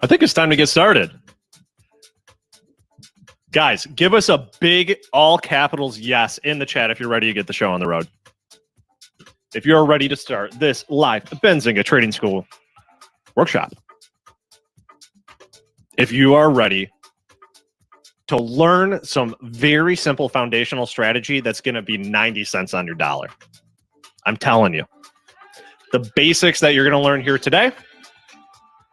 I think it's time to get started. Guys, give us a big all capitals yes in the chat if you're ready to get the show on the road. If you're ready to start this live Benzinga Trading School workshop. If you are ready to learn some very simple foundational strategy that's going to be 90 cents on your dollar. I'm telling you. The basics that you're going to learn here today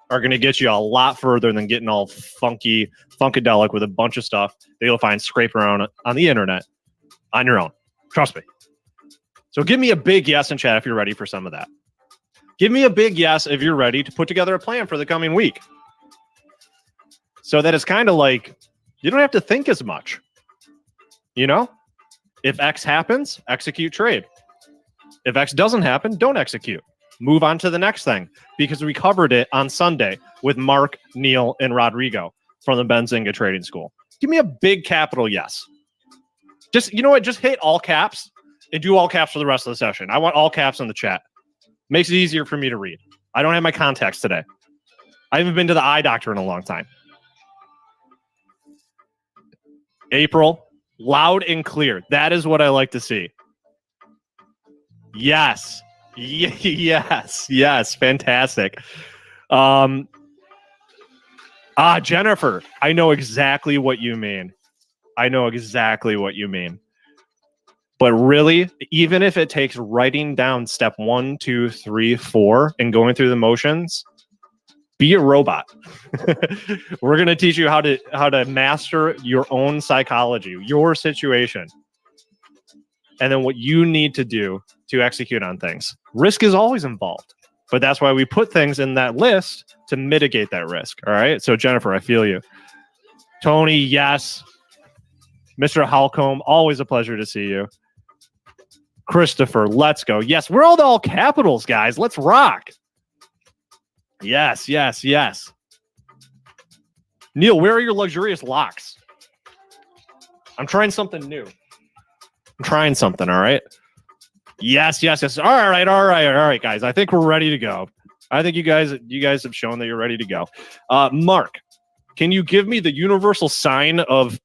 are going to get you a lot further than getting all funkadelic with a bunch of stuff that you'll find scraped around on the internet on your own. Trust me. So give me a big yes in chat if you're ready for some of that. Give me a big yes if you're ready to put together a plan for the coming week. So that it's kind of like you don't have to think as much. You know, if X happens, execute trade. If X doesn't happen, don't execute. Move on to the next thing because we covered it on Sunday with Mark, Neil, and Rodrigo from the Benzinga Trading School. Give me a big capital yes. Just, you know what? Just hit all caps and do all caps for the rest of the session. I want all caps in the chat. Makes it easier for me to read. I don't have my contacts today. I haven't been to the eye doctor in a long time. April, loud and clear. That is what I like to see. Yes. Yes. Fantastic. Jennifer, I know exactly what you mean. But really, even if it takes writing down step 1, 2, 3, 4 and going through the motions, be a robot. We're going to teach you how to master your own psychology, your situation, and then what you need to do to execute on things. Risk is always involved, but that's why we put things in that list to mitigate that risk. All right. So Jennifer, I feel you. Tony, yes. Mr. Halcombe, always a pleasure to see you. Christopher, let's go. Yes, we're all capitals, guys. Let's rock. Yes. Neil, where are your luxurious locks? I'm trying something new. All right. Yes. All right, guys. I think we're ready to go. I think you guys have shown that you're ready to go. Mark, can you give me the universal sign of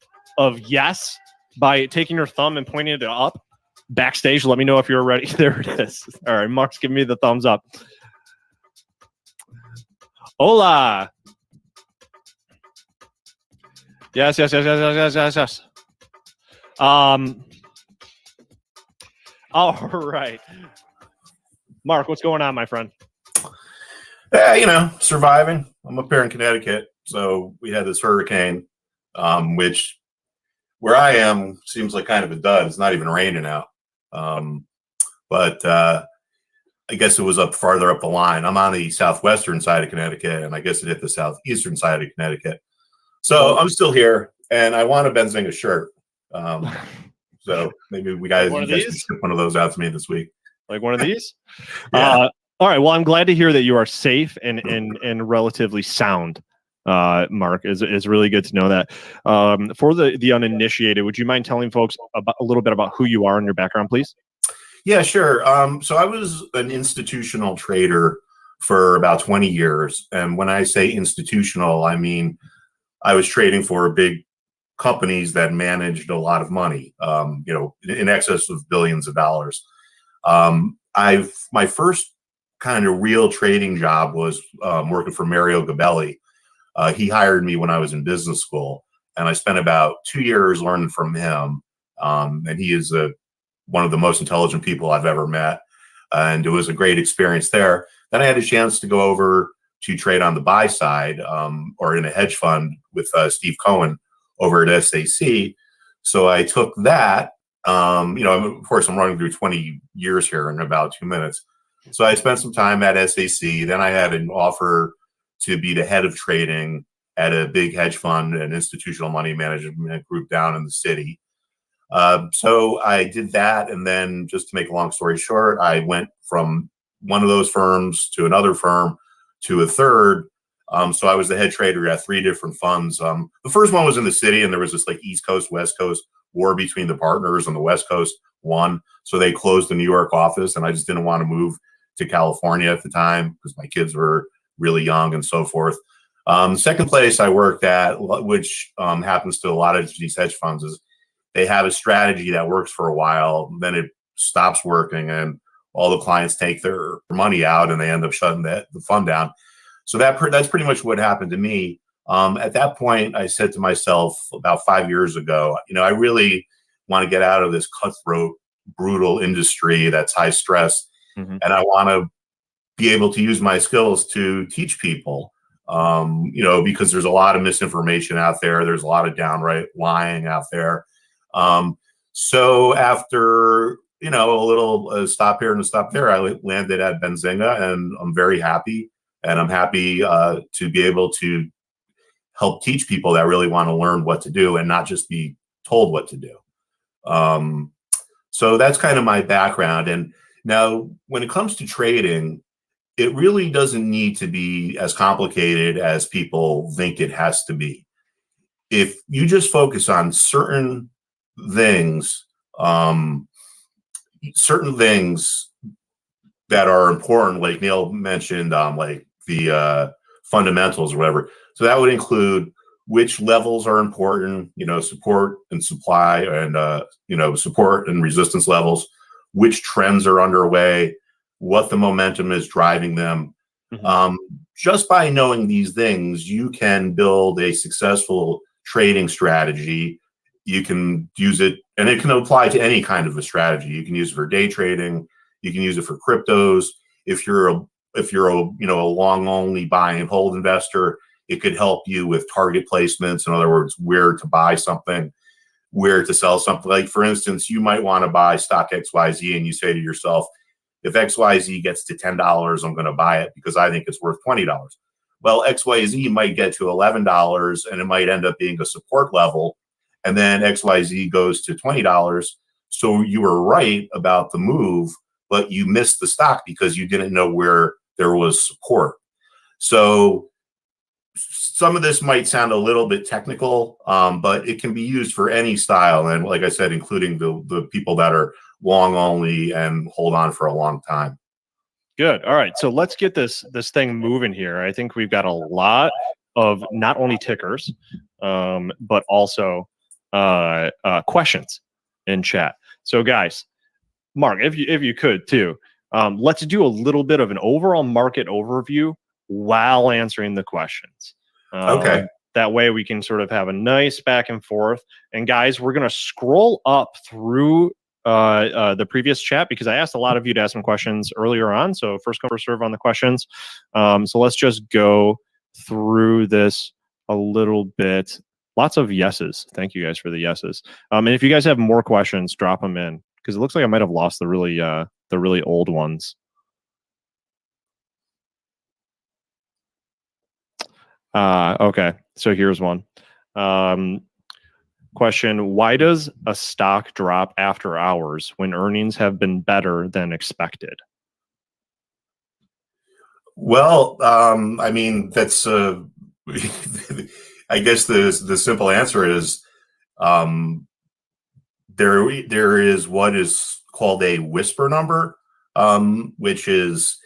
yes by taking your thumb and pointing it up? Backstage, let me know if you're ready. There it is. All right, Mark's giving me the thumbs up. Hola. Yes. All right. Mark, what's going on, my friend? Yeah, surviving. I'm up here in Connecticut, so we had this hurricane, which where I am seems like kind of a dud. It's not even raining out. But I guess it was up farther up the line. I'm on the southwestern side of Connecticut, and I guess it hit the southeastern side of Connecticut. So I'm still here, and I want a Benzinga shirt. So maybe you guys can ship one of those out to me this week. Like one of these? Yeah. All right. Well, I'm glad to hear that you are safe and relatively sound. Mark, is really good to know that. For the uninitiated, would you mind telling folks a little bit about who you are and your background, please? Yeah, sure. So I was an institutional trader for about 20 years. And when I say institutional, I mean I was trading for big companies that managed a lot of money, in excess of billions of dollars. My first kind of real trading job was working for Mario Gabelli. He hired me when I was in business school, and I spent about 2 years learning from him. And he is one of the most intelligent people I've ever met. And it was a great experience there. Then I had a chance to go over to trade on the buy side, or in a hedge fund with Steve Cohen over at SAC. So I took that. Of course, I'm running through 20 years here in about 2 minutes. So I spent some time at SAC. Then I had an offer to be the head of trading at a big hedge fund, an institutional money management group down in the city. So I did that. And then, just to make a long story short, I went from one of those firms to another firm to a third. So I was the head trader at 3 different funds. The first one was in the city, and there was this like East Coast, West Coast war between the partners, and the West Coast won. So they closed the New York office, and I just didn't want to move to California at the time because my kids were really young and so forth. Second place I worked at, which happens to a lot of these hedge funds, is they have a strategy that works for a while, then it stops working, and all the clients take their money out, and they end up shutting the fund down. So that's pretty much what happened to me. At that point, I said to myself about 5 years ago, I really want to get out of this cutthroat, brutal industry that's high stress, and I want to be able to use my skills to teach people. Because there's a lot of misinformation out there. There's a lot of downright lying out there. So after, a little stop here and a stop there, I landed at Benzinga, and I'm very happy. And I'm happy to be able to help teach people that really want to learn what to do and not just be told what to do. So that's kind of my background. And now when it comes to trading, it really doesn't need to be as complicated as people think it has to be. If you just focus on certain things that are important, like Neil mentioned, like the fundamentals or whatever. So that would include which levels are important, support and supply, and support and resistance levels, which trends are underway, what the momentum is driving them. Just by knowing these things, you can build a successful trading strategy. You can use it, and it can apply to any kind of a strategy. You can use it for day trading. You can use it for cryptos. If you're a long only buy and hold investor, it could help you with target placements. In other words, where to buy something, where to sell something. Like, for instance, you might want to buy stock XYZ, and you say to yourself, if XYZ gets to $10, I'm going to buy it because I think it's worth $20. Well, XYZ might get to $11, and it might end up being a support level, and then XYZ goes to $20. So you were right about the move, but you missed the stock because you didn't know where there was support. So some of this might sound a little bit technical, but it can be used for any style. And like I said, including the people that are long only and hold on for a long time. Good. All right. So let's get this thing moving here. I think we've got a lot of not only tickers, but also questions in chat. So guys, Mark, if you could too, let's do a little bit of an overall market overview while answering the questions. Okay. That way we can sort of have a nice back and forth. And guys, we're going to scroll up through the previous chat because I asked a lot of you to ask some questions earlier on. So first come, first serve on the questions. So let's just go through this a little bit. Lots of yeses. Thank you guys for the yeses. And if you guys have more questions, drop them in because it looks like I might have lost the really old ones. Okay, so here's one. Question: why does a stock drop after hours when earnings have been better than expected? Well, I mean, that's I guess the simple answer is there is what is called a whisper number, which is,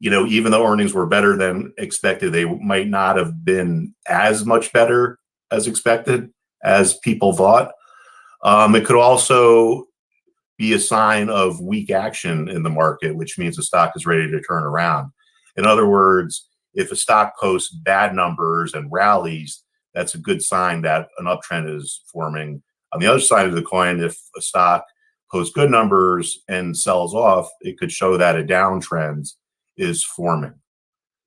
even though earnings were better than expected, they might not have been as much better as expected as people thought. It could also be a sign of weak action in the market, which means the stock is ready to turn around. In other words, if a stock posts bad numbers and rallies, that's a good sign that an uptrend is forming. On the other side of the coin, if a stock posts good numbers and sells off, it could show that a downtrend is forming.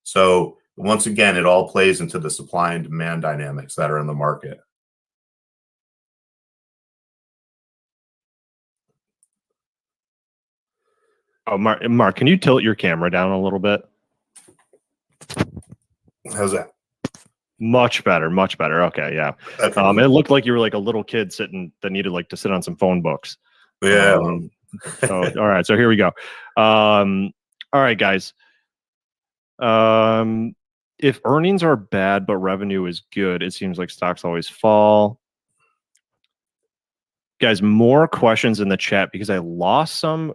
So once again, it all plays into the supply and demand dynamics that are in the market. Oh, Mark, can you tilt your camera down a little bit? How's that? Much better, much better. Okay, yeah. It looked like you were like a little kid that needed like to sit on some phone books. Yeah. All right, so here we go. All right, guys. If earnings are bad but revenue is good, it seems like stocks always fall. Guys, more questions in the chat because I lost some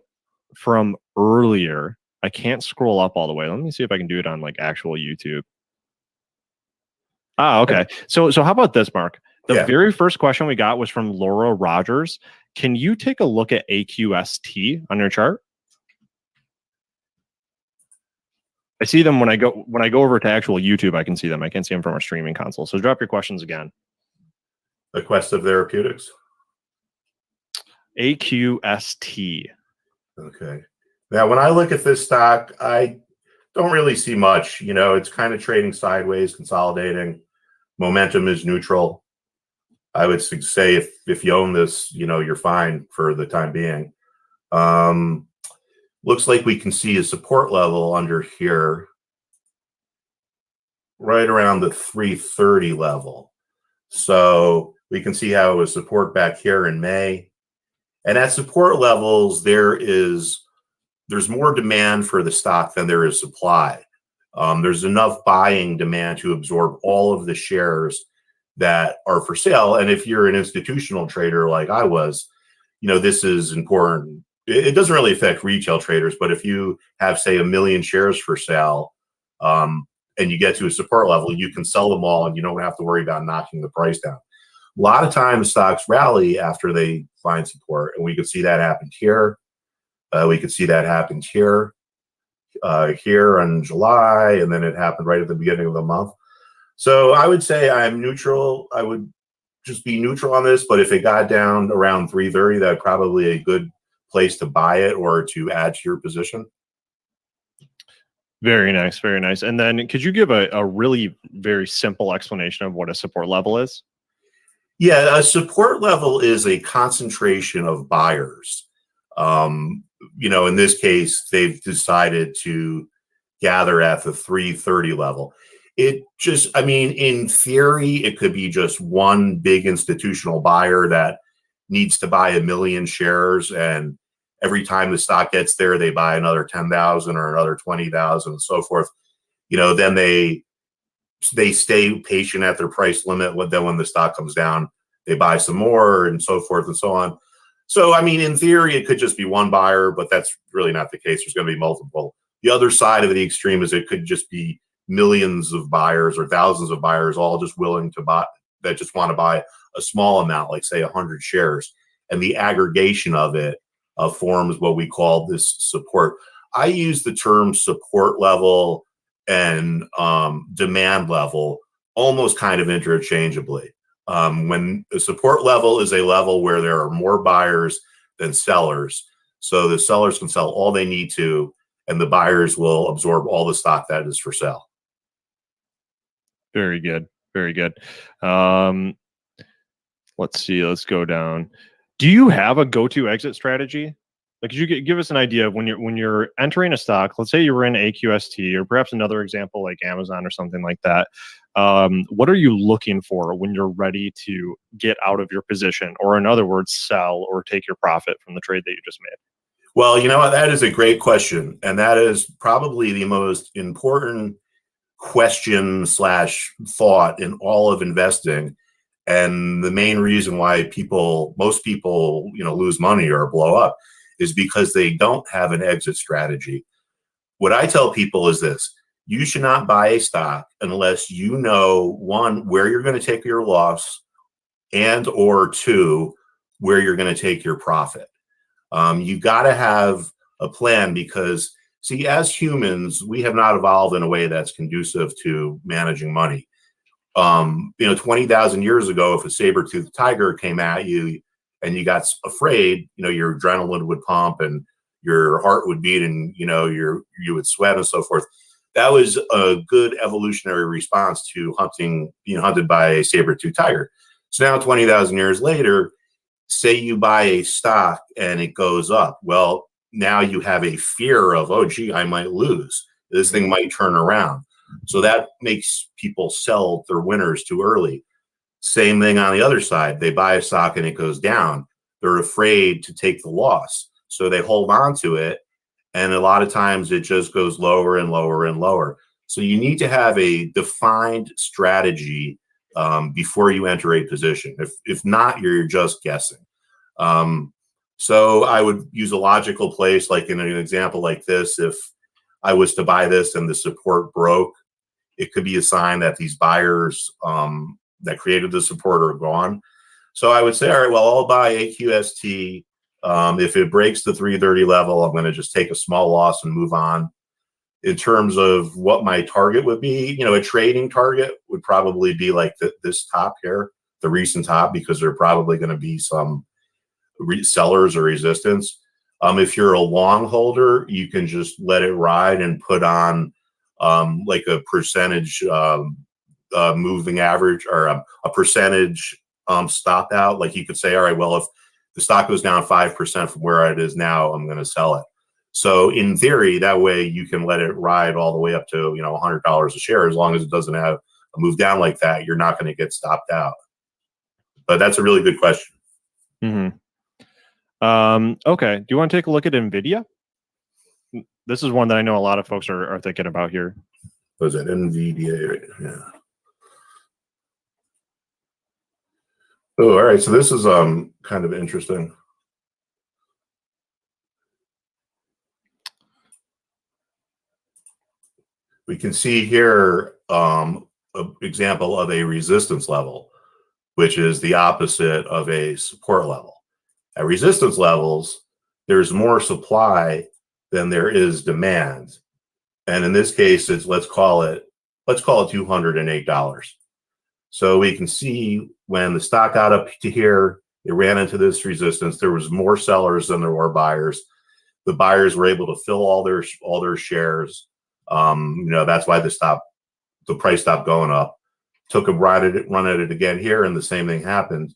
from earlier. I can't scroll up all the way. Let me see if I can do it on like actual YouTube. Ah, okay. So how about this, Mark? The Yeah. very first question we got was from Laura Rogers. Can you take a look at AQST on your chart? I see them when I go over to actual YouTube. I can see them. I can't see them from our streaming console. So drop your questions again. Aquestive Therapeutics. AQST. Okay. Now, when I look at this stock, I don't really see much. You know, it's kind of trading sideways, consolidating. Momentum is neutral. I would say if you own this, you know, you're fine for the time being. Looks like we can see a support level under here, right around the 330 level. So we can see how it was support back here in May. And at support levels, there's more demand for the stock than there is supply. There's enough buying demand to absorb all of the shares that are for sale. And if you're an institutional trader like I was, you know, this is important. It doesn't really affect retail traders, but if you have, say, 1 million shares for sale, and you get to a support level, you can sell them all and you don't have to worry about knocking the price down. A lot of times stocks rally after they find support, and we could see that happen here. We could see that happen here, here in July, and then it happened right at the beginning of the month. So I would say I'm neutral. I would just be neutral on this, but if it got down around 330, that's probably a good place to buy it or to add to your position. Very nice, very nice. And then could you give a really very simple explanation of what a support level is? Yeah, a support level is a concentration of buyers. You know, in this case, they've decided to gather at the 330 level. It just, I mean, in theory, it could be just one big institutional buyer that needs to buy 1 million shares, and every time the stock gets there, they buy another 10,000 or another 20,000 and so forth. You know, then they stay patient at their price limit. Then when the stock comes down, they buy some more and so forth and so on. So, I mean, in theory, it could just be one buyer, but that's really not the case. There's going to be multiple. The other side of the extreme is it could just be millions of buyers or thousands of buyers all just willing to buy, that just want to buy a small amount, like say 100 shares. And the aggregation of it forms what we call this support. I use the term support level and demand level almost kind of interchangeably. When the support level is a level where there are more buyers than sellers, so the sellers can sell all they need to, and the buyers will absorb all the stock that is for sale. Very good, very good. Let's see. Let's go down. Do you have a go-to exit strategy? Like, could you give us an idea of when you're entering a stock? Let's say you were in AQST, or perhaps another example like Amazon or something like that. What are you looking for when you're ready to get out of your position, or in other words, sell or take your profit from the trade that you just made? Well, you know what? That is a great question, and that is probably the most important question / thought in all of investing. And the main reason why most people, you know, lose money or blow up is because they don't have an exit strategy. What I tell people is this: you should not buy a stock unless you know, one, where you're going to take your loss, and or two, where you're going to take your profit. You got to have a plan, because see, as humans, we have not evolved in a way that's conducive to managing money. You know, 20,000 years ago, if a saber-toothed tiger came at you and you got afraid, you know, your adrenaline would pump and your heart would beat, and, you know, you would sweat and so forth. That was a good evolutionary response to being hunted by a saber-toothed tiger. So now 20,000 years later, say you buy a stock and it goes up. Well, now you have a fear of, oh, gee, I might lose. This thing might turn around. So that makes people sell their winners too early. Same thing on the other side. They buy a stock and it goes down. They're afraid to take the loss, so they hold on to it. And a lot of times it just goes lower and lower and lower. So you need to have a defined strategy before you enter a position. If not, you're just guessing. So I would use a logical place, like in an example like this. If I was to buy this and the support broke, it could be a sign that these buyers that created the support are gone. So I would say, all right, well, I'll buy AQST. If it breaks the 330 level, I'm going to just take a small loss and move on. In terms of what my target would be, a trading target would probably be like this top here, the recent top, because there are probably going to be some sellers or resistance. If you're a long holder, you can just let it ride and put on like a percentage moving average, or a percentage stop out. Like you could say, all right, well, if the stock goes down 5% from where it is now, I'm going to sell it. So in theory, that way you can let it ride all the way up to, $100 a share. As long as it doesn't have a move down like that, you're not going to get stopped out. But that's a really good question. Okay. Do you want to take a look at NVIDIA? This is one that I know a lot of folks are thinking about here. Was it NVIDIA? Yeah. Oh, all right. So this is kind of interesting. We can see here an example of a resistance level, which is the opposite of a support level. At resistance levels, there's more supply than there is demand. And in this case, it's let's call it $208. So we can see when the stock got up to here, it ran into this resistance. There was more sellers than there were buyers. The buyers were able to fill all their shares. That's why the price stopped going up. Took a run at it again here, and the same thing happened.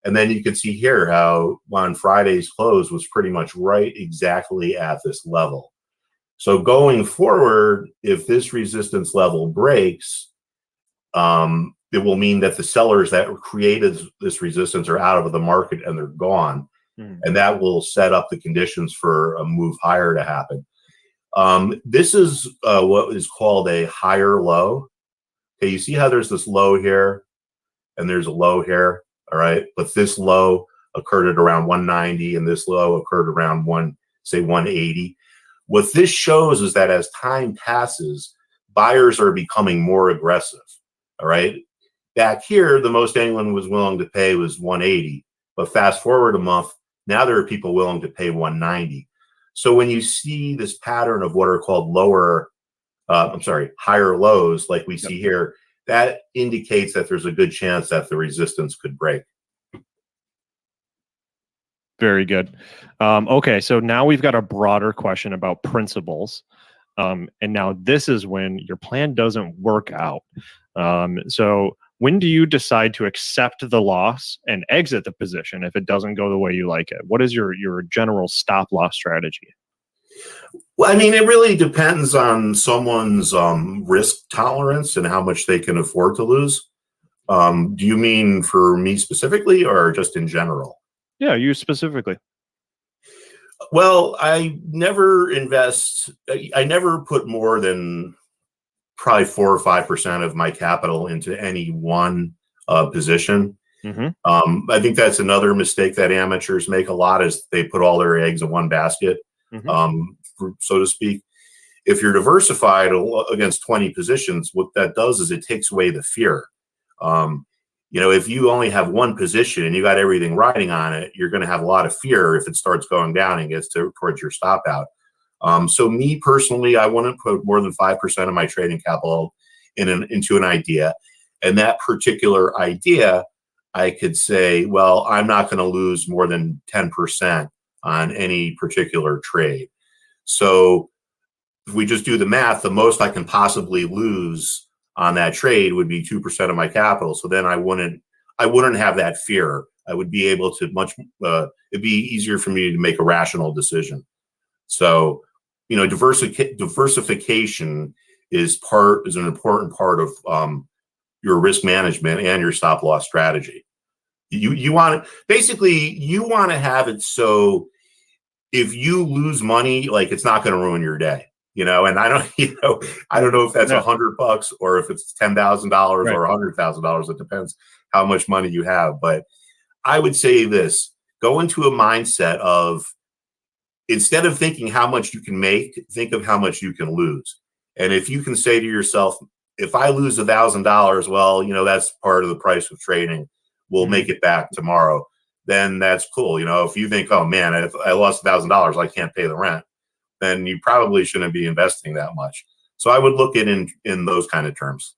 And then you can see here how on Friday's close was pretty much right exactly at this level. So going forward, if this resistance level breaks, it will mean that the sellers that created this resistance are out of the market and they're gone. And that will set up the conditions for a move higher to happen. This is what is called a higher low. Okay, you see how there's this low here and there's a low here, all right? But this low occurred at around 190 and this low occurred around 180. What this shows is that as time passes, buyers are becoming more aggressive, all right? Back here, the most anyone was willing to pay was 180, but fast forward a month, now there are people willing to pay 190. So when you see this pattern of what are called higher lows, like we see here, that indicates that there's a good chance that the resistance could break. Very good. Okay, so now we've got a broader question about principles. And now this is when your plan doesn't work out. So when do you decide to accept the loss and exit the position if it doesn't go the way you like it? What is your general stop loss strategy? Well, I mean, it really depends on someone's risk tolerance and how much they can afford to lose. Do you mean for me specifically or just in general? Yeah, you specifically. Well, I never put more than probably 4 or 5% of my capital into any one position. I think that's another mistake that amateurs make a lot, is they put all their eggs in one basket, so to speak. If you're diversified against 20 positions, what that does is it takes away the fear. If you only have one position and you got everything riding on it, you're going to have a lot of fear if it starts going down and gets towards your stop out. So me personally, I wouldn't put more than 5% of my trading capital into an idea. And that particular idea, I could say, well, I'm not going to lose more than 10% on any particular trade. So if we just do the math, the most I can possibly lose on that trade would be 2% of my capital. So then I wouldn't have that fear. I would be able to it'd be easier for me to make a rational decision. So, diversification is an important part of your risk management and your stop loss strategy. You want to have it so if you lose money, like, it's not going to ruin your day. And I don't know if that's $100 or if it's $10,000 or $100,000. It depends how much money you have. But I would say this: go into a mindset of, instead of thinking how much you can make, think of how much you can lose. And if you can say to yourself, if I lose $1,000, well, you know, that's part of the price of trading. We'll make it back tomorrow. Then that's cool. You know, if you think, oh man, if I lost $1,000, I can't pay the rent, then you probably shouldn't be investing that much. So I would look at it in those kind of terms.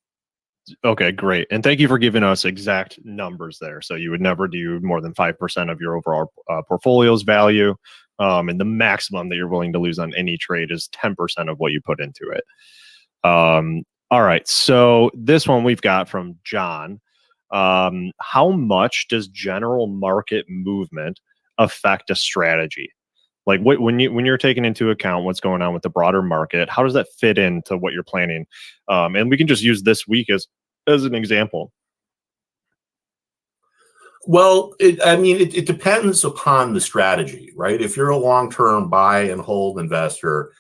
Okay, great. And thank you for giving us exact numbers there. So you would never do more than 5% of your overall portfolio's value. And the maximum that you're willing to lose on any trade is 10% of what you put into it. All right. So this one we've got from John. How much does general market movement affect a strategy? Like when you're taking into account what's going on with the broader market, how does that fit into what you're planning? And we can just use this week as an example. Well, it depends upon the strategy, right? If you're a long-term buy and hold investor,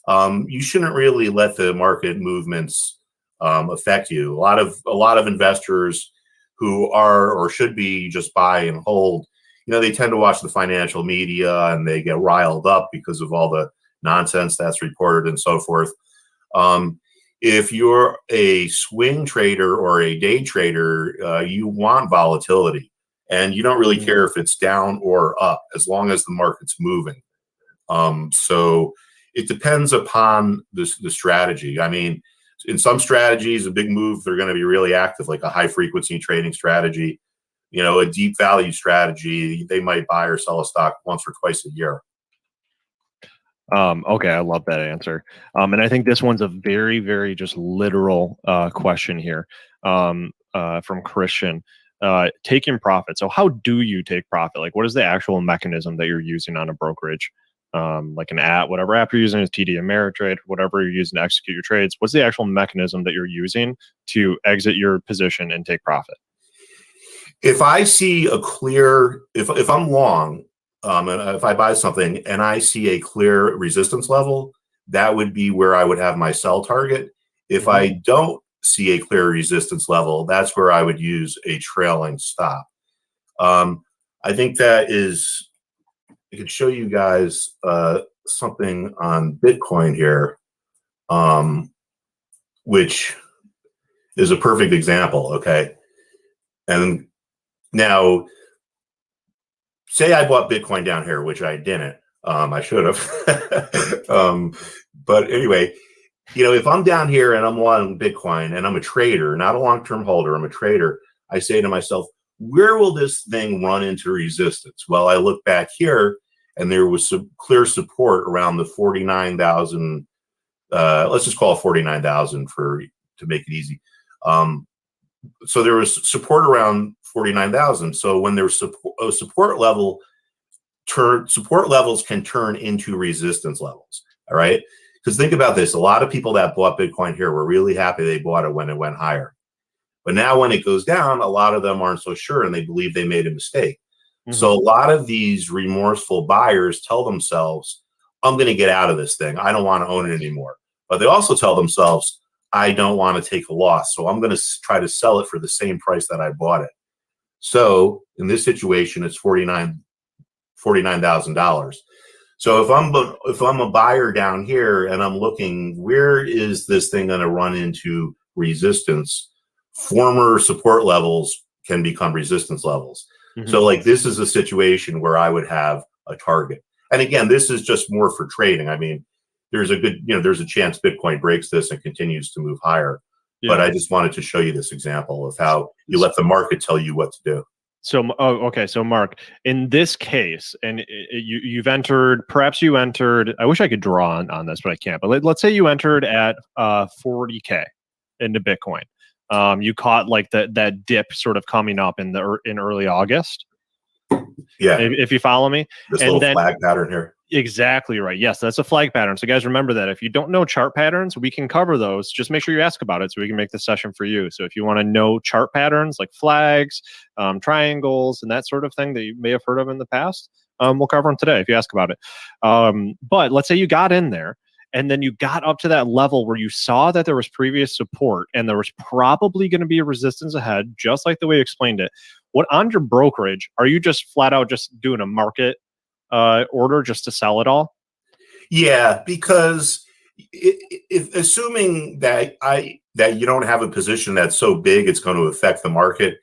you shouldn't really let the market movements affect you. A lot of investors who are or should be just buy and hold, you know, they tend to watch the financial media and they get riled up because of all the nonsense that's reported and so forth. If you're a swing trader or a day trader, you want volatility, and you don't really care if it's down or up as long as the market's moving. So it depends upon the strategy. I mean, in some strategies, a big move, they're going to be really active, like a high frequency trading strategy. You know, a deep value strategy, they might buy or sell a stock once or twice a year. Okay, I love that answer. And I think this one's a very, very just literal question here from Christian. Taking profit. So how do you take profit? Like, what is the actual mechanism that you're using on a brokerage? Like an app, whatever app you're using is TD Ameritrade, whatever you're using to execute your trades. What's the actual mechanism that you're using to exit your position and take profit? If I see a clear, if I'm long, and if I buy something and I see a clear resistance level, that would be where I would have my sell target. If I don't see a clear resistance level, that's where I would use a trailing stop. I think that is, I could show you guys something on Bitcoin here, which is a perfect example, okay? And now, say I bought Bitcoin down here, which I didn't. I should have. But anyway, you know, if I'm down here and I'm long Bitcoin and I'm a trader, not a long-term holder, I'm a trader, I say to myself, where will this thing run into resistance? Well, I look back here and there was some clear support around the 49,000. Let's just call it 49,000 to make it easy. So there was support around 49,000. So when there's a support level, support levels can turn into resistance levels. All right. Because think about this. A lot of people that bought Bitcoin here were really happy they bought it when it went higher. But now when it goes down, a lot of them aren't so sure and they believe they made a mistake. So a lot of these remorseful buyers tell themselves, I'm going to get out of this thing. I don't want to own it anymore. But they also tell themselves, I don't want to take a loss. So I'm going to try to sell it for the same price that I bought it. So in this situation, it's $49,000. So if I'm a buyer down here and I'm looking, where is this thing going to run into resistance? Former support levels can become resistance levels. So like this is a situation where I would have a target. And again, this is just more for trading. I mean, there's a good, there's a chance Bitcoin breaks this and continues to move higher. But I just wanted to show you this example of how you let the market tell you what to do. So, okay. So Mark, in this case, and you've entered, I wish I could draw on this, but I can't. But let's say you entered at 40K into Bitcoin. You caught like that dip sort of coming up in early August. Yeah. If you follow me. This little flag pattern here. Exactly right. Yes, that's a flag pattern. So guys, remember that if you don't know chart patterns, we can cover those. Just make sure you ask about it so we can make the session for you. So if you want to know chart patterns like flags, triangles, and that sort of thing that you may have heard of in the past, we'll cover them today if you ask about it. But let's say you got in there and then you got up to that level where you saw that there was previous support and there was probably going to be a resistance ahead, just like the way you explained it. What on your brokerage, are you just flat out just doing a market order just to sell it all? Yeah, because assuming that you don't have a position that's so big it's going to affect the market,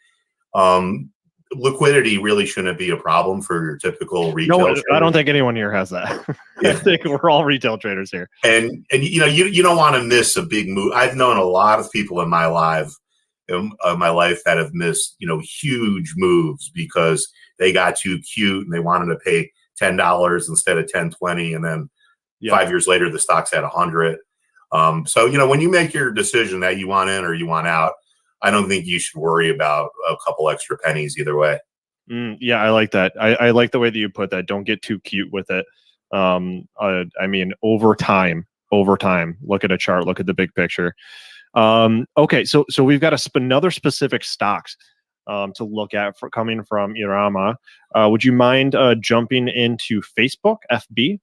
liquidity really shouldn't be a problem for your typical retail trader. I don't think anyone here has that. Yeah. I think we're all retail traders here. And you don't want to miss a big move. I've known a lot of people in my life that have missed huge moves because they got too cute and they wanted to pay $10 instead of $10.20, and then 5 years later the stock's at 100. So when you make your decision that you want in or you want out, I don't think you should worry about a couple extra pennies either way. Yeah, I like that. I like the way that you put that. Don't get too cute with it. I mean, over time, look at a chart, look at the big picture. Okay, so we've got another specific stocks to look at coming from Irama. Would you mind jumping into Facebook, FB?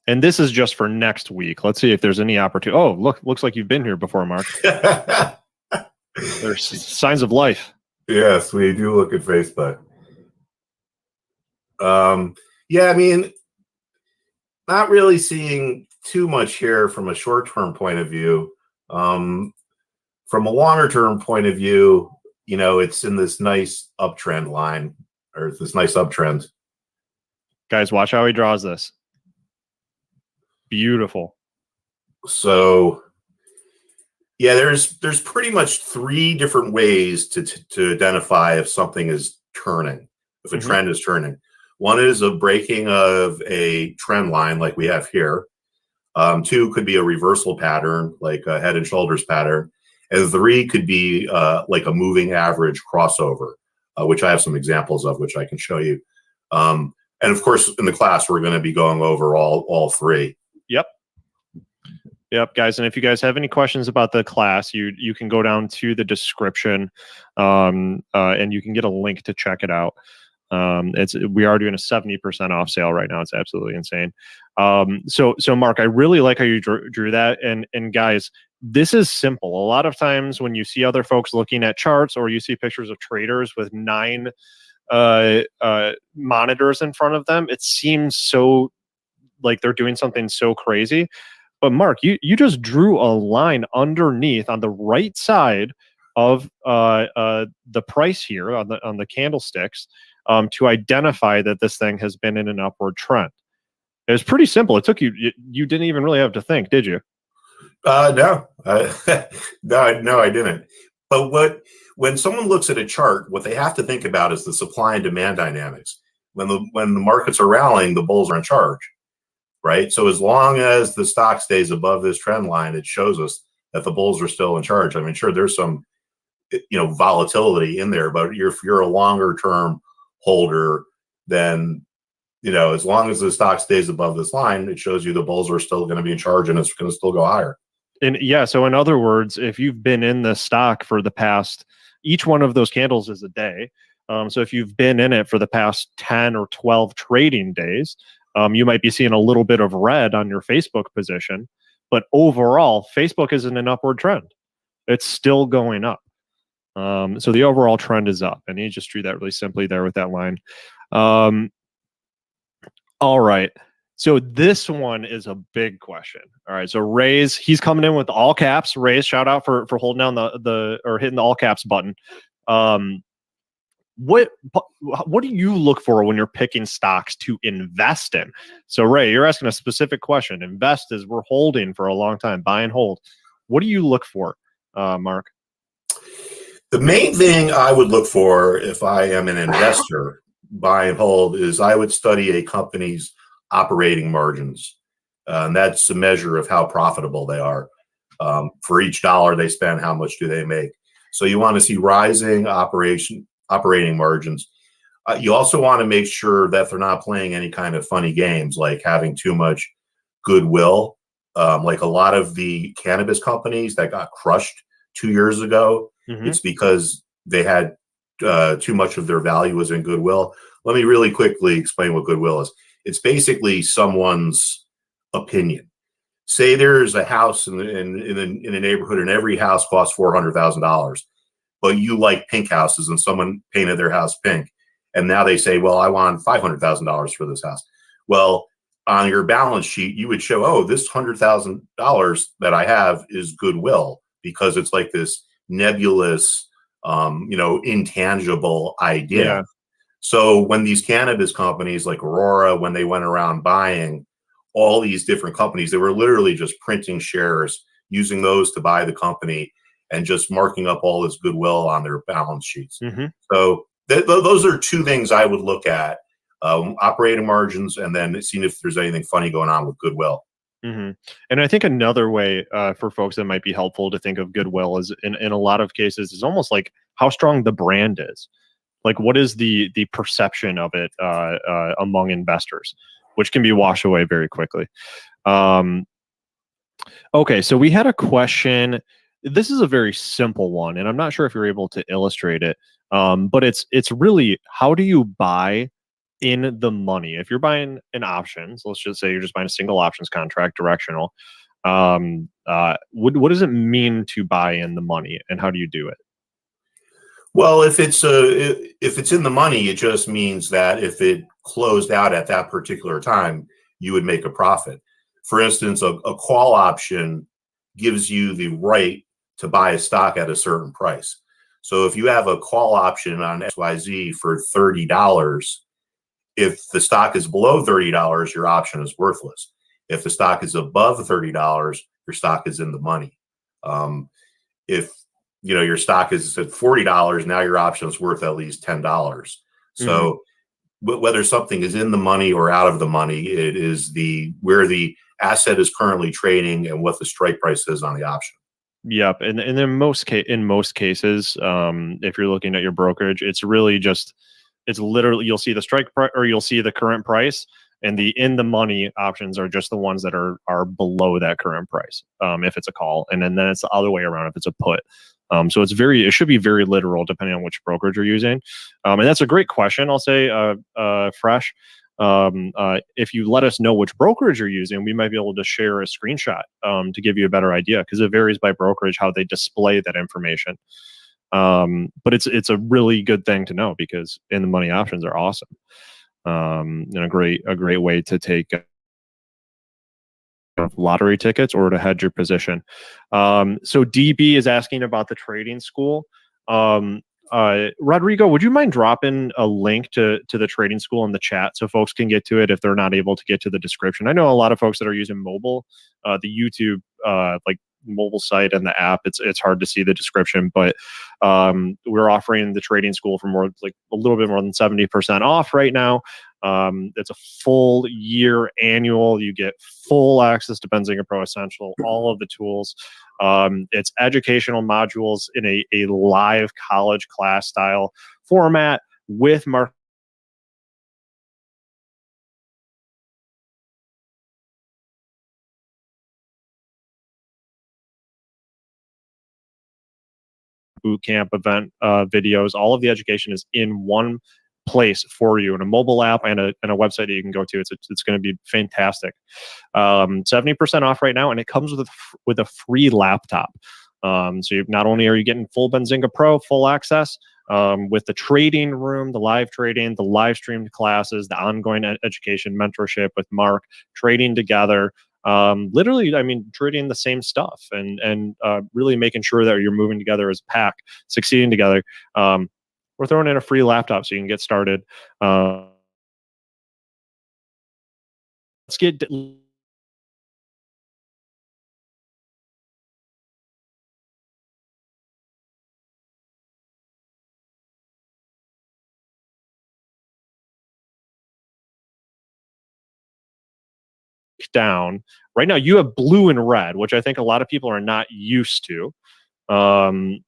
And this is just for next week. Let's see if there's any opportunity. Oh, looks like you've been here before, Mark. There's signs of life. Yes, we do look at Facebook. Yeah, I mean, not really seeing too much here from a short-term point of view. From a longer-term point of view, it's in this nice uptrend line, or this nice uptrend. Guys, watch how he draws this. Beautiful. So, yeah, there's pretty much 3 different ways to identify if something is turning, if a trend is turning. One is a breaking of a trend line like we have here. 2 could be a reversal pattern, like a head and shoulders pattern. And 3 could be like a moving average crossover, which I have some examples of, which I can show you. And of course, in the class, we're going to be going over all 3. Yep, guys. And if you guys have any questions about the class, you can go down to the description, and you can get a link to check it out. We are doing a 70% off sale right now. It's absolutely insane. So Mark, I really like how you drew that. And guys, this is simple. A lot of times when you see other folks looking at charts, or you see pictures of traders with 9 monitors in front of them, it seems so like they're doing something so crazy. But Mark, you just drew a line underneath on the right side of the price here on the candlesticks to identify that this thing has been in an upward trend. It was pretty simple. It took you didn't even really have to think, did you? No, no, I didn't. But when someone looks at a chart, what they have to think about is the supply and demand dynamics. When the markets are rallying, the bulls are in charge. Right. So as long as the stock stays above this trend line, it shows us that the bulls are still in charge. I mean, sure, there's some, volatility in there, but if you're a longer term holder, then, as long as the stock stays above this line, it shows you the bulls are still going to be in charge and it's going to still go higher. And yeah, so in other words, if you've been in the stock for the past, each one of those candles is a day. So if you've been in it for the past 10 or 12 trading days, you might be seeing a little bit of red on your Facebook position, but overall, Facebook is in an upward trend. It's still going up. So the overall trend is up, and he just drew that really simply there with that line. All right. So this one is a big question. All right. So Ray's, he's coming in with all caps. Ray's, shout out for holding down or hitting the all caps button. What do you look for when you're picking stocks to invest in? So Ray, you're asking a specific question. Invest is we're holding for a long time, buy and hold. What do you look for, Mark? The main thing I would look for if I am an investor, buy and hold, is I would study a company's operating margins. And that's a measure of how profitable they are. For each dollar they spend, how much do they make? So you want to see rising operating margins. You also want to make sure that they're not playing any kind of funny games, like having too much goodwill. Like a lot of the cannabis companies that got crushed 2 years ago, it's because they had too much of their value was in goodwill. Let me really quickly explain what goodwill is. It's basically someone's opinion. Say there's a house in a neighborhood and every house costs $400,000. But you like pink houses and someone painted their house pink. And now they say, well, I want $500,000 for this house. Well, on your balance sheet, you would show, oh, this $100,000 that I have is goodwill, because it's like this nebulous, intangible idea. Yeah. So when these cannabis companies like Aurora, when they went around buying all these different companies, they were literally just printing shares, using those to buy the company, and just marking up all this goodwill on their balance sheets. Mm-hmm. So those are two things I would look at: operating margins, and then seeing if there's anything funny going on with goodwill. Mm-hmm. And I think another way for folks that might be helpful to think of goodwill is, in a lot of cases, is almost like how strong the brand is. Like, what is the perception of it among investors, which can be washed away very quickly. Okay, so we had a question. This is a very simple one, and I'm not sure if you're able to illustrate it. But it's really, how do you buy in the money? If you're buying an options, let's just say you're just buying a single options contract, directional. What does it mean to buy in the money, and how do you do it? Well, if it's in the money, it just means that if it closed out at that particular time, you would make a profit. For instance, a call option gives you the right to buy a stock at a certain price. So if you have a call option on XYZ for $30, if the stock is below $30, your option is worthless. If the stock is above $30, your stock is in the money. If your stock is at $40, now your option is worth at least $10. So whether something is in the money or out of the money, it is where the asset is currently trading and what the strike price is on the option. Yep, and in most cases, if you're looking at your brokerage, it's really just, it's literally, you'll see the strike price, or you'll see the current price, and the in the money options are just the ones that are below that current price. If it's a call, and then it's the other way around if it's a put. So it should be very literal depending on which brokerage you're using. And that's a great question. I'll say, Fresh. If you let us know which brokerage you're using, we might be able to share a screenshot to give you a better idea, because it varies by brokerage how they display that information. But it's a really good thing to know, because in the money options are awesome, and a great way to take lottery tickets or to hedge your position. So DB is asking about the trading school. Rodrigo, would you mind dropping a link to the trading school in the chat so folks can get to it if they're not able to get to the description? I know a lot of folks that are using mobile, the YouTube mobile site and the app, it's hard to see the description, but we're offering the trading school for a little bit more than 70% off right now. It's a full year annual. You get full access to Benzinga Pro Essential, all of the tools. It's educational modules in a live college class style format with Mark bootcamp event videos. All of the education is in one place for you, in a mobile app and a website that you can go to. It's going to be fantastic. 70% off right now, and it comes with a free laptop. So not only are you getting full Benzinga Pro, full access with the trading room, the live trading, the live streamed classes, the ongoing education mentorship with Mark, trading together. Literally, I mean, trading the same stuff and really making sure that you're moving together as a pack, succeeding together. We're throwing in a free laptop so you can get started. Let's get down. Right now, you have blue and red, which I think a lot of people are not used to. Could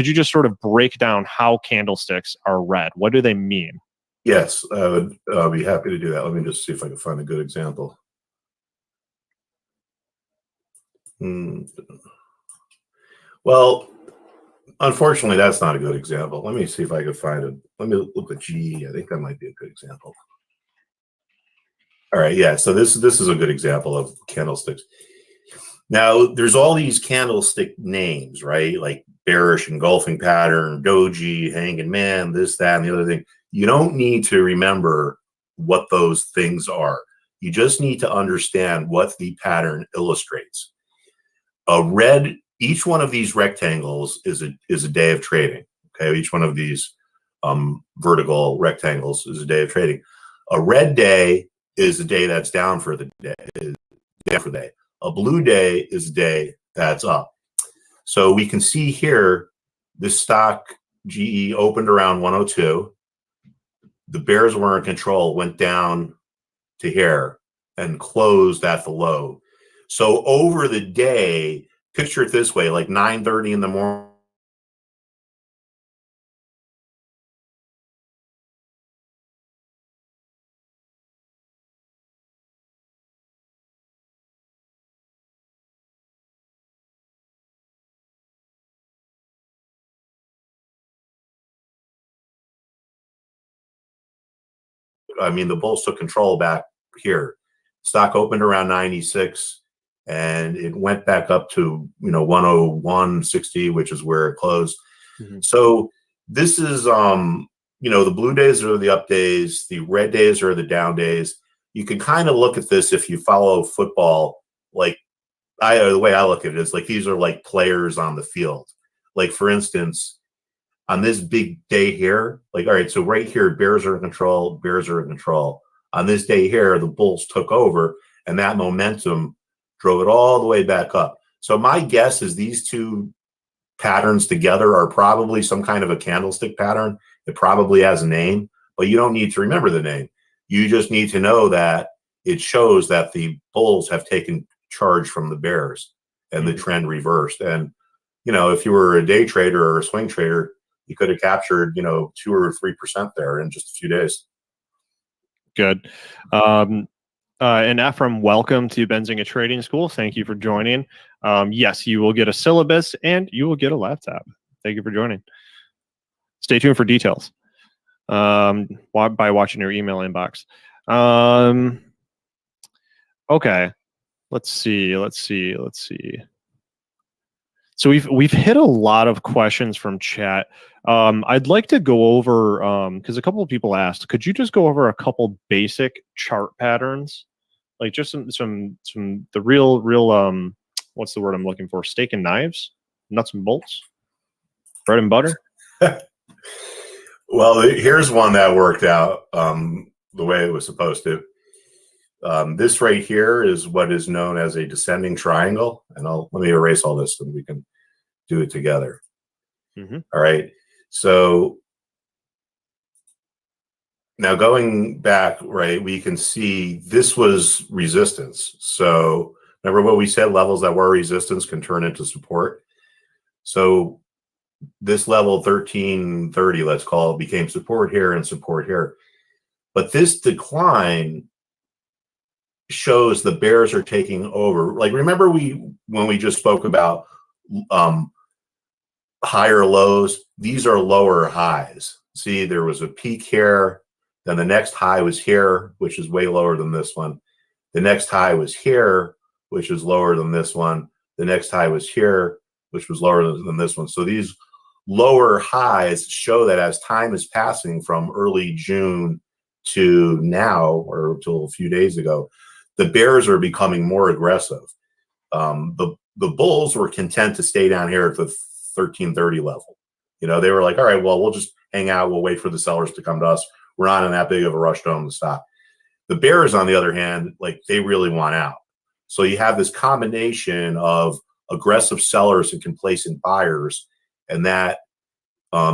you just sort of break down how candlesticks are red? What do they mean? Yes, I would be happy to do that. Let me just see if I can find a good example. Well, unfortunately, that's not a good example. Let me see if I can find it. Let me look at GE. I think that might be a good example. All right, yeah. So this is a good example of candlesticks. Now, there's all these candlestick names, right? Like bearish engulfing pattern, doji, hanging man, this, that, and the other thing. You don't need to remember what those things are. You just need to understand what the pattern illustrates. Each one of these rectangles is a day of trading. Okay, each one of these vertical rectangles is a day of trading. A red day is a day that's down for the day. A blue day is a day that's up. So we can see here, this stock GE opened around 102. The bears were in control, went down to here and closed at the low. So over the day, picture it this way, like 9:30 in the morning. I mean, the bulls took control back here. Stock opened around 96 and it went back up to, 101.60, which is where it closed. Mm-hmm. So this is, the blue days are the up days. The red days are the down days. You can kind of look at this if you follow football. Like the way I look at it is like, these are like players on the field. Like for instance, on this big day here, like, all right, so right here, bears are in control, bears are in control. On this day here, the bulls took over, and that momentum drove it all the way back up. So my guess is these two patterns together are probably some kind of a candlestick pattern. It probably has a name, but you don't need to remember the name. You just need to know that it shows that the bulls have taken charge from the bears and the trend reversed. And, if you were a day trader or a swing trader, you could have captured, 2 or 3% there in just a few days. Good. And Ephraim, welcome to Benzinga Trading School. Thank you for joining. Yes, you will get a syllabus and you will get a laptop. Thank you for joining. Stay tuned for details by watching your email inbox. Okay, let's see. So we've hit a lot of questions from chat. I'd like to go over because a couple of people asked, could you just go over a couple basic chart patterns, like just some the real what's the word I'm looking for? Steak and knives, nuts and bolts, bread and butter. Well, here's one that worked out the way it was supposed to. This right here is what is known as a descending triangle, and let me erase all this so we can do it together. Mm-hmm. All right. So now going back, right, we can see this was resistance. So remember what we said, levels that were resistance can turn into support. So this level 1330, let's call it, became support here and support here. But this decline shows the bears are taking over. Like, remember when we just spoke about higher lows, these are lower highs. See, there was a peak here, then the next high was here, which is way lower than this one. The next high was here, which is lower than this one. The next high was here, which was lower than this one. So these lower highs show that as time is passing from early June to now, or until a few days ago, the bears are becoming more aggressive. The bulls were content to stay down here at the 1330 level. They were like, all right, well, we'll just hang out. We'll wait for the sellers to come to us. We're not in that big of a rush to own the stock. The bears, on the other hand, like, they really want out. So you have this combination of aggressive sellers and complacent buyers, and that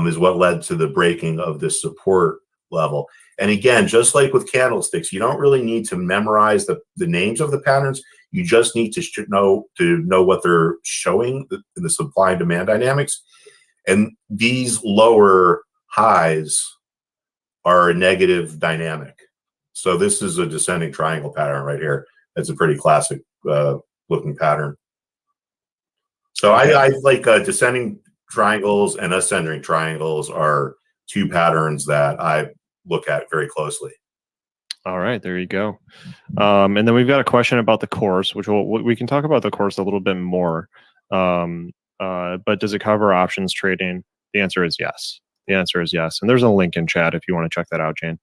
is what led to the breaking of this support level. And again, just like with candlesticks, you don't really need to memorize the names of the patterns. You just need to know what they're showing in the supply and demand dynamics. And these lower highs are a negative dynamic. So this is a descending triangle pattern right here. It's a pretty classic looking pattern. So I like descending triangles and ascending triangles are two patterns that I look at very closely. All right, there you go. And then we've got a question about the course, which we can talk about the course a little bit more. But does it cover options trading? The answer is yes. The answer is yes. And there's a link in chat if you want to check that out, Jane.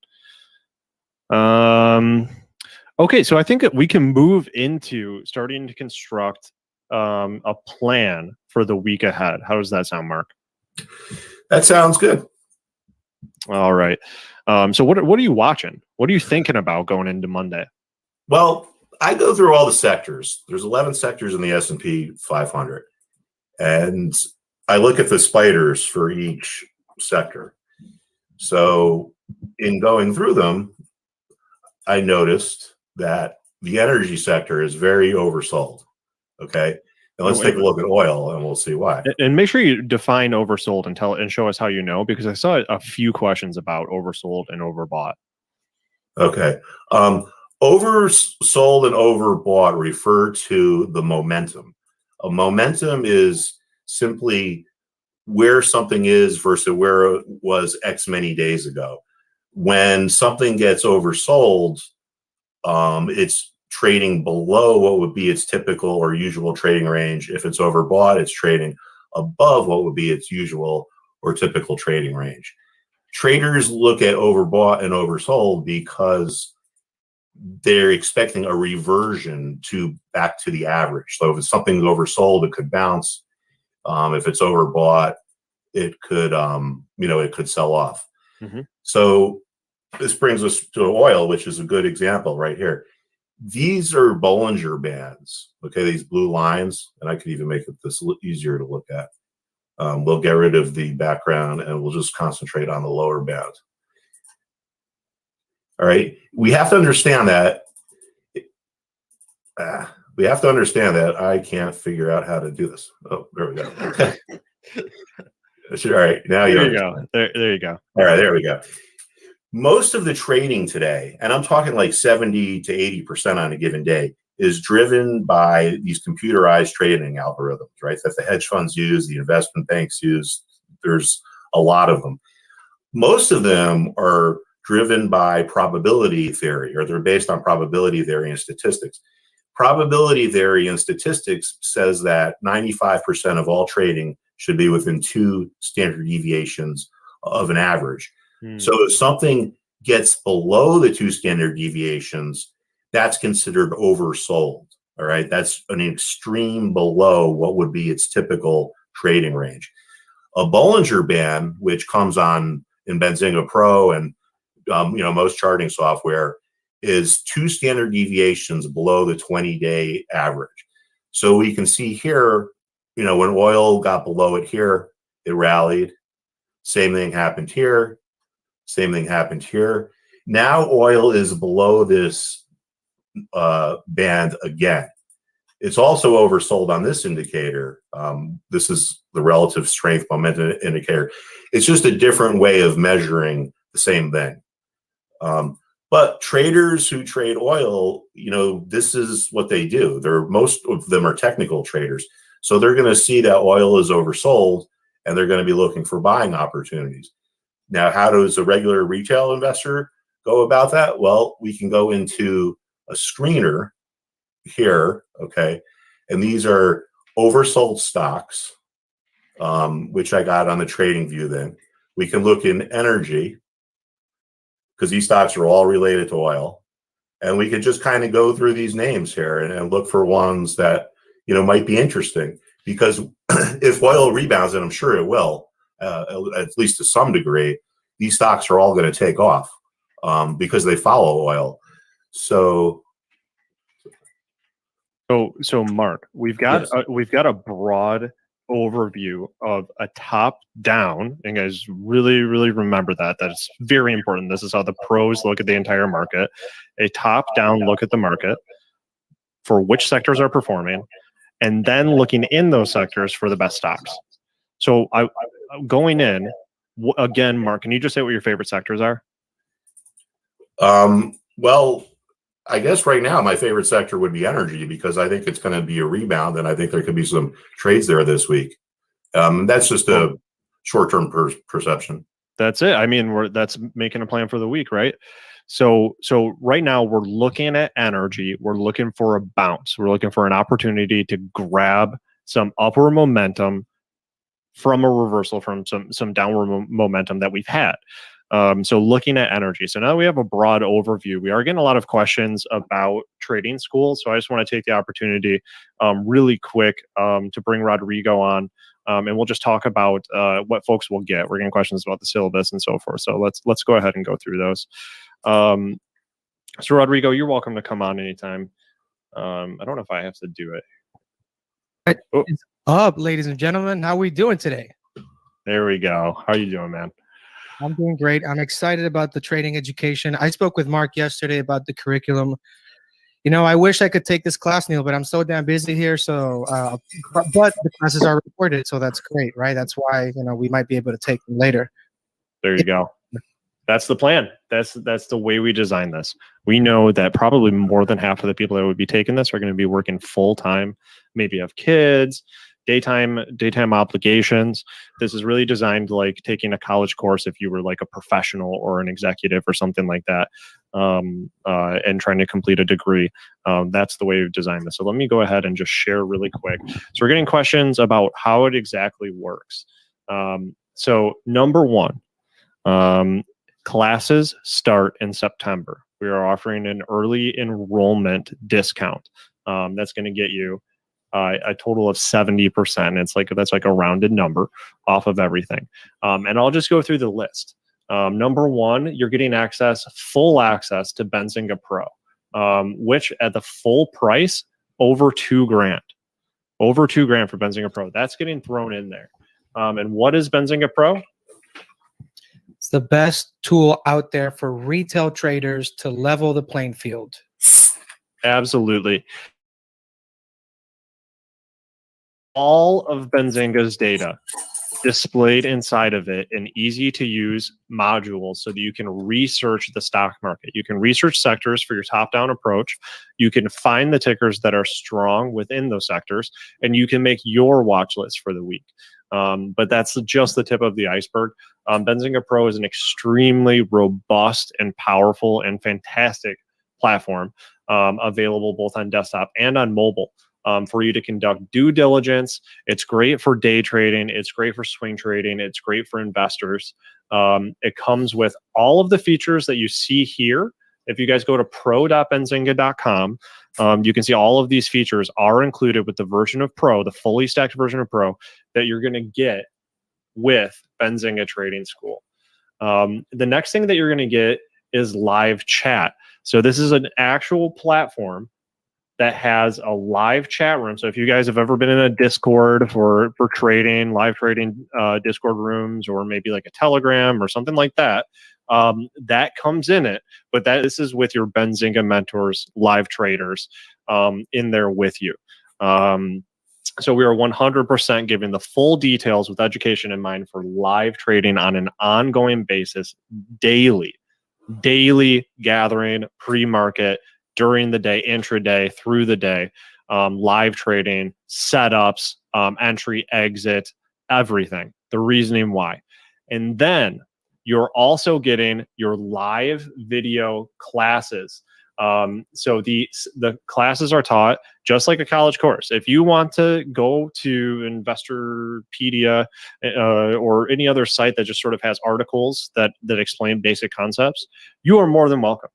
Okay, so I think that we can move into starting to construct a plan for the week ahead. How does that sound, Mark? That sounds good. All right. So what are you watching? What are you thinking about going into Monday? Well, I go through all the sectors. There's 11 sectors in the S&P 500. And I look at the spiders for each sector. So in going through them, I noticed that the energy sector is very oversold. Okay. Now let's take a look at oil and we'll see why. And make sure you define oversold and show us how you know, because I saw a few questions about oversold and overbought. Okay. Oversold and overbought refer to the momentum. A momentum is simply where something is versus where it was X many days ago. When something gets oversold, it's trading below what would be its typical or usual trading range. If it's overbought, it's trading above what would be its usual or typical trading range. Traders look at overbought and oversold because they're expecting a reversion back to the average. So if something's oversold, it could bounce. If it's overbought, it could, it could sell off. Mm-hmm. So this brings us to oil, which is a good example right here. These are Bollinger Bands, okay, these blue lines, and I could even make it this a little easier to look at. We'll get rid of the background and we'll just concentrate on the lower band. All right, we have to understand that. I can't figure out how to do this. Oh, there we go. All right, now there you go. There you go. All right, there we go. Most of the trading today, and I'm talking like 70 to 80% on a given day, is driven by these computerized trading algorithms, right? That the hedge funds use, the investment banks use. There's a lot of them. Most of them are driven by probability theory, or they're based on probability theory and statistics. Probability theory and statistics says that 95% of all trading should be within 2 standard deviations of an average. So if something gets below the 2 standard deviations, that's considered oversold. All right. That's an extreme below what would be its typical trading range. A Bollinger Band, which comes on in Benzinga Pro and most charting software, is 2 standard deviations below the 20-day average. So we can see here, when oil got below it here, it rallied. Same thing happened here. Same thing happened here. Now oil is below this band again. It's also oversold on this indicator. This is the relative strength momentum indicator. It's just a different way of measuring the same thing. But traders who trade oil, this is what they do. Most of them are technical traders. So they're going to see that oil is oversold and they're going to be looking for buying opportunities. Now, how does a regular retail investor go about that? Well, we can go into a screener here, okay? And these are oversold stocks, which I got on the trading view then. We can look in energy, because these stocks are all related to oil. And we could just kind of go through these names here and look for ones that, might be interesting. Because if oil rebounds, and I'm sure it will, at least to some degree, these stocks are all going to take off because they follow oil. So Mark, we've got a broad overview of a top down, and guys really remember that's very important. This is how the pros look at the entire market. A top down look at the market for which sectors are performing, and then looking in those sectors for the best stocks. So going in again, Mark, can you just say what your favorite sectors are? Well, I guess right now my favorite sector would be energy, because I think it's going to be a rebound, and I think there could be some trades there this week. That's just a short-term perception. That's it. I mean, that's making a plan for the week, right? So right now we're looking at energy. We're looking for a bounce. We're looking for an opportunity to grab some upward momentum from a reversal from some downward momentum that we've had. So looking at energy. So now we have a broad overview. We are getting a lot of questions about trading school. So I just want to take the opportunity really quick to bring Rodrigo on. And we'll just talk about what folks will get. We're getting questions about the syllabus and so forth. So let's go ahead and go through those. So Rodrigo, you're welcome to come on anytime. I don't know if I have to do it. What is up, ladies and gentlemen? How are we doing today? There we go. How are you doing, man? I'm doing great. I'm excited about the trading education. I spoke with Mark yesterday about the curriculum. You know, I wish I could take this class, Neil, but I'm so damn busy here. So, but the classes are recorded, so that's great, right? That's why, you know, we might be able to take them later. There you go. That's the plan. That's the way we design this. We know that probably more than half of the people that would be taking this are going to be working full time, maybe have kids, daytime obligations. This is really designed like taking a college course if you were like a professional or an executive or something like that, and trying to complete a degree. That's the way we've designed this. So let me go ahead and just share really quick. So we're getting questions about how it exactly works. So number one, classes start in September. We are offering an early enrollment discount. That's going to get you a total of 70%. That's like a rounded number off of everything. And I'll just go through the list. Number one, you're getting full access to Benzinga Pro, which at the full price, over $2,000. Over $2,000 for Benzinga Pro. That's getting thrown in there. And what is Benzinga Pro? It's the best tool out there for retail traders to level the playing field. Absolutely. All of Benzinga's data displayed inside of it in easy to use modules so that you can research the stock market. You can research sectors for your top-down approach. You can find the tickers that are strong within those sectors, and you can make your watch list for the week. But that's just the tip of the iceberg. Benzinga Pro is an extremely robust and powerful and fantastic platform, available both on desktop and on mobile. For you to conduct due diligence. It's great for day trading. It's great for swing trading. It's great for investors. It comes with all of the features that you see here. If you guys go to pro.benzinga.com, you can see all of these features are included with the version of Pro, the fully stacked version of Pro that you're going to get with Benzinga Trading School. The next thing that you're going to get is live chat. So this is an actual platform that has a live chat room. So if you guys have ever been in a Discord for trading, live trading Discord rooms, or maybe like a Telegram or something like that, that comes in it. But this is with your Benzinga mentors, live traders in there with you. So we are 100% giving the full details with education in mind for live trading on an ongoing basis, daily gathering, pre-market, during the day, intraday, through the day, live trading, setups, entry, exit, everything, the reasoning why. And then you're also getting your live video classes. So the classes are taught just like a college course. If you want to go to Investorpedia or any other site that just sort of has articles that explain basic concepts, you are more than welcome.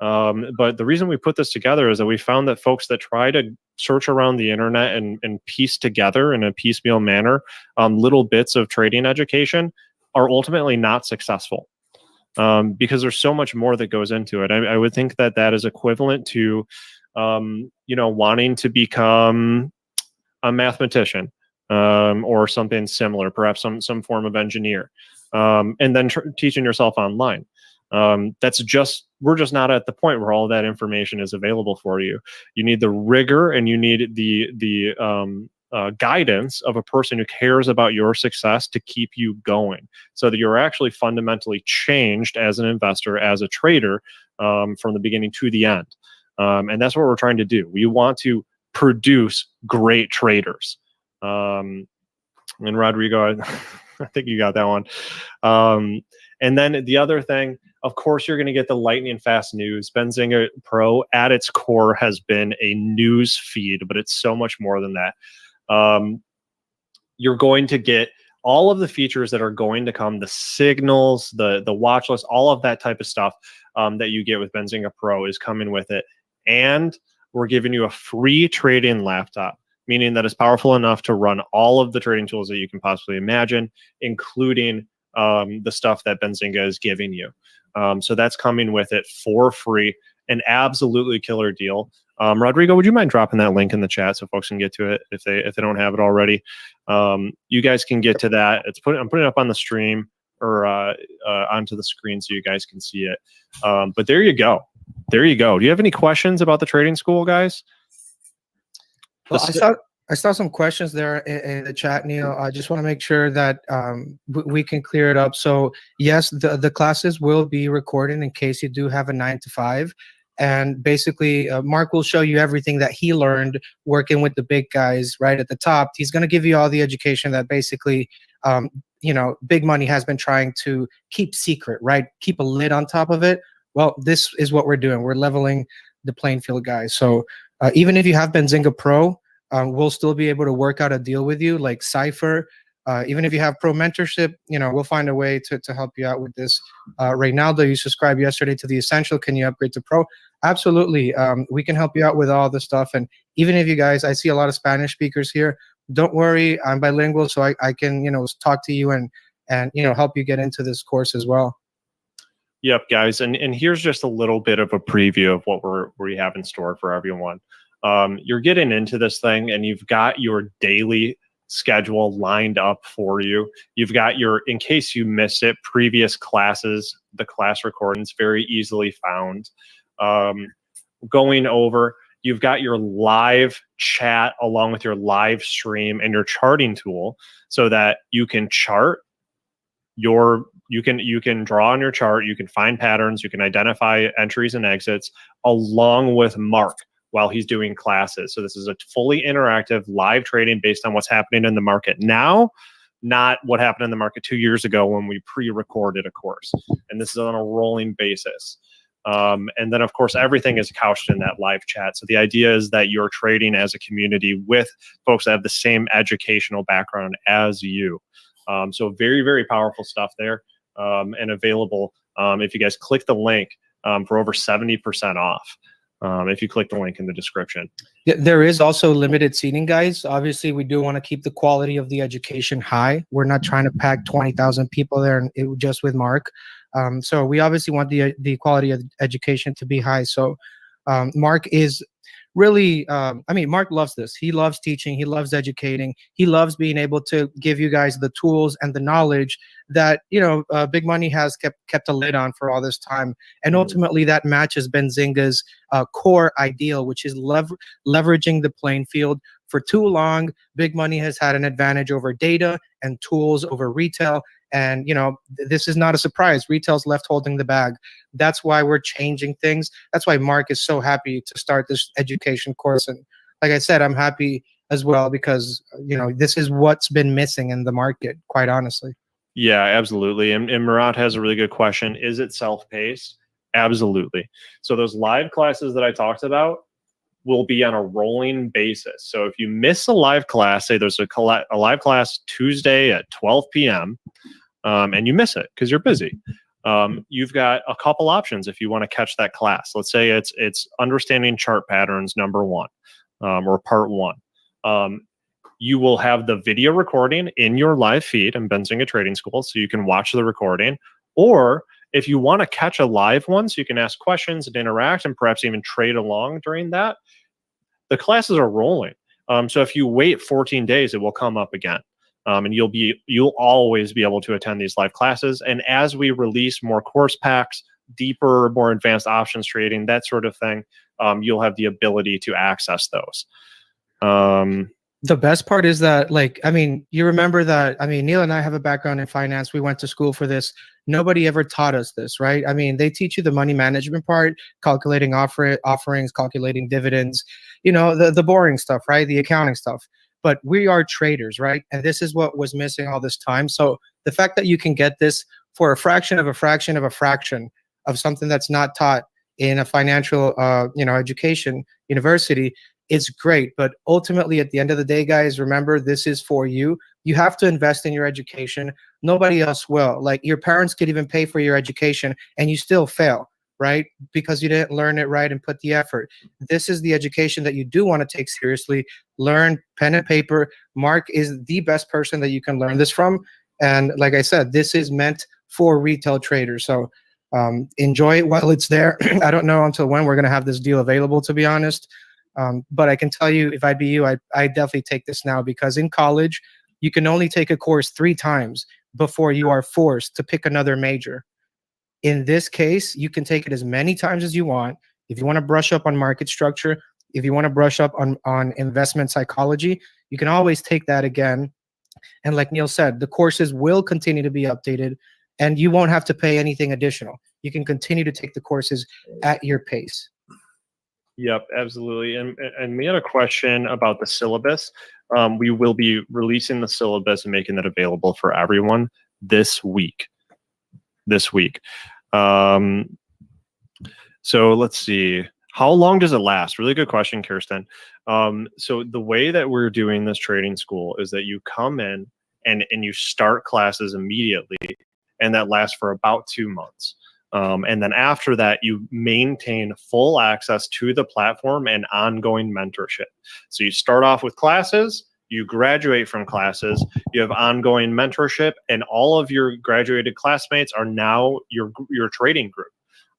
But the reason we put this together is that we found that folks that try to search around the internet and piece together in a piecemeal manner little bits of trading education are ultimately not successful, because there's so much more that goes into it. I would think that is equivalent to wanting to become a mathematician or something similar, perhaps some form of engineer, and then teaching yourself online. We're just not at the point where all that information is available for you. You need the rigor, and you need the guidance of a person who cares about your success to keep you going, so that you're actually fundamentally changed as an investor, as a trader, from the beginning to the end. And that's what we're trying to do. We want to produce great traders. And Rodrigo, I think you got that one. And then the other thing, of course, you're going to get the lightning fast news. Benzinga Pro at its core has been a news feed, but it's so much more than that. You're going to get all of the features that are going to come, the signals, the watch list, all of that type of stuff that you get with Benzinga Pro is coming with it. And we're giving you a free trade-in laptop, meaning that it's powerful enough to run all of the trading tools that you can possibly imagine, including the stuff that Benzinga is giving you. So that's coming with it for free, an absolutely killer deal. Rodrigo, would you mind dropping that link in the chat so folks can get to it if they don't have it already? You guys can get to that. I'm putting it up on the stream or onto the screen so you guys can see it. But there you go. There you go. Do you have any questions about the trading school, guys? Well, I saw some questions there in the chat, Neil. I just want to make sure that we can clear it up. So yes, the classes will be recorded in case you do have a 9 to 5. And basically, Mark will show you everything that he learned working with the big guys right at the top. He's going to give you all the education that basically, big money has been trying to keep secret, right? Keep a lid on top of it. Well, this is what we're doing. We're leveling the playing field, guys. So even if you have Benzinga Pro, we'll still be able to work out a deal with you, like Cypher. Even if you have pro mentorship, we'll find a way to help you out with this. Reynaldo, you subscribed yesterday to the Essential. Can you upgrade to Pro? Absolutely. We can help you out with all the stuff. And even if you guys, I see a lot of Spanish speakers here. Don't worry, I'm bilingual, so I can, talk to you and help you get into this course as well. Yep, guys. And here's just a little bit of a preview of what we have in store for everyone. You're getting into this thing and you've got your daily schedule lined up for you. You've got in case you missed it, previous classes, the class recordings very easily found. Going over, you've got your live chat along with your live stream and your charting tool so that you can chart you can draw on your chart, you can find patterns, you can identify entries and exits along with Mark while he's doing classes. So this is a fully interactive live trading based on what's happening in the market now, not what happened in the market 2 years ago when we pre-recorded a course. And this is on a rolling basis. And then, of course, everything is couched in that live chat. So the idea is that you're trading as a community with folks that have the same educational background as you. So very, very powerful stuff there and available if you guys click the link for over 70% off. If you click the link in the description. Yeah, there is also limited seating, guys. Obviously, we do want to keep the quality of the education high. We're not trying to pack 20,000 people there just with Mark. So we obviously want the quality of education to be high. So Mark is really, Mark loves this. He loves teaching. He loves educating. He loves being able to give you guys the tools and the knowledge that, big money has kept a lid on for all this time. And ultimately that matches Benzinga's core ideal, which is leveraging the playing field. For too long, big money has had an advantage over data and tools over retail. And, this is not a surprise. Retail's left holding the bag. That's why we're changing things. That's why Mark is so happy to start this education course. And like I said, I'm happy as well because, this is what's been missing in the market, quite honestly. Yeah, absolutely. And Murat has a really good question. Is it self-paced? Absolutely. So those live classes that I talked about will be on a rolling basis. So if you miss a live class, say there's a live class Tuesday at 12 p.m., and you miss it because you're busy, you've got a couple options if you want to catch that class. Let's say it's understanding chart patterns number 1 or part 1. You will have the video recording in your live feed in Benzinga Trading School, so you can watch the recording. Or if you want to catch a live one so you can ask questions and interact and perhaps even trade along during that, the classes are rolling. So if you wait 14 days, it will come up again. And you'll always be able to attend these live classes. And as we release more course packs, deeper, more advanced options trading, that sort of thing, you'll have the ability to access those. The best part is that, you remember that, Neil and I have a background in finance. We went to school for this. Nobody ever taught us this, right? They teach you the money management part, calculating offerings, calculating dividends, the boring stuff, right? The accounting stuff. But we are traders, right? And this is what was missing all this time. So the fact that you can get this for a fraction of a fraction of a fraction of something that's not taught in a financial, education university it's great. But ultimately, at the end of the day, guys, remember, this is for you. You have to invest in your education. Nobody else will. Like, your parents could even pay for your education and you still fail, right? Because you didn't learn it right and put the effort. This is the education that you do want to take seriously. Learn pen and paper. Mark is the best person that you can learn this from. And like I said, this is meant for retail traders. So enjoy it while it's there. I don't know until when we're going to have this deal available, to be honest. But I can tell you, if I'd be you, I definitely take this now, because in college, you can only take a course 3 times before you are forced to pick another major. In this case, you can take it as many times as you want. If you want to brush up on market structure, if you want to brush up on investment psychology, you can always take that again. And like Neil said, the courses will continue to be updated and you won't have to pay anything additional. You can continue to take the courses at your pace. Yep, absolutely. And we had a question about the syllabus. We will be releasing the syllabus and making that available for everyone this week. So let's see. How long does it last? Really good question, Kirsten. So the way that we're doing this trading school is that you come in and you start classes immediately, and that lasts for about 2 months. And then after that, you maintain full access to the platform and ongoing mentorship. So you start off with classes, you graduate from classes, you have ongoing mentorship, and all of your graduated classmates are now your trading group.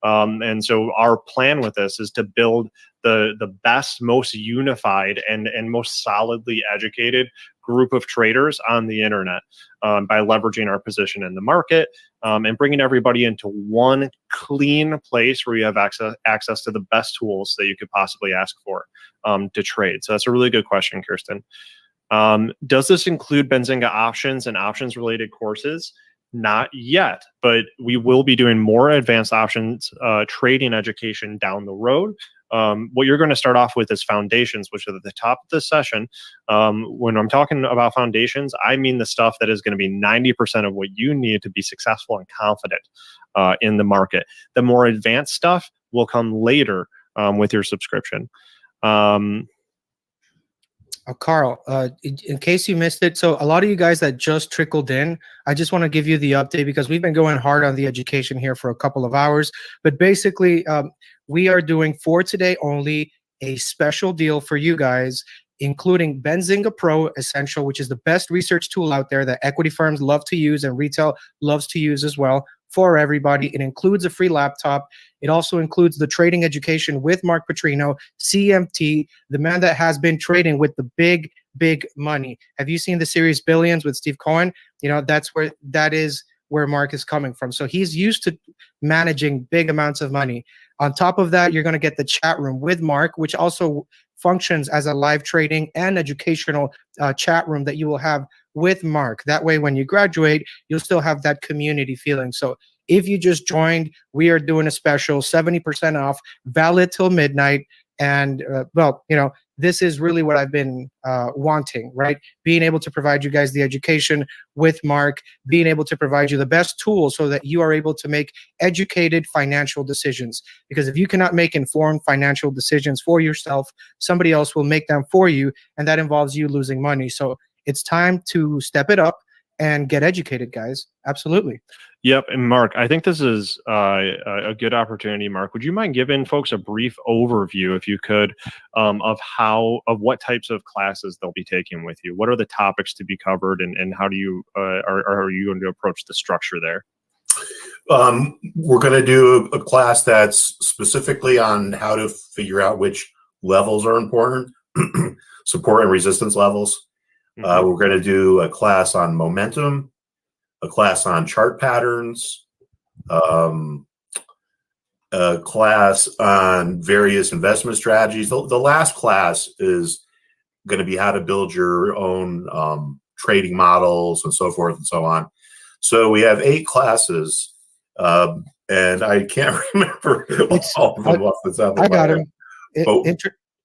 And so our plan with this is to build the best, most unified, and most solidly educated group of traders on the internet by leveraging our position in the market and bringing everybody into one clean place where you have access to the best tools that you could possibly ask for to trade. So that's a really good question, Kirsten. Does this include Benzinga options and options related courses? Not yet, but we will be doing more advanced options trading education down the road. What you're going to start off with is foundations, which are at the top of the session. When I'm talking about foundations, I mean the stuff that is going to be 90% of what you need to be successful and confident in the market. The more advanced stuff will come later with your subscription. Carl, in case you missed it, so a lot of you guys that just trickled in, I just want to give you the update because we've been going hard on the education here for a couple of hours. But basically, we are doing for today only a special deal for you guys, including Benzinga Pro Essential, which is the best research tool out there that equity firms love to use and retail loves to use as well, for everybody. It includes a free laptop. It also includes the trading education with Mark Putrino, CMT, the man that has been trading with the big money. Have you seen the series Billions with Steve Cohen? You know, that is where Mark is coming from. So he's used to managing big amounts of money. On top of that, you're going to get the chat room with Mark, which also functions as a live trading and educational chat room that you will have with Mark. That way, when you graduate, you'll still have that community feeling. So if you just joined, we are doing a special 70% off, valid till midnight. And well, you know, this is really what I've been wanting, right? Being able to provide you guys the education with Mark, being able to provide you the best tools so that you are able to make educated financial decisions. Because if you cannot make informed financial decisions for yourself, somebody else will make them for you, and that involves you losing money. So it's time to step it up and get educated, guys. Absolutely. Yep. And Mark, I think this is a good opportunity. Mark, would you mind giving folks a brief overview, if you could, of what types of classes they'll be taking with you? What are the topics to be covered, and how do you are you going to approach the structure there? We're going to do a class that's specifically on how to figure out which levels are important, support and resistance levels. We're going to do a class on momentum, a class on chart patterns, a class on various investment strategies. The last class is going to be how to build your own trading models and so forth and so on. So we have 8 classes, and I can't remember all of them off the top of my head. I got them.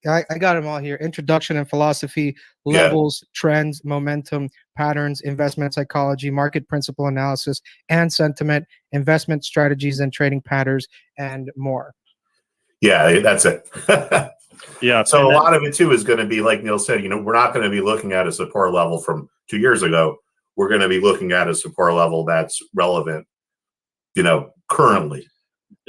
I got them all here. Introduction and philosophy, levels, trends, momentum, patterns, investment psychology, market principle analysis and sentiment, investment strategies and trading patterns, and more. Yeah, that's it. Yeah. So a lot of it too is going to be like Neil said. We're not going to be looking at a support level from 2 years ago. We're going to be looking at a support level that's relevant, currently.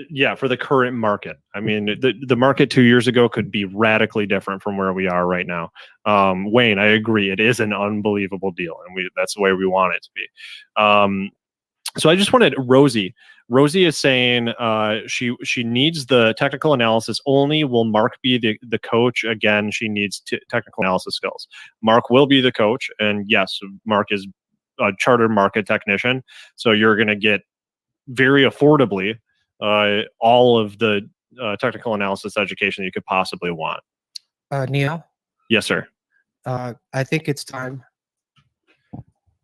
Yeah, for the current market. I mean, the market 2 years ago could be radically different from where we are right now. Wayne, I agree. It is an unbelievable deal, and that's the way we want it to be. So I just wanted Rosie. Rosie is saying she needs the technical analysis only. Will Mark be the coach? Again, she needs technical analysis skills. Mark will be the coach, and yes, Mark is a chartered market technician, so you're going to get very affordably all of the technical analysis education you could possibly want. Neil? Yes, sir. I think it's time.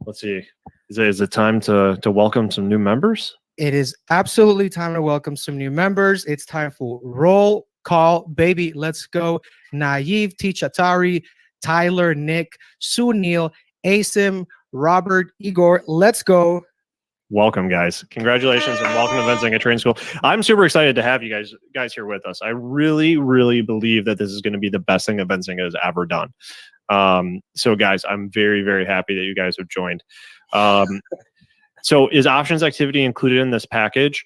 Let's see. Is it time to welcome some new members? It is absolutely time to welcome some new members. It's time for roll call, baby. Let's go. Naive, Tichatari, Tyler, Nick, Sunil, Asim, Robert, Igor. Let's go. Welcome, guys. Congratulations and welcome to Benzinga Trading School. I'm super excited to have you guys here with us. I really, really believe that this is going to be the best thing that Benzinga has ever done. So, guys, I'm very, very happy that you guys have joined. So, is options activity included in this package?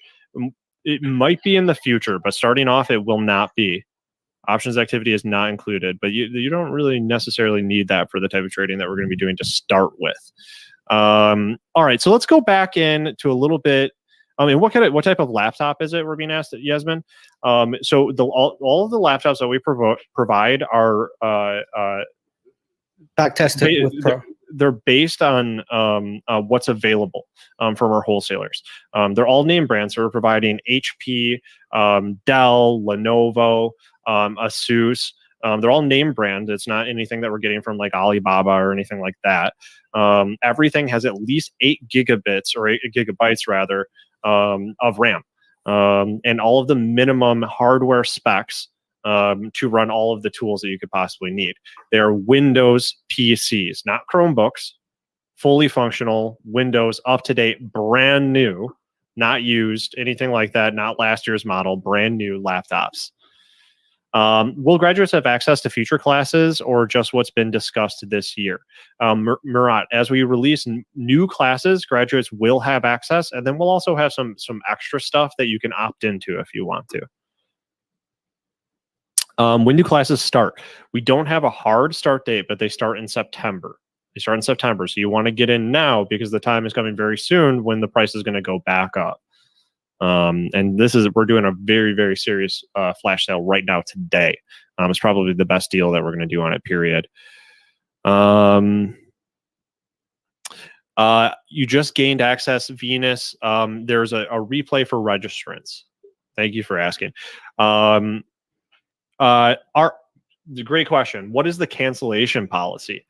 It might be in the future, but starting off, it will not be. Options activity is not included, but you don't really necessarily need that for the type of trading that we're going to be doing to start with. All right, so let's go back in to a little bit. I mean, what type of laptop is it? We're being asked, Yasmin. So all of the laptops that we provide are back tested with Pro. They're based on what's available from our wholesalers. They're all name brands. So we're providing HP, Dell, Lenovo, Asus. They're all name brand. It's not anything that we're getting from like Alibaba or anything like that. Everything has at least 8 gigabits or 8 gigabytes rather of RAM, and all of the minimum hardware specs to run all of the tools that you could possibly need. They are Windows PCs, not Chromebooks. Fully functional, Windows, up to date, brand new, not used, anything like that. Not last year's model, brand new laptops. Will graduates have access to future classes or just what's been discussed this year? Murat, as we release new classes, graduates will have access, and then we'll also have some extra stuff that you can opt into if you want to. When do classes start? We don't have a hard start date, but they start in September. They start in September, so you want to get in now because the time is coming very soon when the price is going to go back up. And we're doing a very, very serious flash sale right now today. It's probably the best deal that we're going to do on it, period. You just gained access, Venus. There's a replay for registrants. Thank you for asking. Great question. What is the cancellation policy?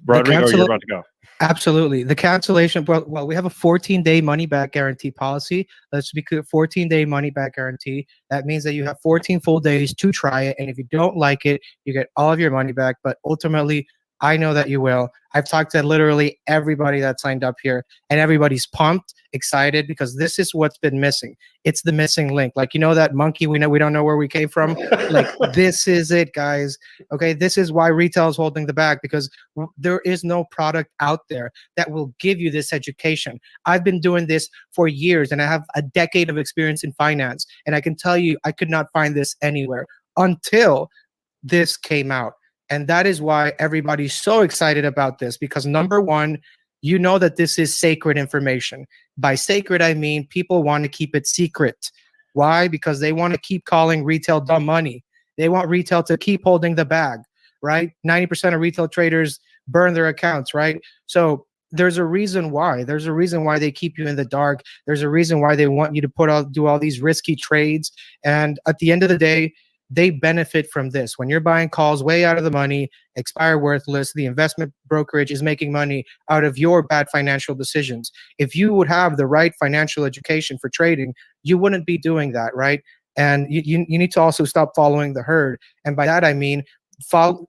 Rodrigo, you're about to go. Absolutely. The cancellation, well, we have a 14-day money-back guarantee policy. Let's be clear, 14-day money-back guarantee. That means that you have 14 full days to try it, and if you don't like it, you get all of your money back, but ultimately, I know that you will. I've talked to literally everybody that signed up here, and everybody's pumped, excited, because this is what's been missing. It's the missing link. Like, that monkey we don't know where we came from. Like, this is it, guys. Okay, this is why retail is holding the bag, because there is no product out there that will give you this education. I've been doing this for years, and I have a decade of experience in finance, and I can tell you I could not find this anywhere until this came out. And that is why everybody's so excited about this, because number one, you know that this is sacred information. By sacred, I mean people want to keep it secret. Why? Because they want to keep calling retail dumb money. They want retail to keep holding the bag, right? 90% of retail traders burn their accounts, right? So there's a reason why. There's a reason why they keep you in the dark. There's a reason why they want you to do all these risky trades. And at the end of the day, they benefit from this. When you're buying calls way out of the money, expire worthless, the investment brokerage is making money out of your bad financial decisions. If you would have the right financial education for trading, you wouldn't be doing that, right? And you need to also stop following the herd. And by that, I mean,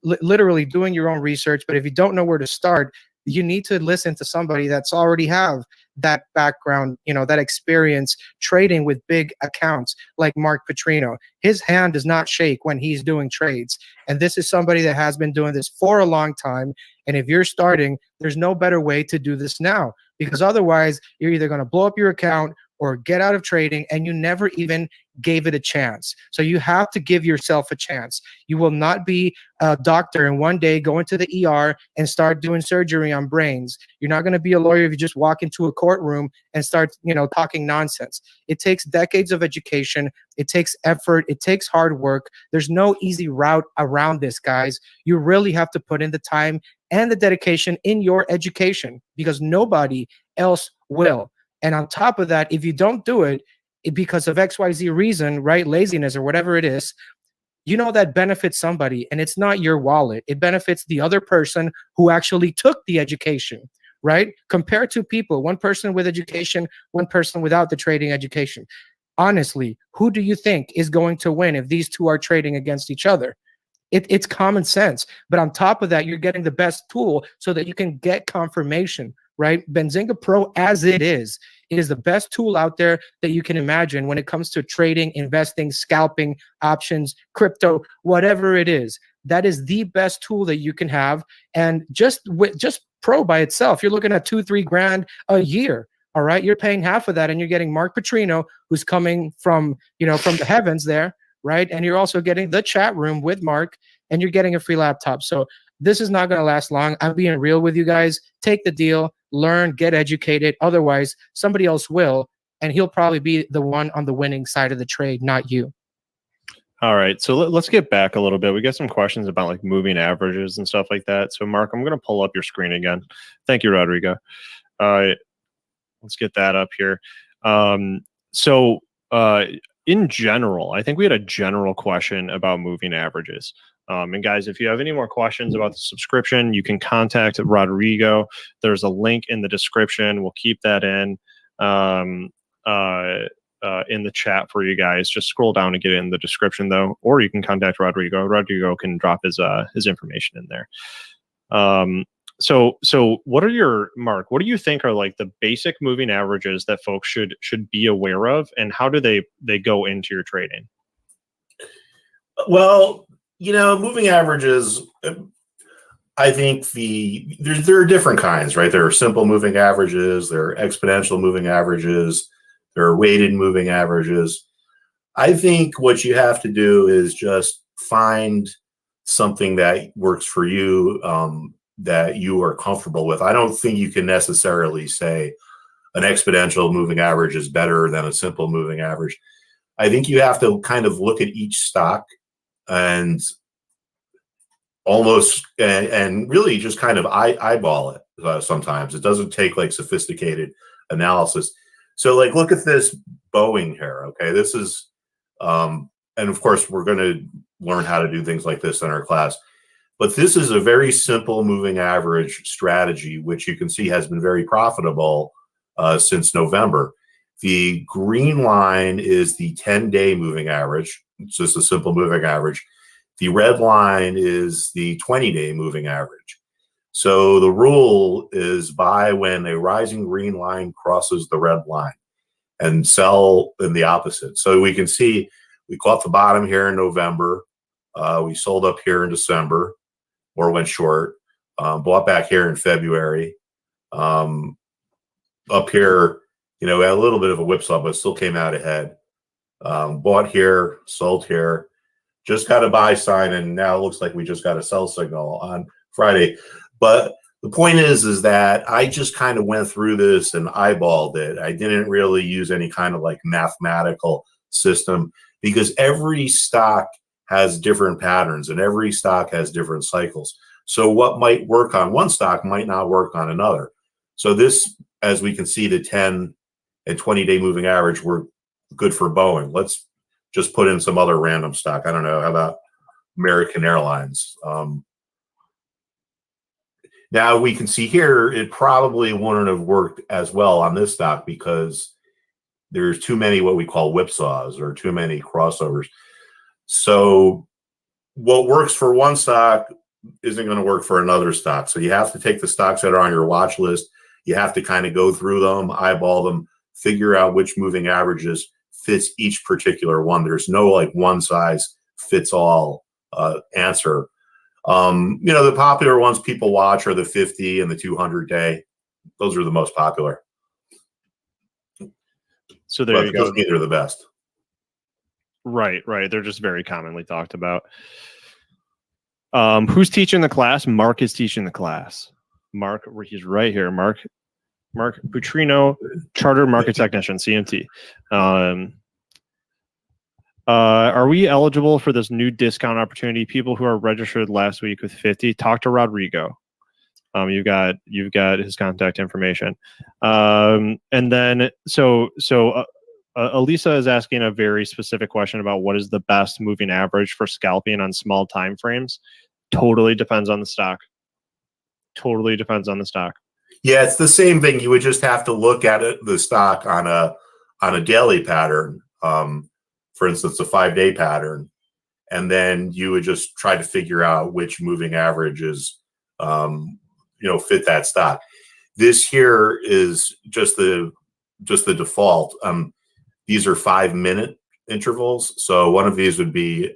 literally doing your own research. But if you don't know where to start, you need to listen to somebody that's already have that background, that experience trading with big accounts like Mark Putrino. His hand does not shake when he's doing trades. And this is somebody that has been doing this for a long time. And if you're starting, there's no better way to do this now, because otherwise you're either going to blow up your account or get out of trading, and you never even gave it a chance. So you have to give yourself a chance. You will not be a doctor and one day go into the ER and start doing surgery on brains. You're not going to be a lawyer if you just walk into a courtroom and start, talking nonsense. It takes decades of education. It takes effort. It takes hard work. There's no easy route around this, guys. You really have to put in the time and the dedication in your education, because nobody else will. And on top of that, if you don't do it because of XYZ reason, right, laziness or whatever it is, that benefits somebody, and it's not your wallet. It benefits the other person who actually took the education, right? Compared to people, one person with education, one person without the trading education. Honestly, who do you think is going to win if these two are trading against each other? It's common sense. But on top of that, you're getting the best tool so that you can get confirmation, right? Benzinga Pro, as it is the best tool out there that you can imagine when it comes to trading, investing, scalping, options, crypto, whatever it is. That is the best tool that you can have. And just Pro by itself, you're looking at $2-3 grand a year. All right, you're paying half of that, and you're getting Mark Putrino, who's coming from the heavens there, right? And you're also getting the chat room with Mark, and you're getting a free laptop. So this is not going to last long. I'm being real with you guys. Take the deal, learn, get educated. Otherwise, somebody else will, and he'll probably be the one on the winning side of the trade, not you. All right, so let's get back a little bit. We got some questions about like moving averages and stuff like that. So Mark, I'm going to pull up your screen again. Thank you, Rodrigo. Let's get that up here. In general, I think we had a general question about moving averages. And guys, if you have any more questions about the subscription, you can contact Rodrigo. There's a link in the description. We'll keep that in the chat for you guys. Just scroll down and get it in the description, though, or you can contact Rodrigo. Rodrigo can drop his information in there. So what are Mark, what do you think are like the basic moving averages that folks should be aware of, and how do they go into your trading? Well, moving averages, I think there are different kinds, right? There are simple moving averages, there are exponential moving averages, there are weighted moving averages. I think what you have to do is just find something that works for you, that you are comfortable with. I don't think you can necessarily say an exponential moving average is better than a simple moving average. I think you have to kind of look at each stock and really just kind of eyeball it. Sometimes it doesn't take like sophisticated analysis. So like, look at this Boeing here. Okay, this is, and of course we're going to learn how to do things like this in our class. But this is a very simple moving average strategy, which you can see has been very profitable since November. The green line is the 10-day moving average. It's just a simple moving average. The red line is the 20-day moving average. So the rule is buy when a rising green line crosses the red line and sell in the opposite. So we can see we caught the bottom here in November. We sold up here in December, or went short, bought back here in February. Up here, had a little bit of a whipsaw, but still came out ahead. Bought here, sold here, just got a buy sign, and now it looks like we just got a sell signal on Friday. But the point is that I just kind of went through this and eyeballed it. I didn't really use any kind of like mathematical system, because every stock has different patterns and every stock has different cycles. So what might work on one stock might not work on another. So this, as we can see, the 10 and 20-day moving average were good for Boeing. Let's just put in some other random stock. I don't know, how about American Airlines? Now we can see here, it probably wouldn't have worked as well on this stock because there's too many what we call whipsaws or too many crossovers. So what works for one stock isn't going to work for another stock. So you have to take the stocks that are on your watch list. You have to kind of go through them, eyeball them, figure out which moving averages fits each particular one. There's no like one size fits all answer. The popular ones people watch are the 50 and the 200 day. Those are the most popular. So there you go. Doesn't mean they're the best. Right. They're just very commonly talked about. Who's teaching the class? Mark is teaching the class. Mark, he's right here. Mark Putrino, Chartered Market Technician, CMT. Are we eligible for this new discount opportunity? People who are registered last week with 50, talk to Rodrigo. You've got his contact information. And then so Elisa is asking a very specific question about what is the best moving average for scalping on small time frames. Totally depends on the stock. Yeah, it's the same thing. You would just have to look at the stock on a daily pattern. For instance, a 5-day pattern, and then you would just try to figure out which moving averages, fit that stock. This here is just the default. These are 5-minute intervals. So one of these would be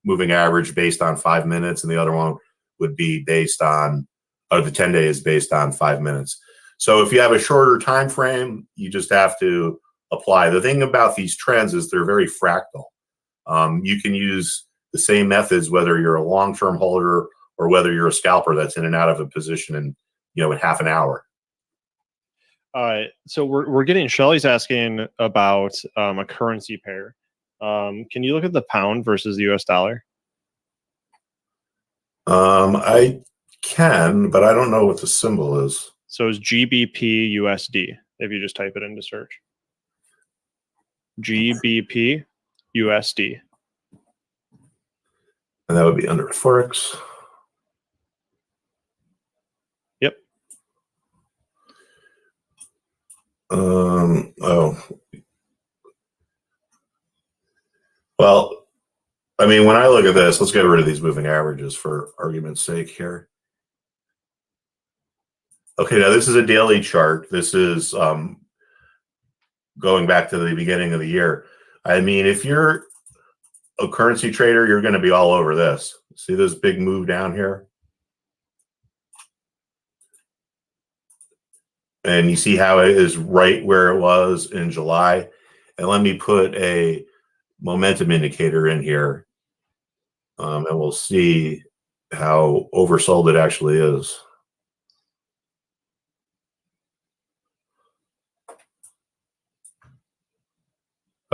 moving average based on 5 minutes, and the other one would be based on, the 10-day is based on 5 minutes. So if you have a shorter time frame, you just have to apply. The thing about these trends is they're very fractal. You can use the same methods whether you're a long-term holder or whether you're a scalper that's in and out of a position in half an hour. So we're getting, Shelly's asking about a currency pair. Can you look at the pound versus the US dollar? I can, but I don't know what the symbol is. So it's GBP USD if you just type it into search. GBP USD. And that would be under Forex. Yep. Well, I mean, when I look at this, let's get rid of these moving averages for argument's sake here. Okay, now this is a daily chart. This is going back to the beginning of the year. I mean, if you're a currency trader, you're going to be all over this. See this big move down here? And you see how it is right where it was in July. And let me put a momentum indicator in here. And we'll see how oversold it actually is.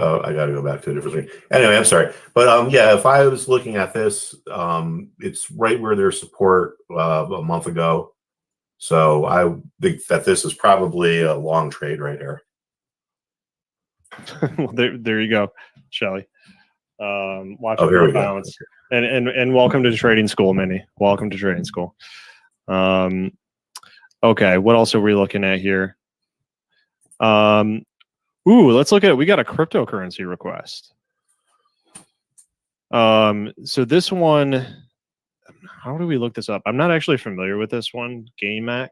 Oh, I got to go back to a different screen. Anyway, I'm sorry. But yeah, if I was looking at this, it's right where there's support a month ago. So I think that this is probably a long trade right here. Well, there you go, Shelly. Watch here we bounce. Go. And welcome to trading school, Minnie. Welcome to trading school. Okay, what else are we looking at here? Let's look at, we got a cryptocurrency request. So this one, how do we look this up? I'm not actually familiar with this one. GameX,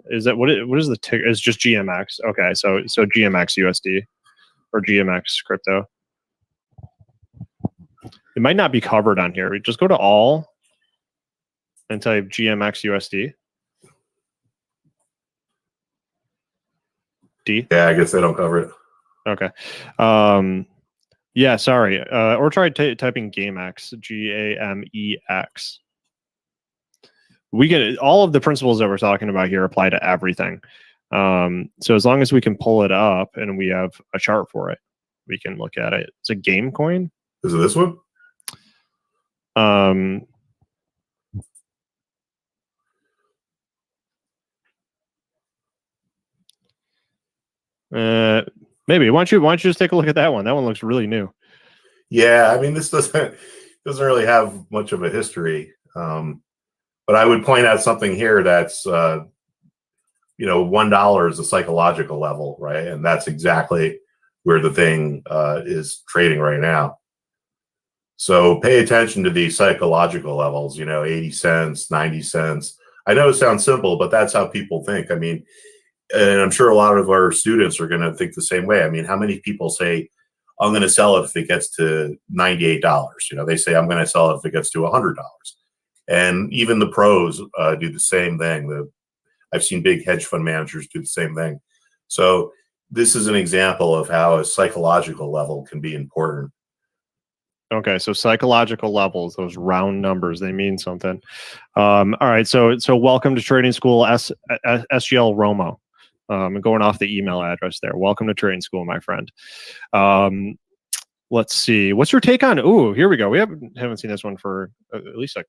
is that what is the ticker? It's just GMX. Okay, so GMX USD or GMX crypto. It might not be covered on here. We just go to all and type GMX USD. D. Yeah, I guess they don't cover it. Okay. Yeah, sorry. Or try typing GameX, GAMEX. We get all of the principles that we're talking about here apply to everything. So as long as we can pull it up and we have a chart for it, we can look at it. It's a game coin. Is it this one? Maybe. Why don't you just take a look at that one? That one looks really new. Yeah, I mean, this doesn't really have much of a history. But I would point out something here that's $1 is a psychological level, right? And that's exactly where the thing is trading right now. So pay attention to these psychological levels, 80 cents, 90 cents. I know it sounds simple, but that's how people think. I mean, and I'm sure a lot of our students are going to think the same way. I mean, how many people say, I'm going to sell it if it gets to $98? You know, they say, I'm going to sell it if it gets to $100. And even the pros do the same thing. I've seen big hedge fund managers do the same thing. So this is an example of how a psychological level can be important. Okay, so psychological levels, those round numbers, they mean something. All right, so welcome to Trading School, SGL Romo. Going off the email address there. Welcome to Trading School, my friend. Let's see. What's your take on? Ooh, here we go. We haven't seen this one for at least a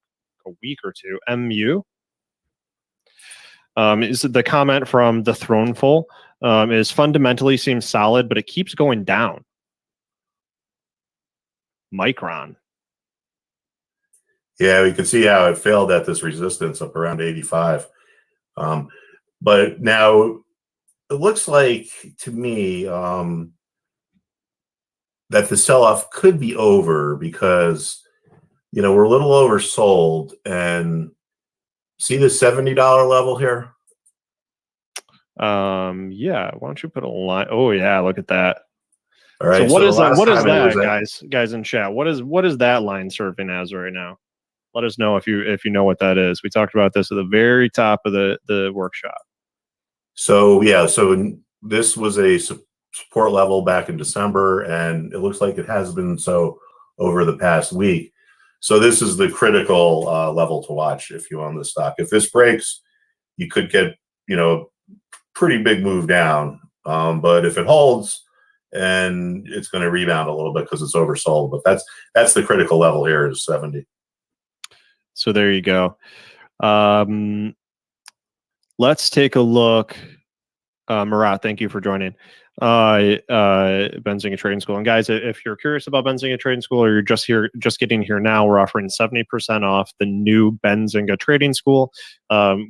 week or two. MU. Is the comment from the Throneful is fundamentally seems solid, but it keeps going down. Micron. Yeah, we can see how it failed at this resistance up around 85. But now it looks like to me that the sell-off could be over because, you know, we're a little oversold. And see the $70 level here? Yeah, why don't you put a line? Oh yeah, look at that. All right. So what is that? What is that, guys in chat? What is that line serving as right now? Let us know if you know what that is. We talked about this at the very top of the workshop. So yeah, so this was a support level back in December, and it looks like it has been so over the past week. So this is the critical level to watch if you own the stock. If this breaks, you could get, you know, pretty big move down. But if it holds, and it's going to rebound a little bit because it's oversold. But that's the critical level here is 70. So there you go. Let's take a look. Murat, thank you for joining. Benzinga Trading School. And guys, if you're curious about Benzinga Trading School, or you're just getting here now, we're offering 70% off the new Benzinga Trading School,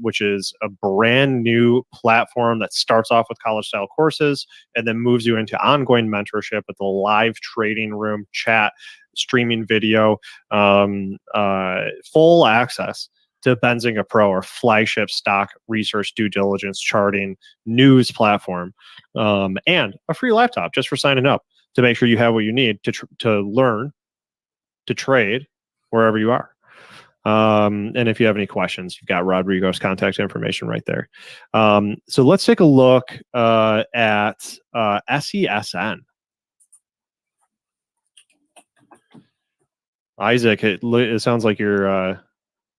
which is a brand new platform that starts off with college style courses and then moves you into ongoing mentorship with the live trading room, chat, streaming video, full access to Benzinga Pro, our flagship stock research, due diligence, charting, news platform, and a free laptop just for signing up to make sure you have what you need to learn to trade wherever you are. And if you have any questions, you've got Rodrigo's contact information right there. So let's take a look at SESN. Isaac, it sounds like you're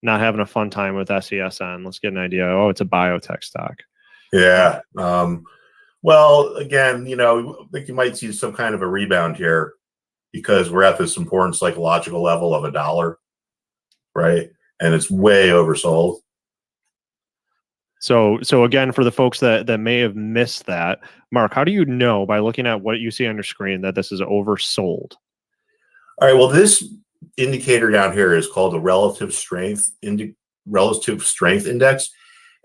not having a fun time with SESN. Let's get an idea. Oh, it's a biotech stock. Yeah. Well, again, you know, I think you might see some kind of a rebound here because we're at this important psychological level of $1, right? And it's way oversold. So again, for the folks that may have missed that, Mark, how do you know by looking at what you see on your screen that this is oversold? All right. Well, this indicator down here is called the relative strength index,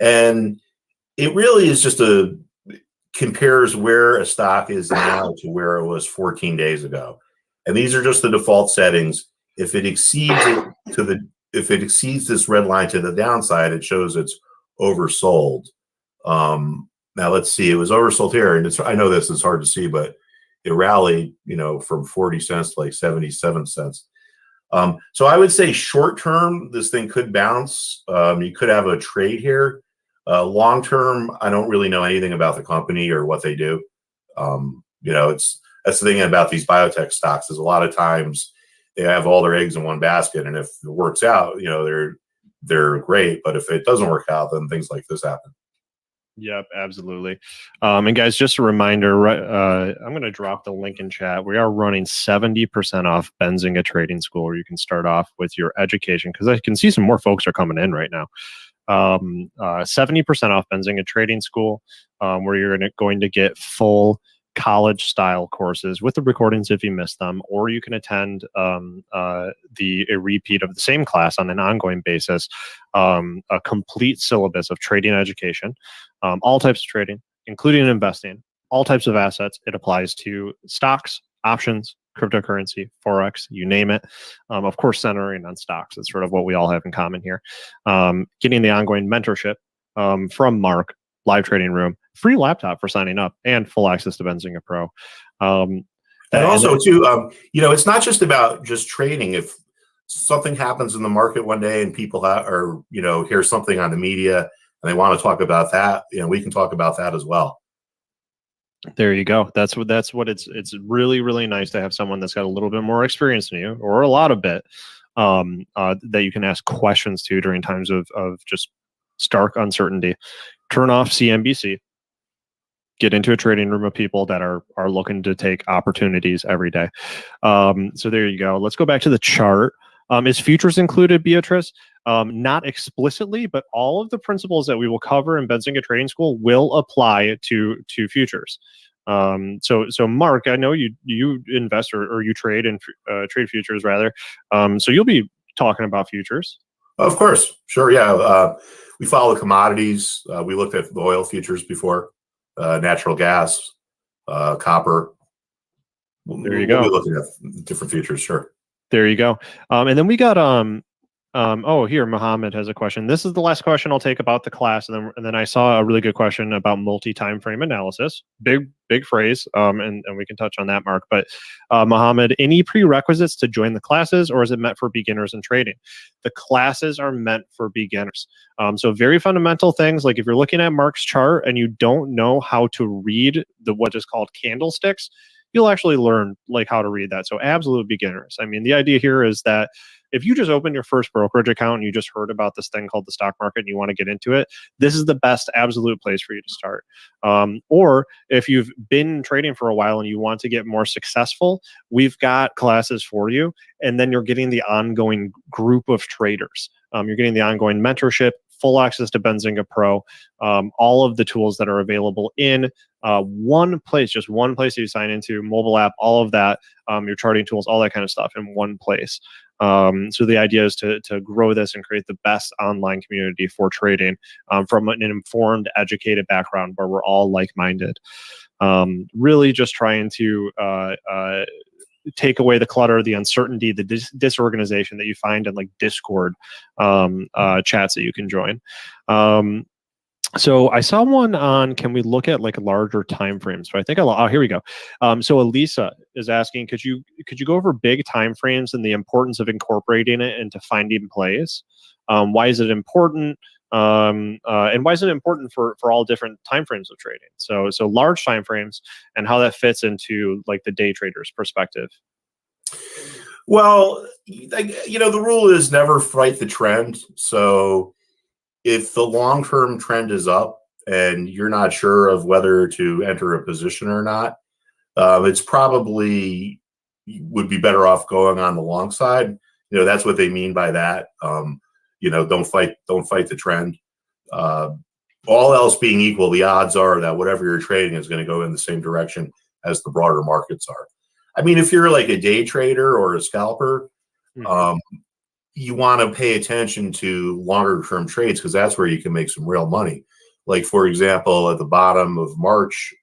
and it really is just compares where a stock is now to where it was 14 days ago, and these are just the default settings. If it exceeds this red line to the downside, it shows it's oversold. Now let's see, it was oversold here, and I know this is hard to see, but it rallied, you know, from 40 cents to like 77 cents. So I would say short term, this thing could bounce. You could have a trade here. Long term, I don't really know anything about the company or what they do. You know, that's the thing about these biotech stocks is a lot of times they have all their eggs in one basket, and if it works out, you know, they're great. But if it doesn't work out, then things like this happen. Yep, absolutely. And guys, just a reminder, I'm going to drop the link in chat. We are running 70% off Benzinga Trading School, where you can start off with your education, because I can see some more folks are coming in right now. 70% off Benzinga Trading School, where you're going to get full college-style courses with the recordings if you missed them, or you can attend a repeat of the same class on an ongoing basis, a complete syllabus of trading education, all types of trading, including investing, all types of assets. It applies to stocks, options, cryptocurrency, Forex, you name it. Of course, centering on stocks. That's sort of what we all have in common here. Getting the ongoing mentorship from Mark, live trading room, free laptop for signing up, and full access to Benzinga Pro. And also, too, it's not just about just trading. If something happens in the market one day and people hear something on the media and they want to talk about that, we can talk about that as well. There you go. That's what it's really, really nice to have someone that's got a little bit more experience than you, or a lot of it, that you can ask questions to during times of just stark uncertainty. Turn off CNBC, get into a trading room of people that are looking to take opportunities every day. So there you go. Let's go back to the chart. Is futures included, Beatrice? Not explicitly, but all of the principles that we will cover in Benzinga Trading School will apply to futures. So Mark, I know you invest or you trade in trade futures rather. So you'll be talking about futures. Of course, sure, yeah. We follow commodities. We looked at the oil futures before, natural gas, copper. There you go. We'll be looking at different futures, sure. There you go. And then we got here Mohammed has a question. This is the last question I'll take about the class, and then I saw a really good question about multi-timeframe analysis. Big phrase. And we can touch on that, Mark. But Mohammed, any prerequisites to join the classes, or is it meant for beginners in trading? The classes are meant for beginners. So very fundamental things, like if you're looking at Mark's chart and you don't know how to read what is called candlesticks, you'll actually learn how to read that. So absolute beginners. I mean, the idea here is that if you just open your first brokerage account and you just heard about this thing called the stock market and you want to get into it, this is the best absolute place for you to start. Or if you've been trading for a while and you want to get more successful, we've got classes for you. And then you're getting the ongoing group of traders. You're getting the ongoing mentorship, full access to Benzinga Pro, all of the tools that are available in one place, just one place that you sign into, mobile app, all of that, your charting tools, all that kind of stuff in one place. So the idea is to grow this and create the best online community for trading from an informed, educated background where we're all like-minded. Really just trying to take away the clutter, the uncertainty, the disorganization that you find in Discord chats that you can join. So I saw one on, can we look at larger time frames? So I think here we go. So Elisa is asking, could you go over big time frames and the importance of incorporating it into finding plays? Why is it important? And why is it important for all different time frames of trading? So large time frames and how that fits into the day trader's perspective. Well, the rule is never fight the trend. So if the long-term trend is up and you're not sure of whether to enter a position or not, it's probably would be better off going on the long side. That's what they mean by that. Don't fight the trend. All else being equal, the odds are that whatever you're trading is going to go in the same direction as the broader markets are. I mean, if you're a day trader or a scalper, you want to pay attention to longer term trades because that's where you can make some real money. Like, for example, at the bottom of March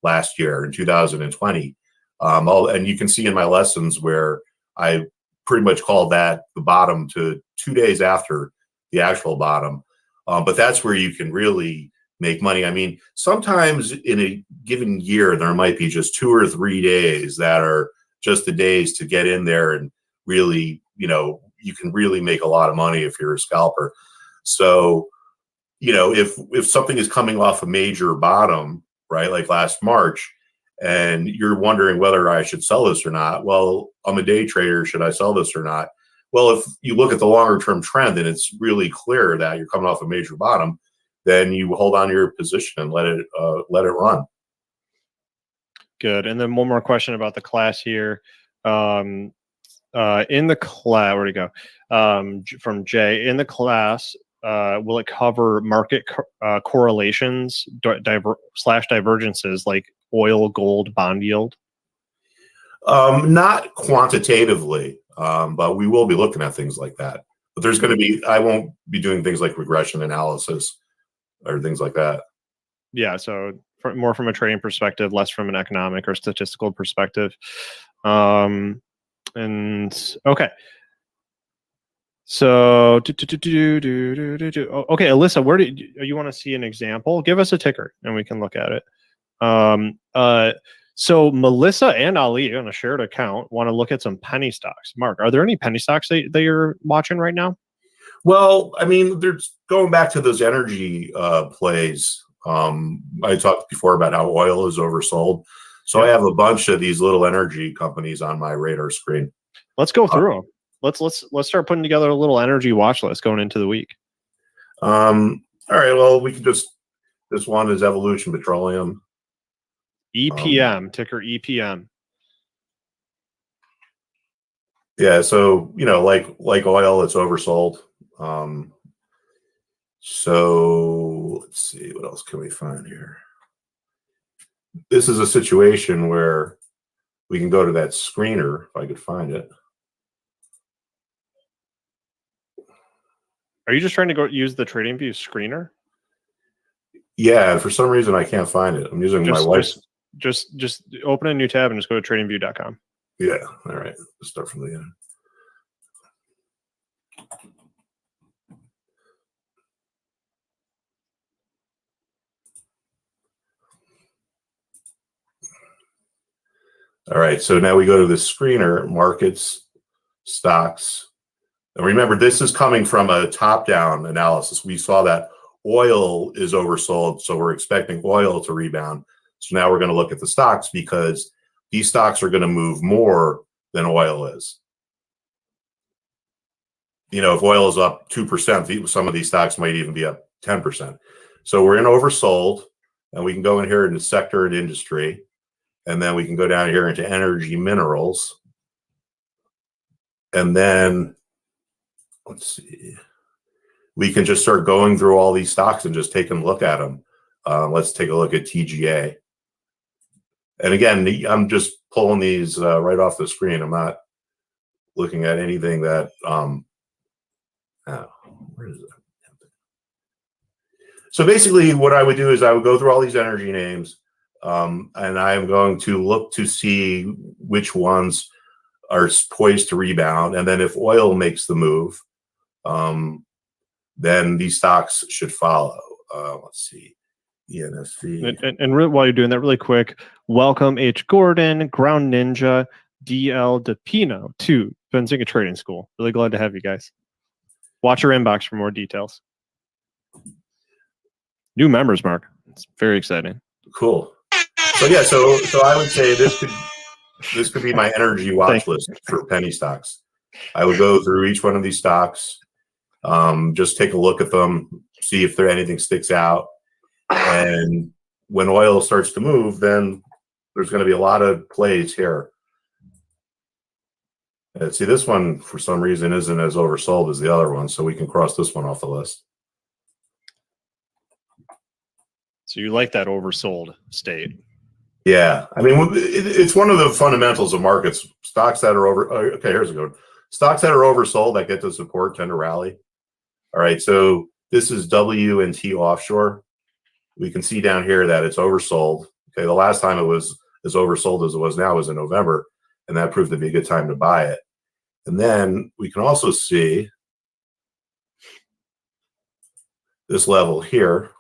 last year in 2020, and you can see in my lessons where I pretty much called that the bottom to 2 days after the actual bottom. But that's where you can really make money. I mean, sometimes in a given year, there might be just 2 or 3 days that are just the days to get in there and really, you can really make a lot of money if you're a scalper. So, if something is coming off a major bottom, right, like last March, and you're wondering whether I should sell this or not, well, I'm a day trader. Should I sell this or not? Well, if you look at the longer term trend and it's really clear that you're coming off a major bottom, then you hold on to your position and let it run. Good. And then one more question about the class here. In the class, where'd it go? From Jay, in the class, will it cover market correlations / divergences like oil, gold, bond yield? Not quantitatively, but we will be looking at things like that. But there's going to be, I won't be doing things like regression analysis or things like that. Yeah, so more from a trading perspective, less from an economic or statistical perspective. And okay. So, okay, Alyssa, where do you want to see an example? Give us a ticker and we can look at it. So Melissa and Ali on a shared account want to look at some penny stocks. Mark, are there any penny stocks that you're watching right now? Well, I mean, there's going back to those energy plays. I talked before about how oil is oversold. So I have a bunch of these little energy companies on my radar screen. Let's go through them. Let's start putting together a little energy watch list going into the week. All right. Well, we can just, this one is Evolution Petroleum. EPM, ticker EPM. Yeah. So, you know, like oil, it's oversold. So let's see, what else can we find here? This is a situation where we can go to that screener, if I could find it. Are you just trying to go use the TradingView screener? Yeah, for some reason I can't find it. I'm using my wife's. Just open a new tab and just go to tradingview.com. Yeah, all right. Let's start from the end. All right, so now we go to the screener, markets, stocks. And remember, this is coming from a top-down analysis. We saw that oil is oversold, so we're expecting oil to rebound. So now we're going to look at the stocks because these stocks are going to move more than oil is. You know, if oil is up 2%, some of these stocks might even be up 10%. So we're in oversold, and we can go in here into sector and industry. And then we can go down here into energy minerals. And then, let's see, we can just start going through all these stocks and just taking a look at them. Let's take a look at TGA. And again, I'm just pulling these right off the screen. I'm not looking at anything that, where is it? So basically what I would do is I would go through all these energy names. And I am going to look to see which ones are poised to rebound. And then if oil makes the move, then these stocks should follow. Let's see. ENSV. And while you're doing that really quick, welcome H. Gordon, Ground Ninja, DL DePino to Benzinga Trading School. Really glad to have you guys. Watch your inbox for more details. New members, Mark. It's very exciting. Cool. So yeah, so I would say this could be my energy watch list for penny stocks. I would go through each one of these stocks, just take a look at them, see if there anything sticks out, and when oil starts to move, then there's going to be a lot of plays here. See, this one for some reason isn't as oversold as the other one, so we can cross this one off the list. So you like that oversold state? Yeah, I mean, it's one of the fundamentals of markets. Stocks that are over. Okay, here's a good one. Stocks that are oversold that get to support tend to rally. All right, so this is W&T offshore. We can see down here that it's oversold. Okay, the last time it was as oversold as it was now was in November, and that proved to be a good time to buy it. And then we can also see this level here,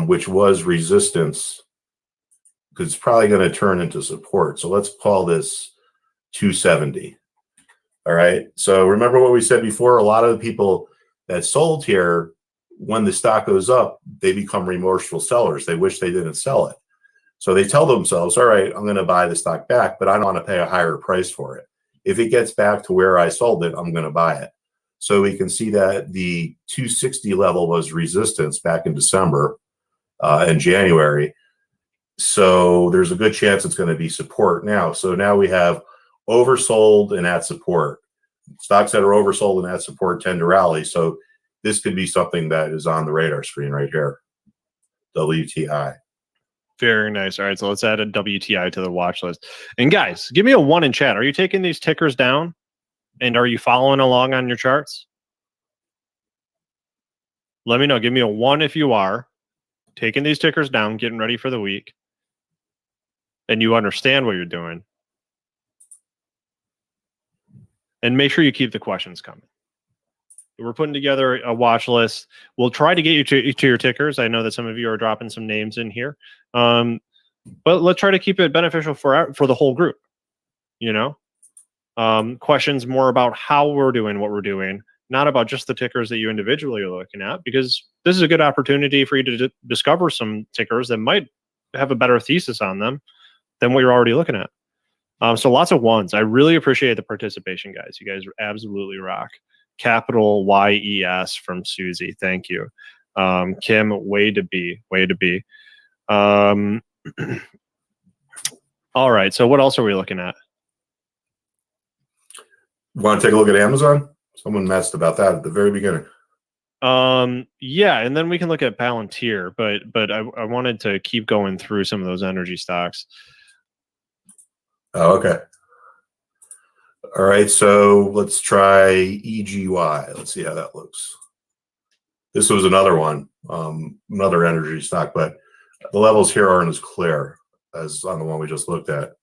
which was resistance, because it's probably going to turn into support. So let's call this 270. All right. So remember what we said before, a lot of the people that sold here, when the stock goes up, they become remorseful sellers. They wish they didn't sell it. So they tell themselves, all right, I'm going to buy the stock back, but I don't want to pay a higher price for it. If it gets back to where I sold it, I'm going to buy it. So we can see that the 260 level was resistance back in December and January. So there's a good chance it's going to be support now. So now we have oversold and at support. Stocks that are oversold and at support tend to rally. So this could be something that is on the radar screen right here. WTI. Very nice. All right, so let's add a WTI to the watch list. And guys, give me a 1 in chat. Are you taking these tickers down? And are you following along on your charts? Let me know. Give me a 1 if you are taking these tickers down, getting ready for the week, and you understand what you're doing. And make sure you keep the questions coming. We're putting together a watch list. We'll try to get you to your tickers. I know that some of you are dropping some names in here, but let's try to keep it beneficial for the whole group. You know, questions more about how we're doing what we're doing, not about just the tickers that you individually are looking at, because this is a good opportunity for you to discover some tickers that might have a better thesis on them than what you're already looking at. So lots of ones. I really appreciate the participation, guys. You guys absolutely rock. Capital YES from Susie. Thank you. Kim, way to be. All right. So what else are we looking at? Want to take a look at Amazon? Someone messed about that at the very beginning. Yeah, and then we can look at Palantir, but I wanted to keep going through some of those energy stocks. Oh, okay. All right, so let's try EGY. Let's see how that looks. This was another one, another energy stock, but the levels here aren't as clear as on the one we just looked at.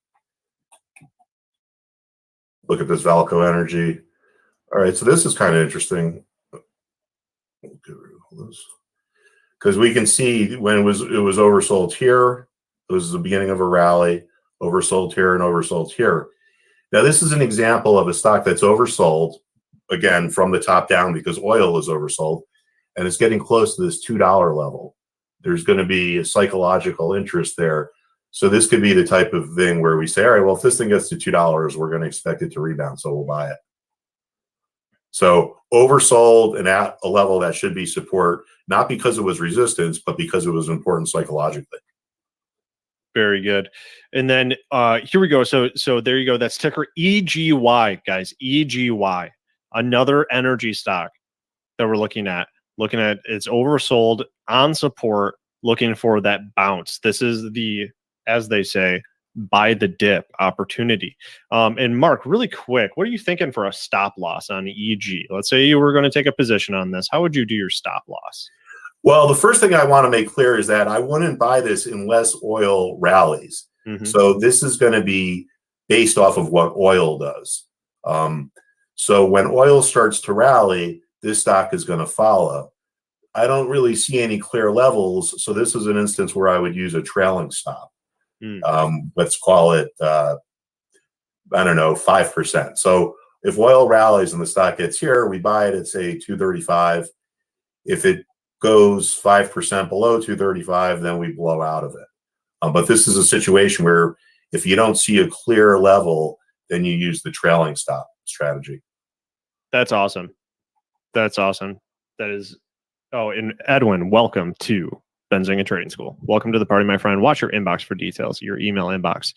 Look at this Valco Energy. All right, so this is kind of interesting. Because we can see when it was oversold here, it was the beginning of a rally, oversold here and oversold here. Now, this is an example of a stock that's oversold, again, from the top down because oil is oversold, and it's getting close to this $2 level. There's going to be a psychological interest there. So this could be the type of thing where we say, all right, well, if this thing gets to $2, we're going to expect it to rebound, so we'll buy it. So oversold and at a level that should be support, not because it was resistance, but because it was important psychologically. Very good. And then here we go. So there you go. That's ticker EGY, guys. EGY, another energy stock that we're looking at. Looking at it's oversold on support, looking for that bounce. This is the, as they say, buy the dip opportunity. And Mark, really quick, what are you thinking for a stop loss on EG? Let's say you were going to take a position on this. How would you do your stop loss? Well, the first thing I want to make clear is that I wouldn't buy this unless oil rallies. So this is going to be based off of what oil does. So when oil starts to rally, this stock is going to follow. I don't really see any clear levels. So this is an instance where I would use a trailing stop. Let's call it, I don't know, 5%. So if oil rallies and the stock gets here, we buy it at, say, 235. If it goes 5% below 235, then we blow out of it. But this is a situation where if you don't see a clear level, then you use the trailing stop strategy. That's awesome. That's awesome. That is, oh, and Edwin, welcome to Benzinga Trading School. Welcome to the party, my friend. Watch your inbox for details, your email inbox.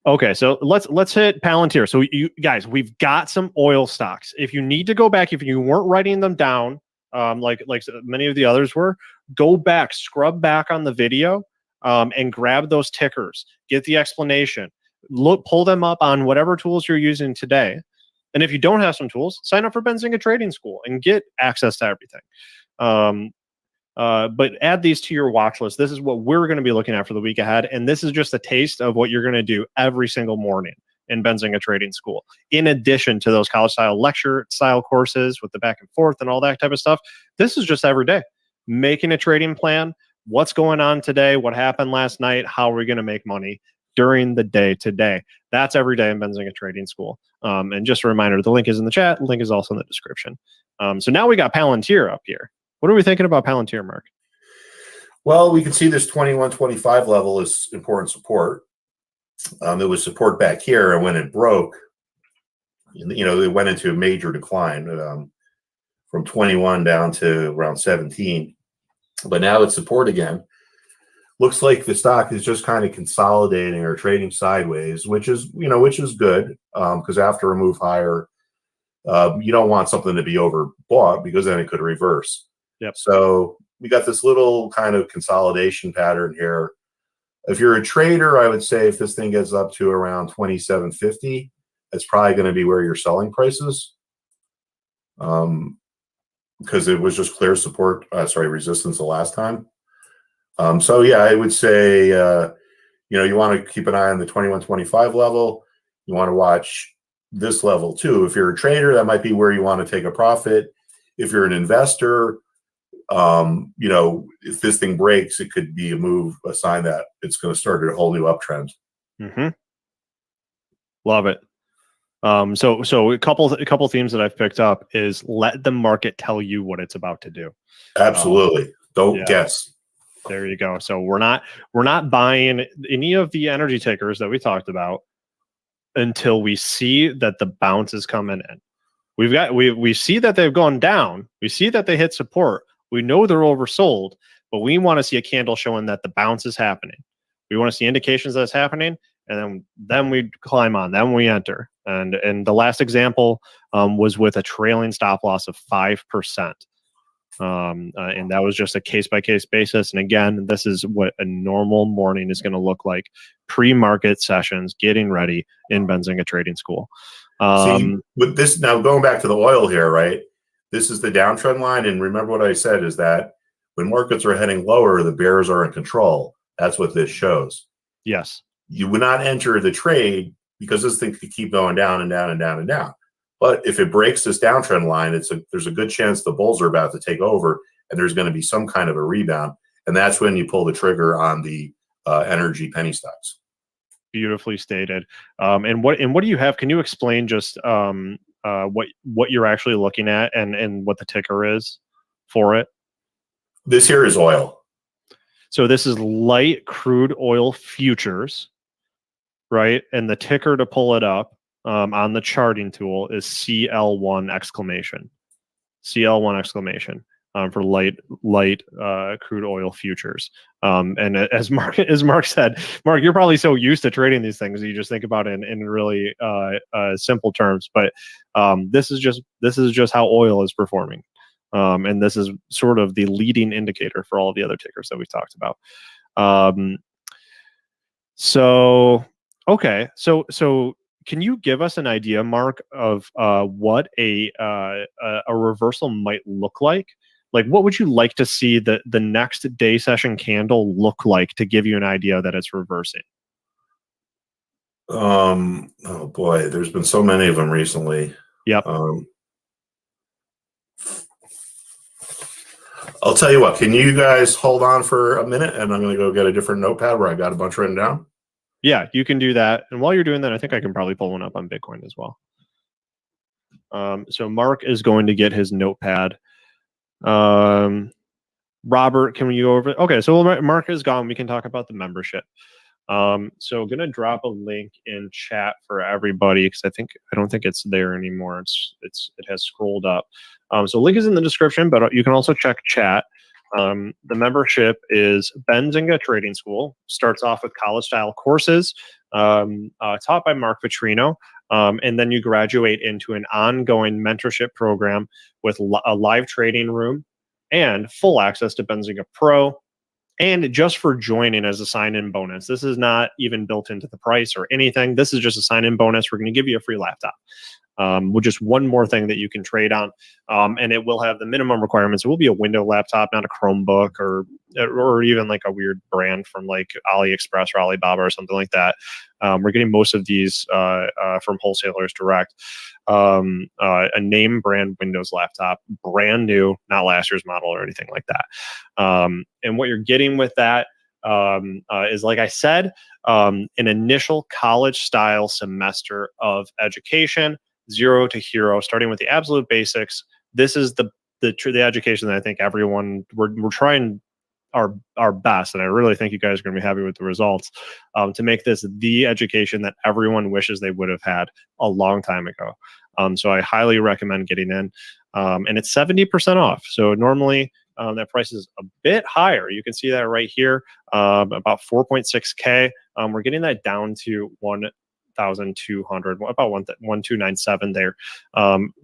Okay, so let's hit Palantir. So you guys, we've got some oil stocks. If you need to go back, if you weren't writing them down, like many of the others were, go back, scrub back on the video, and grab those tickers. Get the explanation. Pull them up on whatever tools you're using today. And if you don't have some tools, sign up for Benzinga Trading School and get access to everything. But add these to your watch list. This is what we're going to be looking at for the week ahead. And this is just a taste of what you're going to do every single morning in Benzinga Trading School. In addition to those college style lecture style courses with the back and forth and all that type of stuff, this is just every day. Making a trading plan. What's going on today? What happened last night? How are we going to make money during the day today? That's every day in Benzinga Trading School. And just a reminder, the link is in the chat. The link is also in the description. So now we got Palantir up here. What are we thinking about Palantir, Mark? Well, we can see this 2125 level is important support. It was support back here, and when it broke, it went into a major decline from 21 down to around 17. But now it's support again. Looks like the stock is just kind of consolidating or trading sideways, which is good because after a move higher, you don't want something to be overbought because then it could reverse. Yep. So we got this little kind of consolidation pattern here. If you're a trader, I would say if this thing gets up to around 2750, that's probably going to be where your selling price is. Because it was just clear resistance the last time. So yeah, I would say, you want to keep an eye on the 2125 level. You want to watch this level too. If you're a trader, that might be where you want to take a profit. If you're an investor, you know, if this thing breaks, it could be a sign that it's going to start a whole new uptrend. Mm-hmm. Love it. So a couple themes that I've picked up is let the market tell you what it's about to do. Absolutely. Don't guess. There you go. So we're not buying any of the energy tickers that we talked about until we see that the bounce is coming in. We see that they've gone down. We see that they hit support. We know they're oversold, but we want to see a candle showing that the bounce is happening. We want to see indications that it's happening, and then we climb on. Then we enter. And the last example was with a trailing stop loss of 5%. And that was just a case-by-case basis. And again, this is what a normal morning is going to look like. Pre-market sessions, getting ready in Benzinga Trading School. See, with this, now going back to the oil here, right? This is the downtrend line. And remember what I said is that when markets are heading lower, the bears are in control. That's what this shows. Yes. You would not enter the trade because this thing could keep going down and down and down and down. But if it breaks this downtrend line, there's a good chance the bulls are about to take over, and there's going to be some kind of a rebound, and that's when you pull the trigger on the energy penny stocks. Beautifully stated. And what do you have? Can you explain just what you're actually looking at and what the ticker is for it? This here is oil. So this is light crude oil futures, right? And the ticker to pull it up on the charting tool is CL1 exclamation. CL1 exclamation for light crude oil futures. And as Mark said, Mark, you're probably so used to trading these things you just think about it in really simple terms. But this is just how oil is performing. And this is sort of the leading indicator for all of the other tickers that we've talked about. So can you give us an idea, Mark, of what a reversal might look like? Like, what would you like to see the next day session candle look like to give you an idea that it's reversing? Oh boy, there's been so many of them recently. Yep. I'll tell you what, can you guys hold on for a minute and I'm going to go get a different notepad where I got a bunch written down? Yeah, you can do that. And while you're doing that, I think I can probably pull one up on Bitcoin as well. So Mark is going to get his notepad. Robert, can we go over? Okay, so Mark is gone. We can talk about the membership. So I'm gonna drop a link in chat for everybody because I don't think it's there anymore. It has scrolled up. So link is in the description, but you can also check chat. The membership is Benzinga Trading School. Starts off with college-style courses taught by Mark Putrino, and then you graduate into an ongoing mentorship program with a live trading room and full access to Benzinga Pro. And just for joining as a sign-in bonus. This is not even built into the price or anything. This is just a sign-in bonus. We're going to give you a free laptop. With just one more thing that you can trade on, and it will have the minimum requirements. It will be a Windows laptop, not a Chromebook or even like a weird brand from like AliExpress or Alibaba or something like that. We're getting most of these from wholesalers direct. A name brand Windows laptop, brand new, not last year's model or anything like that. And what you're getting with that is, like I said, an initial college-style semester of education. 0 to hero, starting with the absolute basics. This is the education that I think everyone we're trying our best, and I really think you guys are going to be happy with the results to make this the education that everyone wishes they would have had a long time ago. So I highly recommend getting in, and it's 70% off. So normally that price is a bit higher. You can see that right here, about 4.6K. We're getting that down to 1,200, about 1,297 there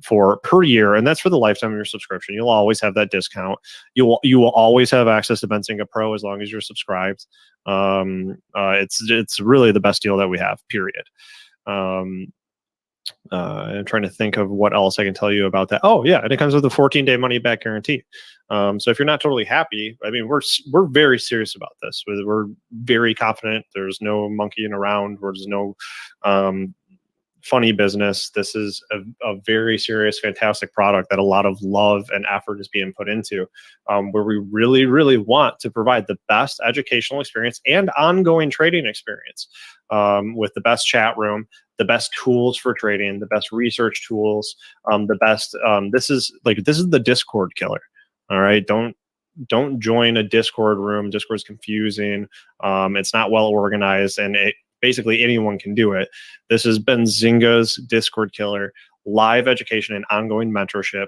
for per year, and that's for the lifetime of your subscription. You'll always have that discount. You will always have access to Benzinga Pro as long as you're subscribed. It's really the best deal that we have. Period. I'm trying to think of what else I can tell you about that. Oh yeah, and it comes with a 14-day money-back guarantee. So if you're not totally happy, I mean, we're very serious about this. We're very confident. There's no monkeying around. There's no funny business. This is a very serious, fantastic product that a lot of love and effort is being put into, where we really, really want to provide the best educational experience and ongoing trading experience, with the best chat room, the best tools for trading, the best research tools, the best. This is the Discord killer. All right, don't join a Discord room. Discord's confusing. It's not well organized, and basically anyone can do it. This is Benzinga's Discord killer. Live education and ongoing mentorship,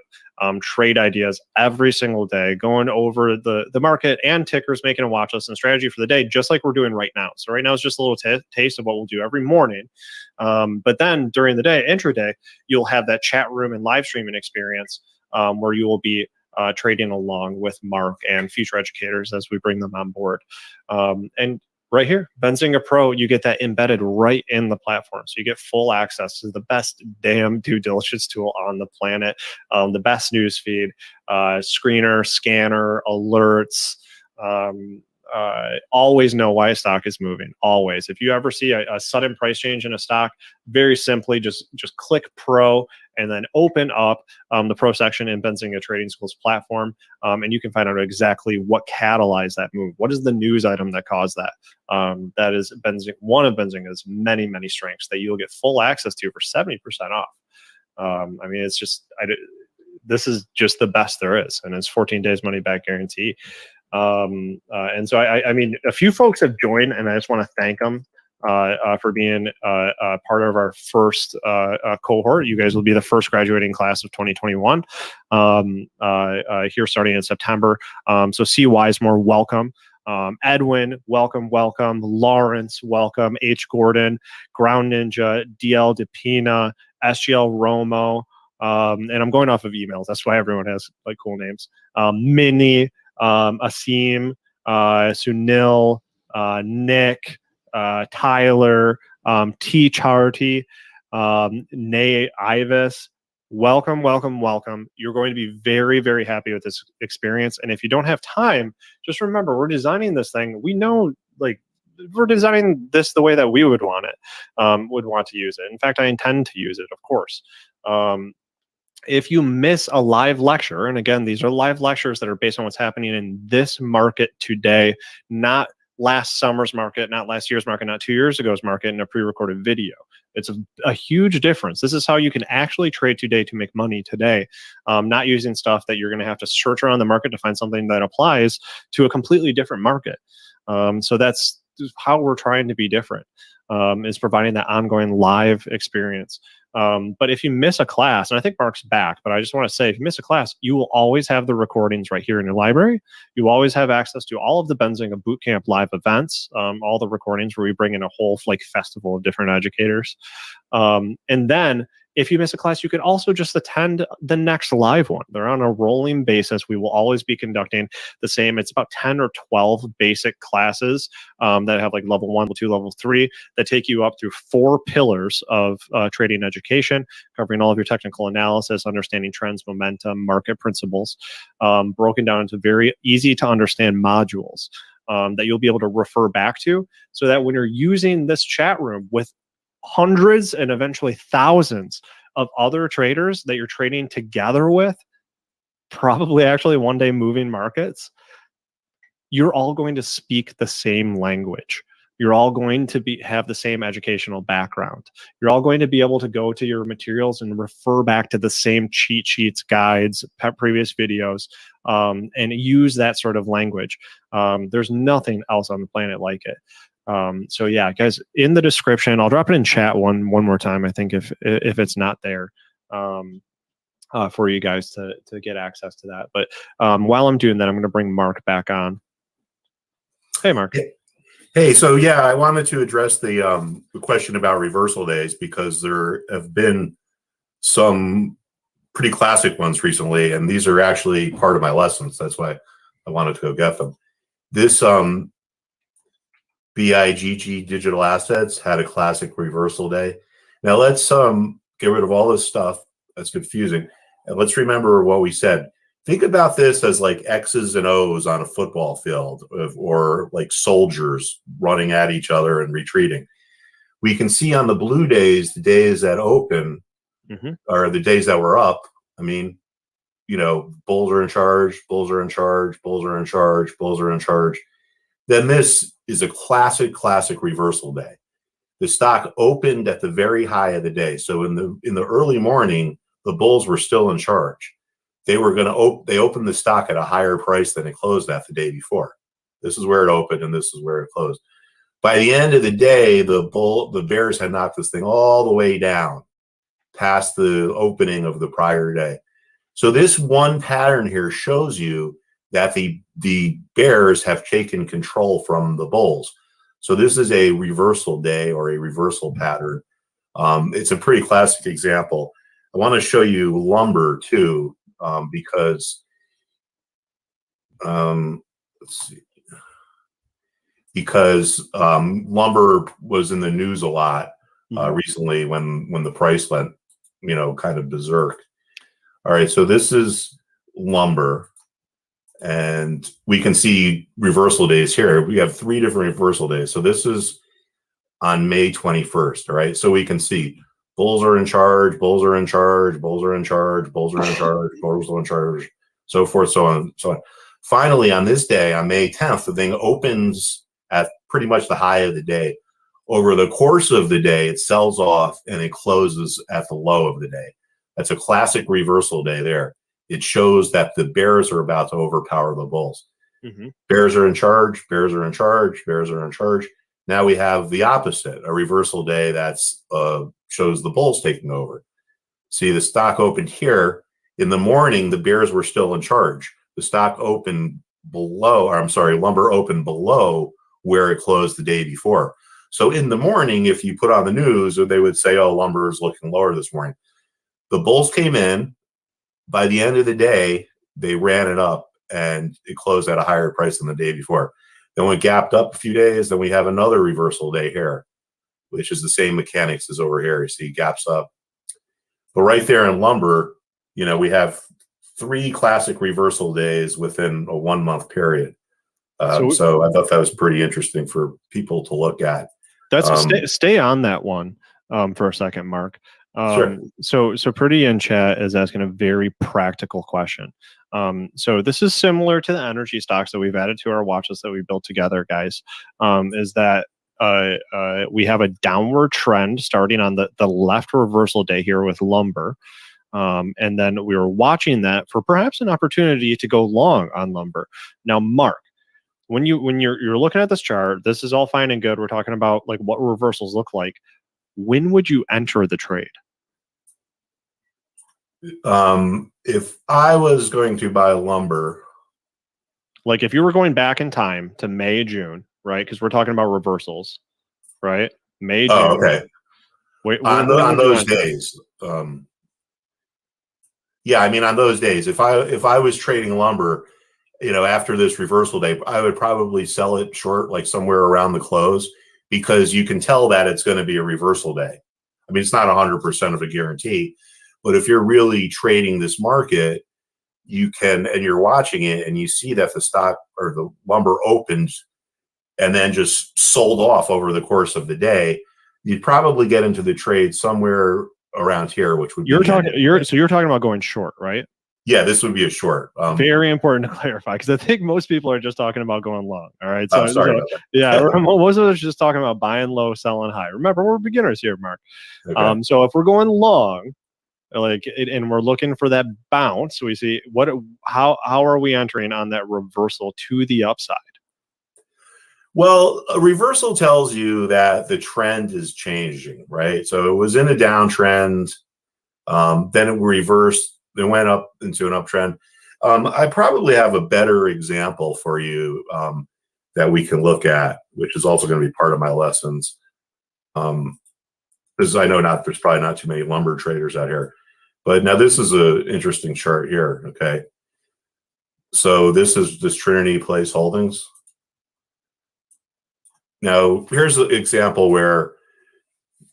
trade ideas every single day, going over the market and tickers, making a watch list and strategy for the day, just like we're doing right now. So right now it's just a little taste of what we'll do every morning. But then during the day, intraday, you'll have that chat room and live streaming experience, where you will be trading along with Mark and future educators as we bring them on board. And right here, Benzinga Pro, you get that embedded right in the platform. So you get full access to the best damn due diligence tool on the planet, the best news feed, screener, scanner, alerts, always know why a stock is moving. Always. If you ever see a sudden price change in a stock, very simply just click Pro and then open up the Pro section in Benzinga Trading School's platform, and you can find out exactly what catalyzed that move. What is the news item that caused that? That is one of Benzinga's many, many strengths that you'll get full access to for 70% off. I mean, this is just the best there is, and it's 14 days money back guarantee. And so I mean, a few folks have joined, and I just want to thank them for being part of our first cohort. You guys will be the first graduating class of 2021 here starting in September. So C. Wisemore, welcome. Edwin, welcome. Lawrence, welcome. H. Gordon, Ground Ninja, DL DePina, SGL Romo, and I'm going off of emails. That's why everyone has like cool names. Minnie, Asim, Sunil, Nick, Tyler, T. Charity, Nay Ivis. Welcome. You're going to be very, very happy with this experience. And if you don't have time, just remember, we're designing this thing. We know, like, we're designing this the way that we would want it, would want to use it. In fact, I intend to use it, of course. If you miss a live lecture, and again, these are live lectures that are based on what's happening in this market today, not last summer's market, not last year's market, not 2 years ago's market in a pre-recorded video. It's a huge difference. This is how you can actually trade today to make money today, not using stuff that you're going to have to search around the market to find something that applies to a completely different market. So that's how we're trying to be different, is providing that ongoing live experience. But if you miss a class, and I think Mark's back, but I just want to say, if you miss a class, you will always have the recordings right here in your library. You always have access to all of the Benzinga Bootcamp live events, all the recordings where we bring in a whole festival of different educators. And then if you miss a class, you can also just attend the next live one. They're on a rolling basis. We will always be conducting the same. It's about 10 or 12 basic classes that have like level 1, level 2, level 3 that take you up through 4 pillars of trading education, covering all of your technical analysis, understanding trends, momentum, market principles, broken down into very easy to understand modules that you'll be able to refer back to, so that when you're using this chat room with hundreds and eventually thousands of other traders that you're trading together with, probably actually one day moving markets, you're all going to speak the same language. You're all going to have the same educational background. You're all going to be able to go to your materials and refer back to the same cheat sheets, guides, previous videos, and use that sort of language. There's nothing else on the planet like it. So yeah, guys, in the description, I'll drop it in chat one more time, I think, if it's not there, for you guys to get access to that. But while I'm doing that, I'm going to bring Mark back on. Hey, Mark. Hey, so yeah, I wanted to address the question about reversal days, because there have been some pretty classic ones recently, and these are actually part of my lessons. That's why I wanted to go get them. This BIGG Digital Assets had a classic reversal day. Now let's get rid of all this stuff that's confusing, and let's remember what we said. Think about this as like X's and O's on a football field, or like soldiers running at each other and retreating. we can see on the blue days, the days that open, or the days that were up. I mean, you know, bulls are in charge, bulls are in charge, bulls are in charge, bulls are in charge. Then this is a classic reversal day. The stock opened at the very high of the day. So in the early morning, the bulls were still in charge. They were going to they opened the stock at a higher price than it closed at the day before. This is where it opened and this is where it closed. By the end of the day, the bears had knocked this thing all the way down past the opening of the prior day. So this one pattern here shows you that the bears have taken control from the bulls. So this is a reversal day or a reversal pattern. It's a pretty classic example. I want to show you lumber too, because let's see. Because lumber was in the news a lot recently when the price went, you know, kind of berserk. All right, so this is lumber, and we can see reversal days here. We have 3 different reversal days. So this is on May 21st. All right, so we can see bulls are in charge, bulls are in charge, bulls are in charge, bulls are in charge, bulls are in charge, so forth, so on, so on. Finally, on this day, on May 10th, the thing opens at pretty much the high of the day. Over the course of the day, it sells off and it closes at the low of the day. That's a classic reversal day there. It shows that the bears are about to overpower the bulls. Bears are in charge, bears are in charge, bears are in charge. Now we have the opposite, a reversal day that's shows the bulls taking over. See, the stock opened here. In the morning, the bears were still in charge. The stock opened below, or I'm sorry, lumber opened below where it closed the day before. So in the morning, if you put on the news, they would say, oh, lumber is looking lower this morning. The bulls came in. By the end of the day, they ran it up and it closed at a higher price than the day before. Then we gapped up a few days. Then we have another reversal day here, which is the same mechanics as over here. You see gaps up. But right there in lumber, you know, we have 3 classic reversal days within a 1-month period. So I thought that was pretty interesting for people to look at. That's stay on that one for a second, Mark. Sure. So Pretty in chat is asking a very practical question. So this is similar to the energy stocks that we've added to our watches that we built together, guys. Is that we have a downward trend starting on the left reversal day here with lumber. And then we were watching that for perhaps an opportunity to go long on lumber. Now, Mark, when you're looking at this chart, this is all fine and good. We're talking about like what reversals look like. When would you enter the trade? If I was going to buy lumber, like if you were going back in time to May, June, right? Because we're talking about reversals, right? May, June. Oh, okay. On those days, yeah, I mean, on those days, if I was trading lumber, you know, after this reversal day, I would probably sell it short, like somewhere around the close, because you can tell that it's going to be a reversal day. I mean, it's not 100% of a guarantee, but if you're really trading this market, you can, and you're watching it and you see that the stock or the lumber opened and then just sold off over the course of the day, you'd probably get into the trade somewhere around here, which would you're talking about going short, right? Yeah, this would be a short. Very important to clarify, because I think most people are just talking about going long. All right. So, sorry about that. Yeah, most of us are just talking about buying low, selling high. Remember, we're beginners here, Mark. Okay. So if we're going long, and we're looking for that bounce, we see how are we entering on that reversal to the upside? Well, a reversal tells you that the trend is changing, right? So it was in a downtrend, then it reversed, then went up into an uptrend. I probably have a better example for you that we can look at, which is also going to be part of my lessons. Because I know there's probably not too many lumber traders out here. But now this is an interesting chart here, okay? So this is this Trinity Place Holdings. Now, here's an example where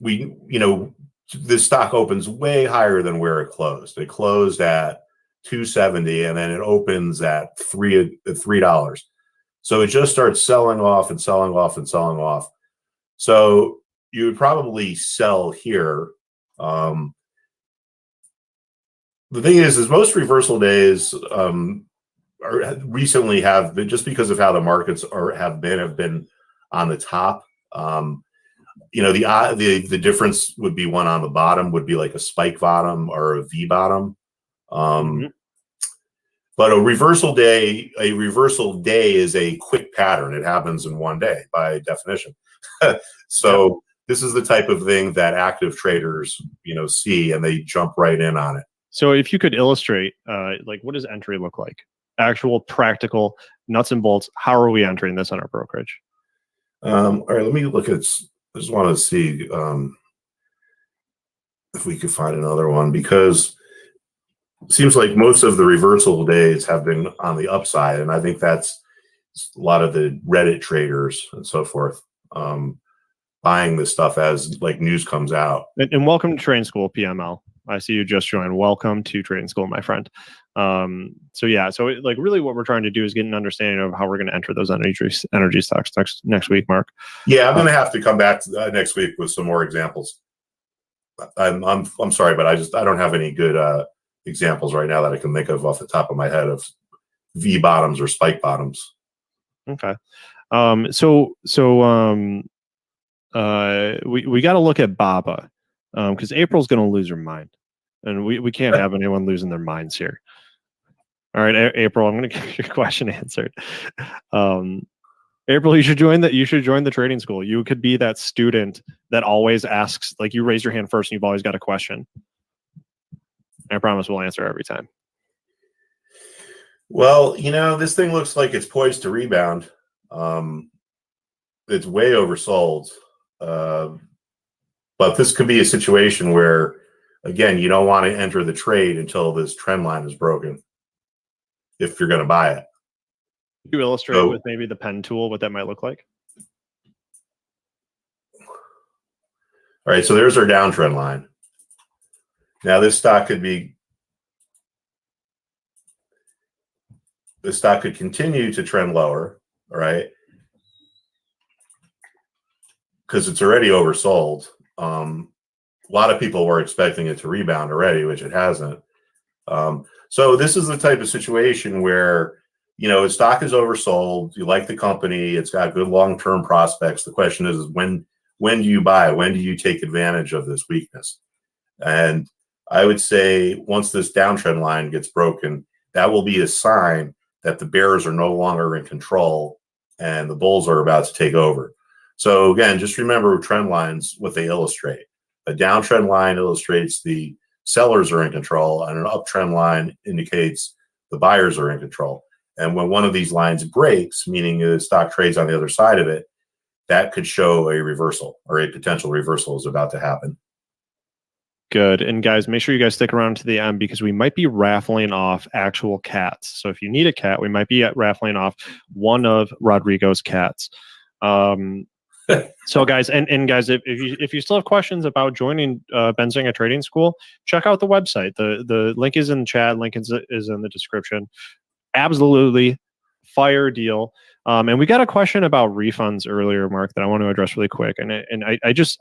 this stock opens way higher than where it closed. It closed at 270 and then it opens at $3. So it just starts selling off and selling off and selling off. So you would probably sell here. The thing is most reversal days recently have been, just because of how the markets have been on the top. The difference would be one on the bottom would be like a spike bottom or a V bottom. But a reversal day is a quick pattern. It happens in one day by definition. So this is the type of thing that active traders, see, and they jump right in on it. So if you could illustrate, like, what does entry look like? Actual practical nuts and bolts. How are we entering this on our brokerage? All right, let me look at. I just want to see if we could find another one, because it seems like most of the reversal days have been on the upside, and I think that's a lot of the Reddit traders and so forth buying this stuff as like news comes out. And welcome to Trading School, PML. I see you just joined. Welcome to Trading School, my friend. So really what we're trying to do is get an understanding of how we're going to enter those energy stocks next week, Mark. Yeah, I'm going to have to come back next week with some more examples. I'm sorry, but I don't have any good examples right now that I can think of off the top of my head of V bottoms or spike bottoms. Okay. We got to look at BABA because April's going to lose her mind, and we can't have anyone losing their minds here. All right, April, I'm going to get your question answered. April, you should join the trading school. You could be that student that always asks, like, you raise your hand first and you've always got a question. I promise we'll answer every time. Well, this thing looks like it's poised to rebound. It's way oversold. But this could be a situation where, again, you don't want to enter the trade until this trend line is broken, if you're going to buy it. Could you illustrate with maybe the pen tool what that might look like? All right, so there's our downtrend line. Now this stock could continue to trend lower, all right, because it's already oversold. A lot of people were expecting it to rebound already, which it hasn't. So this is the type of situation where, the stock is oversold. You like the company. It's got good long-term prospects. The question is when do you buy? When do you take advantage of this weakness? And I would say once this downtrend line gets broken, that will be a sign that the bears are no longer in control and the bulls are about to take over. So again, just remember trend lines, what they illustrate. A downtrend line illustrates the sellers are in control, and an uptrend line indicates the buyers are in control. And when one of these lines breaks, meaning the stock trades on the other side of it, that could show a reversal, or a potential reversal is about to happen. Good. And guys, make sure you guys stick around to the end, because we might be raffling off actual cats. So if you need a cat, we might be raffling off one of Rodrigo's cats. So guys, and guys, if you still have questions about joining Benzinga Trading School, check out the website. The link is in the chat. Link is in the description. Absolutely fire deal. And we got a question about refunds earlier, Mark, that I want to address really quick. And I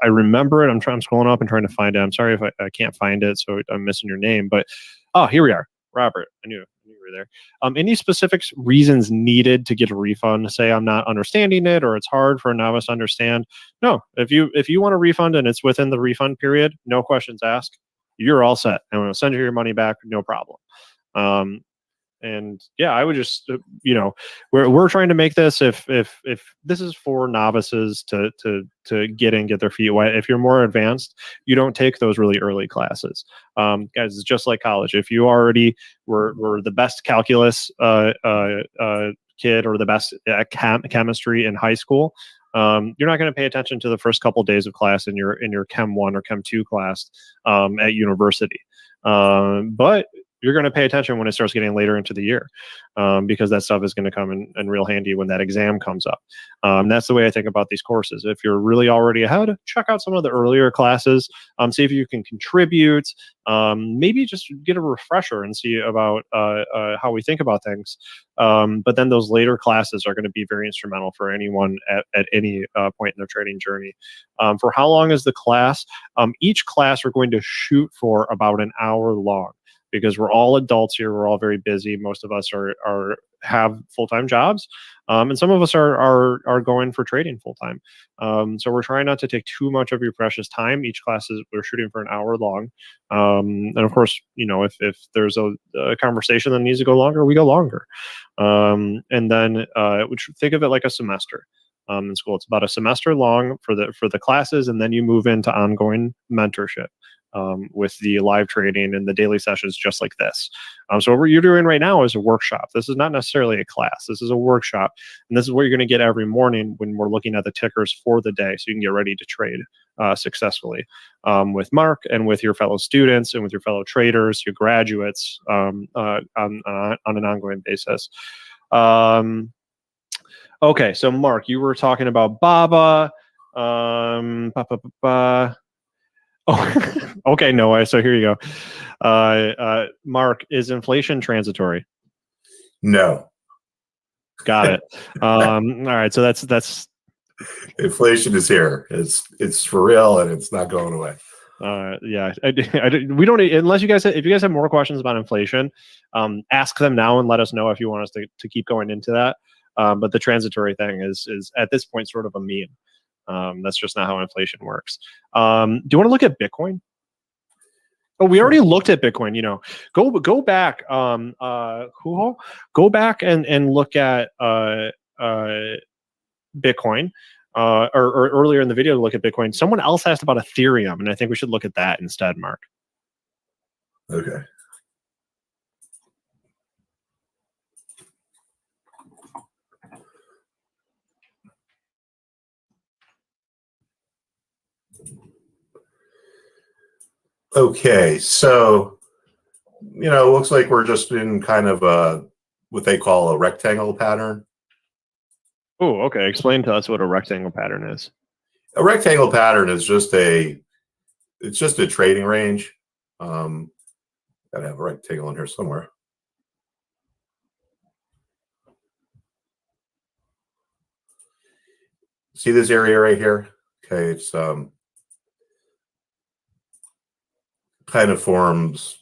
remember it. I'm scrolling up and trying to find it. I'm sorry if I can't find it, so I'm missing your name. But here we are, Robert. I knew you were there. Any specific reasons needed to get a refund? Say I'm not understanding it, or it's hard for a novice to understand. No, if you want a refund and it's within the refund period, no questions asked. You're all set, and we'll send you your money back, no problem. And yeah, I would just, we're trying to make this, if this is for novices to get their feet wet. If you're more advanced, you don't take those really early classes. Guys, it's just like college. If you already were the best calculus kid, or the best at chemistry in high school, you're not going to pay attention to the first couple days of class in your Chem 1 or Chem 2 class at university. But you're going to pay attention when it starts getting later into the year, because that stuff is going to come in real handy when that exam comes up. That's the way I think about these courses. If you're really already ahead, check out some of the earlier classes, see if you can contribute, maybe just get a refresher and see about how we think about things. But then those later classes are going to be very instrumental for anyone at any point in their trading journey. For how long is the class? Each class we're going to shoot for about an hour long, because we're all adults here. We're all very busy. Most of us have full-time jobs, and some of us are going for trading full-time. So we're trying not to take too much of your precious time. Each class we're shooting for an hour long, and of course, if there's a conversation that needs to go longer, we go longer. And then think of it like a semester. In school, it's about a semester long for the classes, and then you move into ongoing mentorship. With the live trading and the daily sessions just like this. So what you're doing right now is a workshop. This is not necessarily a class. This is a workshop. And this is what you're going to get every morning when we're looking at the tickers for the day, so you can get ready to trade successfully with Mark and with your fellow students and with your fellow traders, your graduates, on an ongoing basis. Okay, so Mark, you were talking about Baba. Oh, okay, Noah. So here you go. Mark, is inflation transitory? No. Got it. All right. So that's inflation is here. It's for real, and it's not going away. Yeah. We don't, unless if you guys have more questions about inflation, ask them now and let us know if you want us to keep going into that. But the transitory thing is at this point sort of a meme. That's just not how inflation works. Do you want to look at Bitcoin? Oh, we already looked at Bitcoin. Go back. Go back and look at Bitcoin. Or earlier in the video, look at Bitcoin. Someone else asked about Ethereum, and I think we should look at that instead, Mark. Okay. Okay, so it looks like we're just in kind of what they call a rectangle pattern. Oh, okay. Explain to us what a rectangle pattern is. A rectangle pattern is just a trading range. Gotta have a rectangle in here somewhere. See this area right here? Okay, it's kind of forms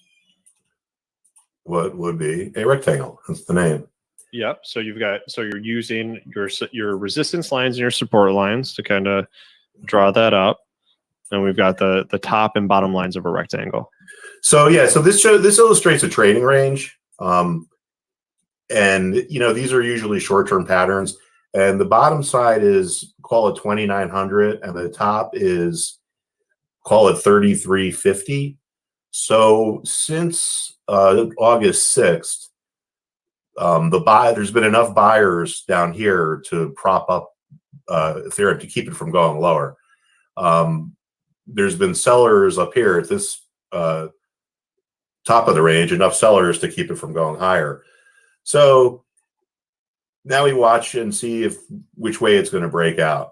what would be a rectangle. That's the name. Yep. So you're using your resistance lines and your support lines to kind of draw that up, and we've got the top and bottom lines of a rectangle. So yeah, so this illustrates a trading range, and these are usually short-term patterns. And the bottom side is, call it 2,900, and the top is, call it 3,350. So since August 6th, there's been enough buyers down here to prop up Ethereum to keep it from going lower. There's been sellers up here at this top of the range, enough sellers to keep it from going higher. So now we watch and see which way it's going to break out.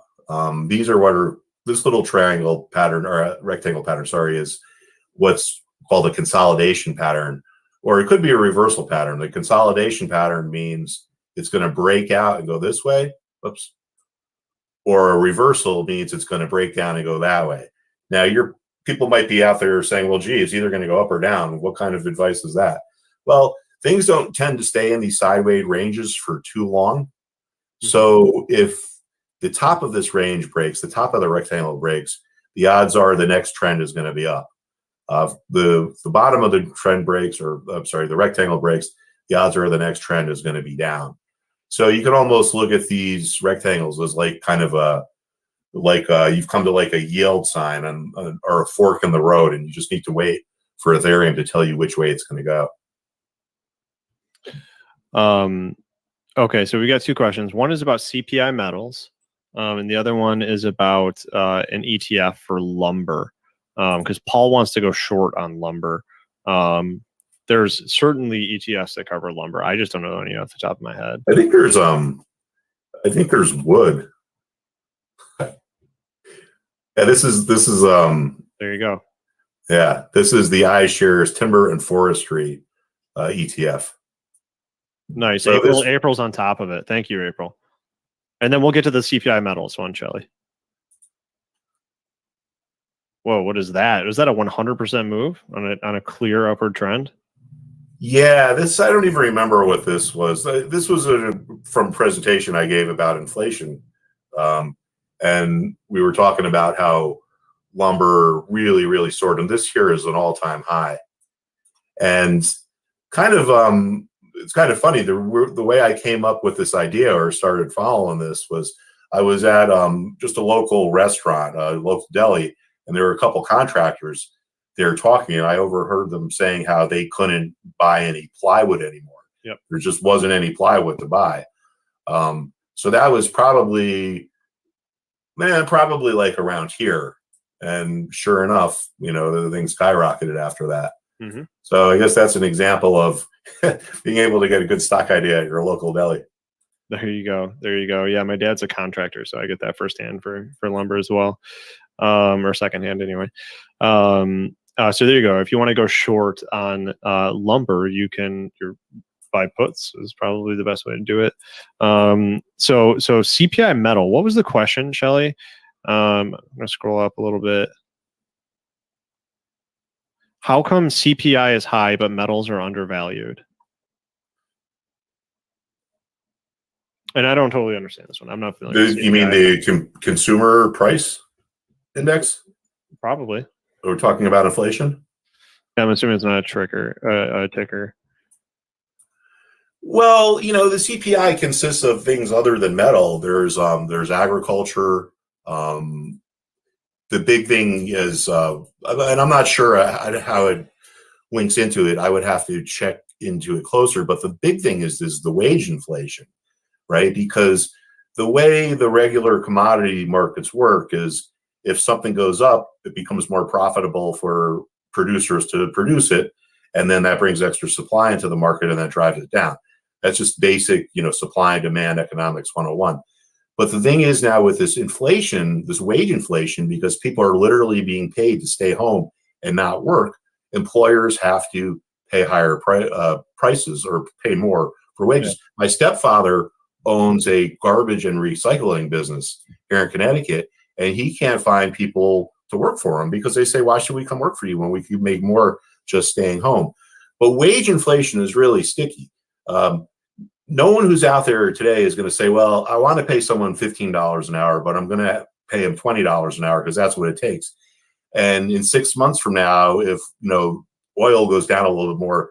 These are this little triangle pattern, or rectangle pattern, sorry, is what's called a consolidation pattern, or it could be a reversal pattern. The consolidation pattern means it's going to break out and go this way. Oops. Or a reversal means it's going to break down and go that way. Now, people might be out there saying, well, gee, it's either going to go up or down. What kind of advice is that? Well, things don't tend to stay in these sideways ranges for too long. So if the top of this range breaks, the top of the rectangle breaks, the odds are the next trend is going to be up. The bottom of the trend breaks, or I'm sorry, the rectangle breaks, the odds are the next trend is going to be down. So you can almost look at these rectangles as like kind of you've come to like a yield sign or a fork in the road, and you just need to wait for Ethereum to tell you which way it's going to go. Okay, so we got two questions. One is about CPI metals, and the other one is about an ETF for lumber, because Paul wants to go short on lumber. There's certainly ETFs that cover lumber. I just don't know any off the top of my head. I think there's wood. Yeah, this is There you go. yeah, this is the iShares Timber and Forestry ETF. Nice. So April's on top of it. Thank you, April. And then we'll get to the CPI metals one, Shelly. Whoa, what is that? Is that a 100% move on a clear upward trend? Yeah, I don't even remember what this was. This was from a presentation I gave about inflation. And we were talking about how lumber really, really soared. And this here is an all-time high. And kind of, it's kind of funny. The way I came up with this idea or started following this was I was at just a local restaurant, a local deli, and there were a couple contractors there talking, and I overheard them saying how they couldn't buy any plywood anymore. Yep. There just wasn't any plywood to buy. So that was probably like around here. And sure enough, the thing skyrocketed after that. Mm-hmm. So I guess that's an example of being able to get a good stock idea at your local deli. There you go. There you go. Yeah, my dad's a contractor, so I get that firsthand for lumber as well, or secondhand anyway. So there you go. If you want to go short on lumber, your buy puts is probably the best way to do it. So CPI metal. What was the question, Shelly? I'm gonna scroll up a little bit. How come CPI is high but metals are undervalued? And I don't totally understand this one. I'm not feeling. You mean the consumer price index? Probably. We're talking about inflation. Yeah, I'm assuming it's not a ticker. Well, the CPI consists of things other than metal. There's agriculture. The big thing is, and I'm not sure how it links into it. I would have to check into it closer. But the big thing is the wage inflation, right? Because the way the regular commodity markets work is if something goes up, it becomes more profitable for producers to produce it. And then that brings extra supply into the market and that drives it down. That's just basic, supply and demand economics 101. But the thing is now with this inflation, this wage inflation, because people are literally being paid to stay home and not work, employers have to pay higher prices or pay more for wages. Yeah. My stepfather owns a garbage and recycling business here in Connecticut, and he can't find people to work for him because they say, why should we come work for you when we could make more just staying home? But wage inflation is really sticky. No one who's out there today is going to say, well, I want to pay someone $15 an hour, but I'm going to pay him $20 an hour because that's what it takes. And in 6 months from now, if oil goes down a little bit more,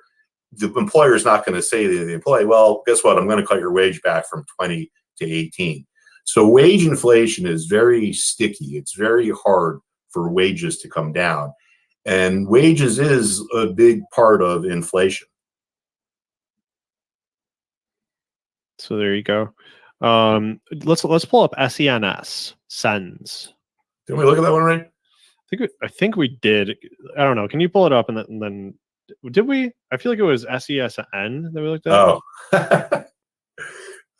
the employer is not going to say to the employee, well, guess what? I'm going to cut your wage back from 20 to 18. So wage inflation is very sticky. It's very hard for wages to come down. And wages is a big part of inflation. So there you go. Let's pull up SENS. Sens. Didn't we look at that one, right? I think we did. I don't know. Can you pull it up and then did we? I feel like it was SESN that we looked at. Oh, I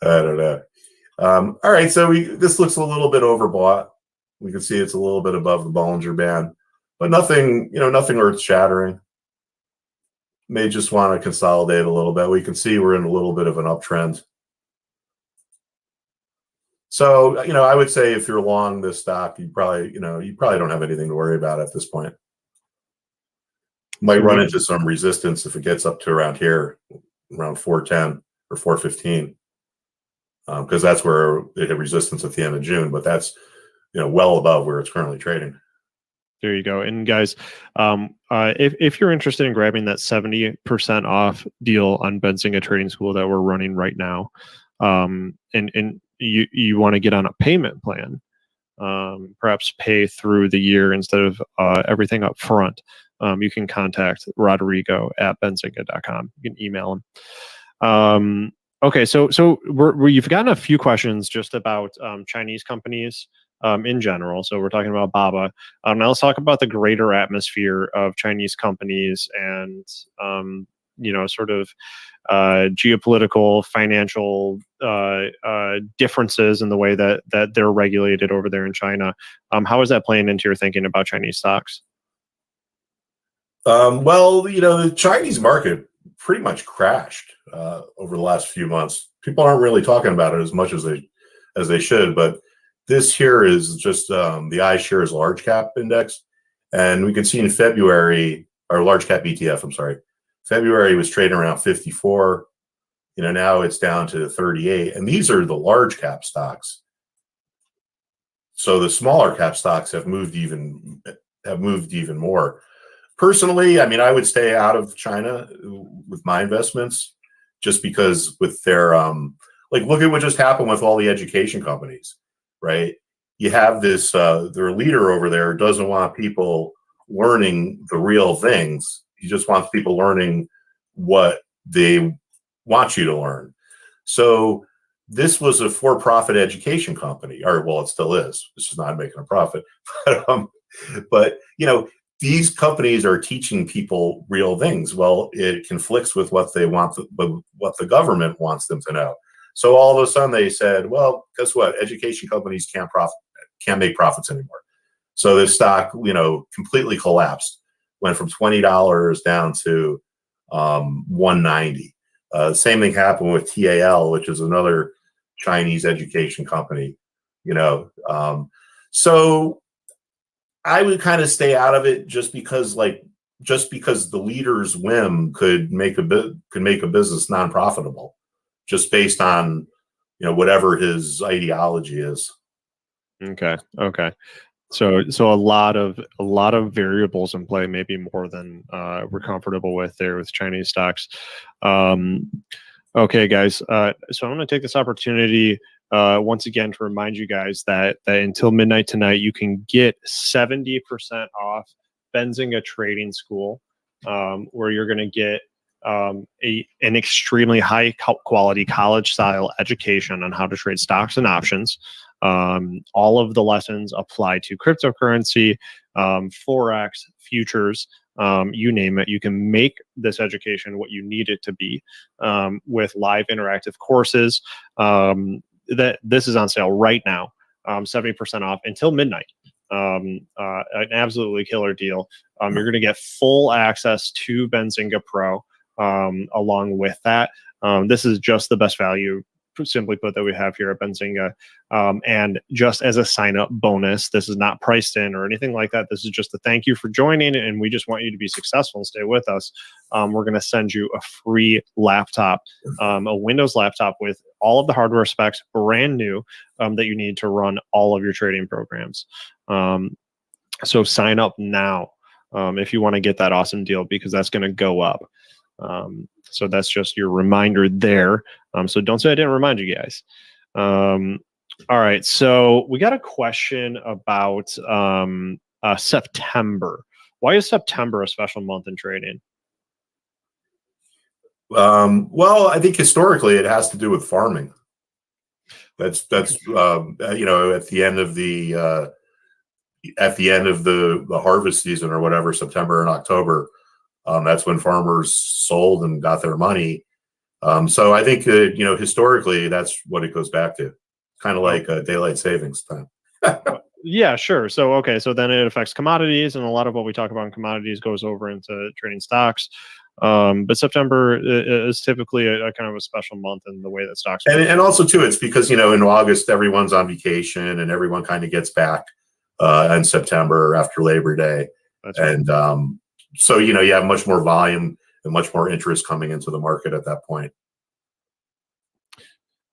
don't know. All right, so this looks a little bit overbought. We can see it's a little bit above the Bollinger Band, but nothing earth shattering. May just want to consolidate a little bit. We can see we're in a little bit of an uptrend. So, I would say if you're long this stock, you probably don't have anything to worry about at this point. Might run into some resistance if it gets up to around here, around 410 or 415, because that's where it had resistance at the end of June. But that's well above where it's currently trading. There you go. And guys, if you're interested in grabbing that 70% off deal on Benzinga Trading School that we're running right now, and you want to get on a payment plan, perhaps pay through the year instead of everything up front, you can contact Rodrigo at benzinga.com. You can email him. Okay, so you've gotten a few questions just about Chinese companies in general. So we're talking about BABA. Now let's talk about the greater atmosphere of Chinese companies and sort of geopolitical, financial differences in the way that they're regulated over there in China. How is that playing into your thinking about Chinese stocks? Well, the Chinese market pretty much crashed over the last few months. People aren't really talking about it as much as they should, but this here is just the iShares large cap index, and we could see in February, or large cap ETF, I'm sorry, February was trading around 54. Now it's down to 38, and these are the large cap stocks. So the smaller cap stocks have moved even more. Personally, I mean, I would stay out of China with my investments, just because with their look at what just happened with all the education companies, right? You have this their leader over there doesn't want people learning the real things. He just wants people learning what they want you to learn. So this was a for-profit education company, or well, it still is. It's just not making a profit. But these companies are teaching people real things. Well, it conflicts with what they want, what the government wants them to know. So all of a sudden they said, well, guess what? Education companies can't make profits anymore. So this stock, completely collapsed, went from $20 down to $190. Same thing happened with TAL, which is another Chinese education company. So I would kind of stay out of it just because the leader's whim could make a business non-profitable, just based on whatever his ideology is. Okay. So a lot of variables in play, maybe more than we're comfortable with there with Chinese stocks. Okay, guys. So I'm going to take this opportunity once again to remind you guys that until midnight tonight, you can get 70% off Benzinga Trading School, where you're going to get an extremely high quality college style education on how to trade stocks and options. All of the lessons apply to cryptocurrency, Forex, futures, you name it. You can make this education what you need it to be, with live interactive courses. That this is on sale right now, 70% off until midnight. An absolutely killer deal. You're going to get full access to Benzinga Pro along with that. This is just the best value, simply put, that we have here at Benzinga. And just as a sign-up bonus, this is not priced in or anything like that. This is just a thank you for joining, and we just want you to be successful and stay with us. We're going to send you a free laptop, a Windows laptop with all of the hardware specs, brand new, that you need to run all of your trading programs. So sign up now if you want to get that awesome deal, because that's going to go up. So that's just your reminder there. So don't say I didn't remind you guys. All right. So we got a question about September. Why is September a special month in trading? Well, I think historically it has to do with farming. That's at the end of the harvest season or whatever, September and October. That's when farmers sold and got their money. So I think historically that's what it goes back to, kind of like daylight savings time. Yeah, sure. So okay, so then it affects commodities, and a lot of what we talk about in commodities goes over into trading stocks. But September is typically a kind of a special month in the way that stocks. And also too, it's because in August everyone's on vacation and everyone kind of gets back in September after Labor Day. That's right. And so you have much more volume and much more interest coming into the market at that point.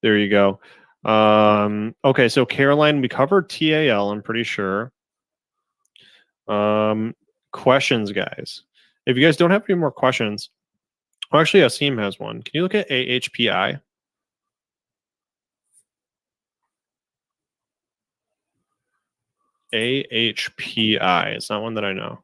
There you go. Okay, so Caroline, we covered TAL, I'm pretty sure. Questions, guys. If you guys don't have any more questions, actually, Asim has one. Can you look at AHPI? AHPI. It's not one that I know.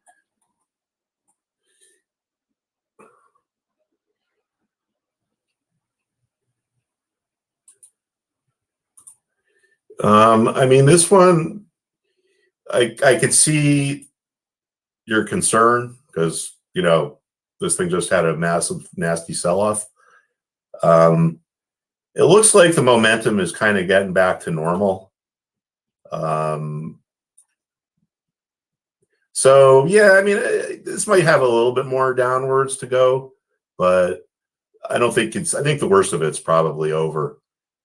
I mean, this one, I could see your concern because, this thing just had a massive, nasty sell-off. It looks like the momentum is kind of getting back to normal. So yeah, I mean, this might have a little bit more downwards to go, but I don't think I think the worst of it's probably over.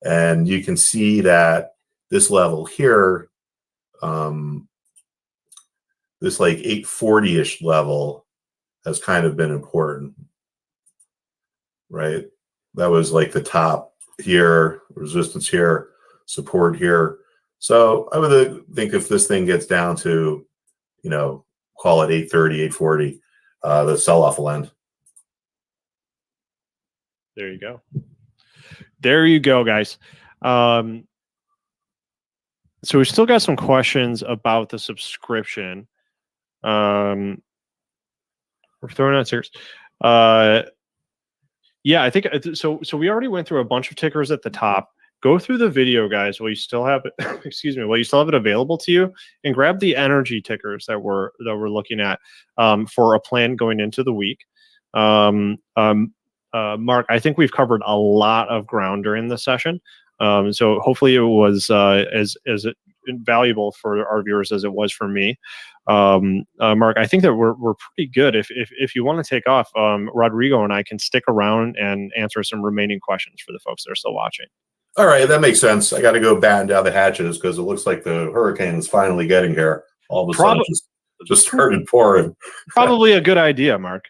And you can see that this level here, this like 840-ish level has kind of been important, right? That was like the top here, resistance here, support here. So I would think if this thing gets down to, you know, call it 830, 840, the sell-off will end. There you go. There you go, guys. So we still got some questions about the subscription. We're throwing out tickers. Yeah, I think so. So we already went through a bunch of tickers at the top. Go through the video, guys, while you still have it. Excuse me, while you still have it available to you, and grab the energy tickers that we're looking at for a plan going into the week. Mark, I think we've covered a lot of ground during this session. So hopefully it was as valuable for our viewers as it was for me. Mark, I think that we're pretty good. If you want to take off, Rodrigo and I can stick around and answer some remaining questions for the folks that are still watching. All right, that makes sense. I got to go batten down the hatches because it looks like the hurricane is finally getting here. All of a sudden, just started pouring. Probably a good idea, Mark.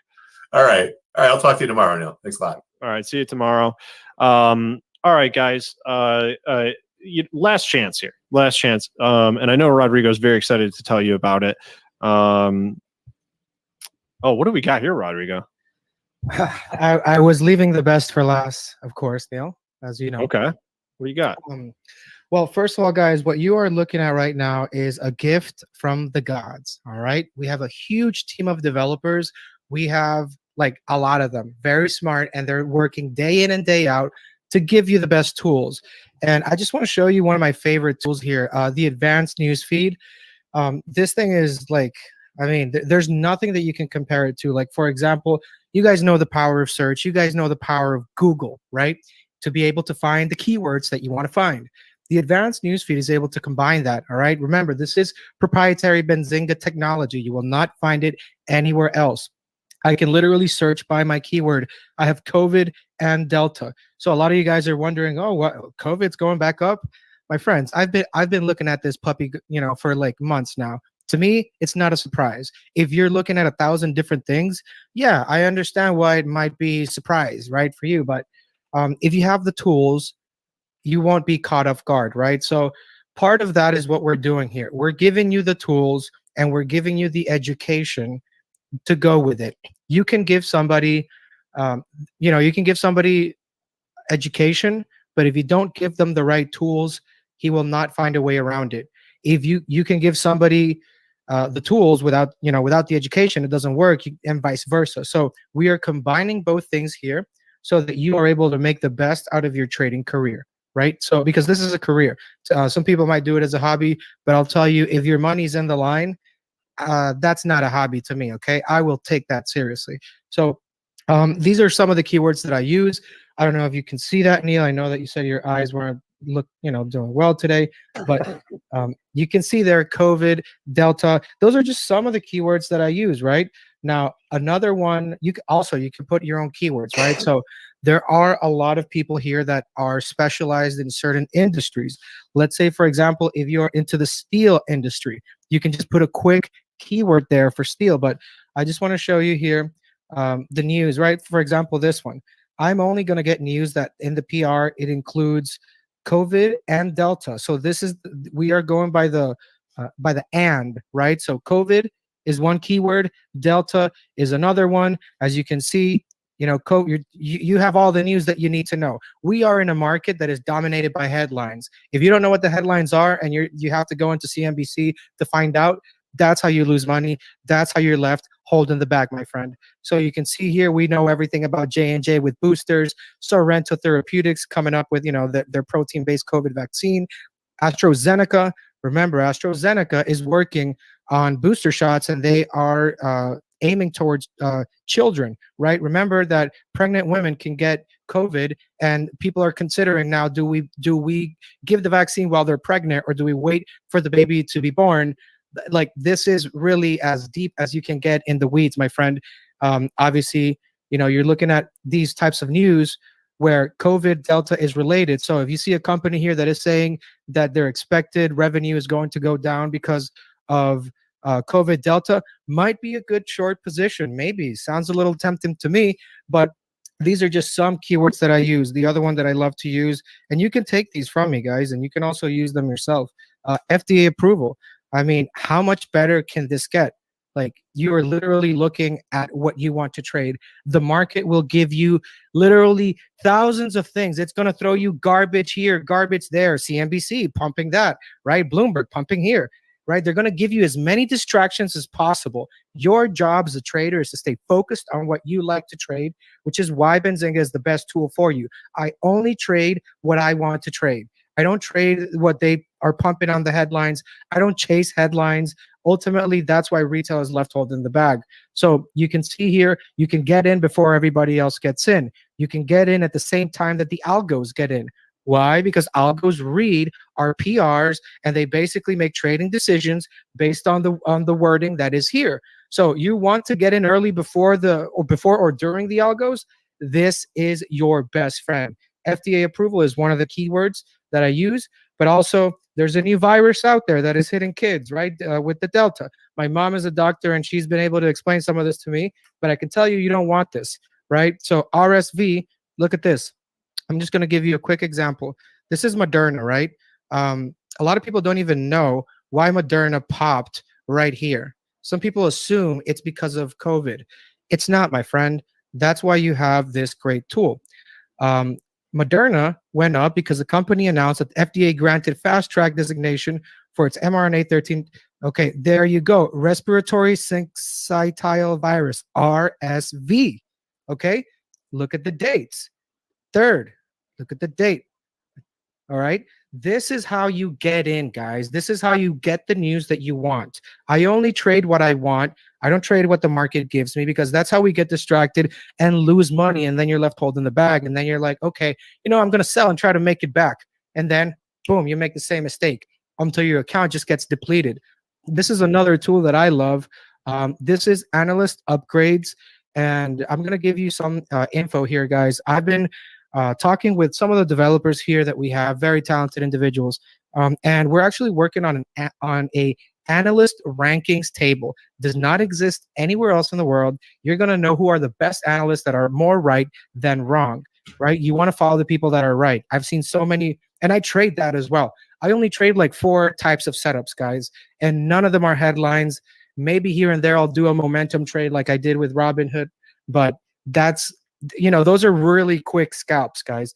All right. I'll talk to you tomorrow, Neil. Thanks a lot. All right, see you tomorrow. All right, guys. Last chance here. Last chance. And I know Rodrigo's very excited to tell you about it. Oh, what do we got here, Rodrigo? I was leaving the best for last, of course, Neil, as you know. Okay. What do you got? Well, first of all, guys, what you are looking at right now is a gift from the gods. All right. We have a huge team of developers. We have like a lot of them, very smart, and they're working day in and day out to give you the best tools. And I just want to show you one of my favorite tools here, the advanced news feed. This thing is like, I mean, there's nothing that you can compare it to. Like, for example, you guys know the power of search. You guys know the power of Google, right? To be able to find the keywords that you want to find. The advanced newsfeed is able to combine that, all right? Remember, this is proprietary Benzinga technology. You will not find it anywhere else. I can literally search by my keyword. I have COVID and Delta. So a lot of you guys are wondering, oh, what, COVID's going back up? My friends, I've been looking at this puppy, you know, for like months now. To me, it's not a surprise. If you're looking at 1,000 different things, yeah, I understand why it might be a surprise, right, for you. But if you have the tools, you won't be caught off guard, right? So part of that is what we're doing here. We're giving you the tools and we're giving you the education to go with it. You can give somebody, you can give somebody education, but if you don't give them the right tools, he will not find a way around it. If you can give somebody the tools without the education, it doesn't work, and vice versa. So we are combining both things here so that you are able to make the best out of your trading career, right? So because this is a career, some people might do it as a hobby, but I'll tell you, if your money's in the line, that's not a hobby to me. Okay, I will take that seriously. So these are some of the keywords that I use. I don't know if you can see that, Neil. I know that you said your eyes weren't doing well today, but you can see there COVID, Delta. Those are just some of the keywords that I use. Right now, another one, you can put your own keywords. Right, so there are a lot of people here that are specialized in certain industries. Let's say, for example, if you're into the steel industry, you can just put a quick keyword there for steel. But I just want to show you here the news, right? For example, this one. I'm only going to get news that in the PR, it includes COVID and Delta. So we are going by the and, right? So COVID is one keyword. Delta is another one. As you can see, you have all the news that you need to know. We are in a market that is dominated by headlines. If you don't know what the headlines are and you have to go into CNBC to find out, that's how you lose money. That's how you're left holding the bag, my friend. So you can see here, we know everything about J&J with boosters, Sorrento Therapeutics coming up with, their protein-based COVID vaccine. AstraZeneca, remember, AstraZeneca is working on booster shots, and they are aiming towards children, right? Remember that pregnant women can get COVID, and people are considering now, do we give the vaccine while they're pregnant, or do we wait for the baby to be born? Like, this is really as deep as you can get in the weeds, my friend. Obviously, you're looking at these types of news where COVID Delta is related. So if you see a company here that is saying that their expected revenue is going to go down because of COVID Delta, might be a good short position. Maybe sounds a little tempting to me, but these are just some keywords that I use. The other one that I love to use, and you can take these from me, guys, and you can also use them yourself. FDA approval. I mean, how much better can this get? Like, you are literally looking at what you want to trade. The market will give you literally thousands of things. It's going to throw you garbage here, garbage there, CNBC pumping that, right? Bloomberg pumping here, right? They're going to give you as many distractions as possible. Your job as a trader is to stay focused on what you like to trade, which is why Benzinga is the best tool for you. I only trade what I want to trade. I don't trade what they are pumping on the headlines. I don't chase headlines. Ultimately, that's why retail is left holding the bag. So you can see here, you can get in before everybody else gets in. You can get in at the same time that the algos get in. Why? Because algos read our PRs, and they basically make trading decisions based on the wording that is here. So you want to get in early before or during the algos. This is your best friend. FDA approval is one of the keywords that I use, but also there's a new virus out there that is hitting kids, right? With the Delta. My mom is a doctor, and she's been able to explain some of this to me, but I can tell you, you don't want this, right? So RSV, look at this. I'm just going to give you a quick example. This is Moderna, right? A lot of people don't even know why Moderna popped right here. Some people assume it's because of COVID. It's not, my friend. That's why you have this great tool. Moderna went up because the company announced that the FDA granted fast track designation for its mRNA 13. Okay, there you go. Respiratory syncytial virus, RSV. Okay, look at the dates. Third, look at the date. All right. This is how you get in, guys. This is how you get the news that you want. I only trade what I want. I don't trade what the market gives me, because that's how we get distracted and lose money. And then you're left holding the bag. And then you're like, okay, I'm going to sell and try to make it back. And then, boom, you make the same mistake until your account just gets depleted. This is another tool that I love. This is analyst upgrades. And I'm going to give you some info here, guys. I've been talking with some of the developers here that we have, very talented individuals, and we're actually working on a analyst rankings table. Does not exist anywhere else in the world. You're going to know who are the best analysts that are more right than wrong, right? You want to follow the people that are right. I've seen so many, and I trade that as well. I only trade like 4 types of setups, guys, and none of them are headlines. Maybe here and there I'll do a momentum trade like I did with Robinhood, but that's, those are really quick scalps, guys.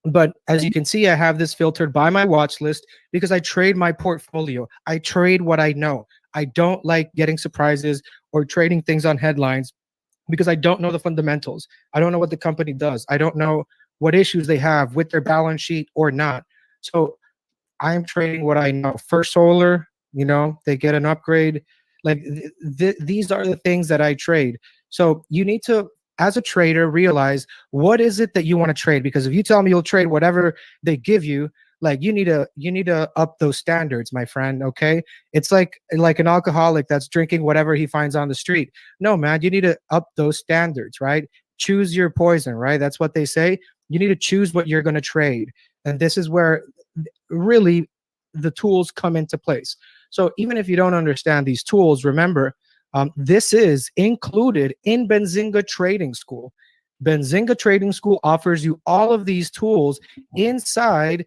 But as you can see, I have this filtered by my watch list because I trade my portfolio. I trade what I know. I don't like getting surprises or trading things on headlines because I don't know the fundamentals. I don't know what the company does. I don't know what issues they have with their balance sheet or not. So I'm trading what I know. First Solar, they get an upgrade. Like these are the things that I trade. So you need to, as a trader, realize what is it that you want to trade, because if you tell me you'll trade whatever they give you, like you need to up those standards, my friend. Okay, it's like an alcoholic that's drinking whatever he finds on the street. No, man, you need to up those standards, right? Choose your poison, right? That's what they say. You need to choose what you're going to trade, and this is where really the tools come into place. So even if you don't understand these tools, remember, this is included in Benzinga Trading School. Benzinga Trading School offers you all of these tools inside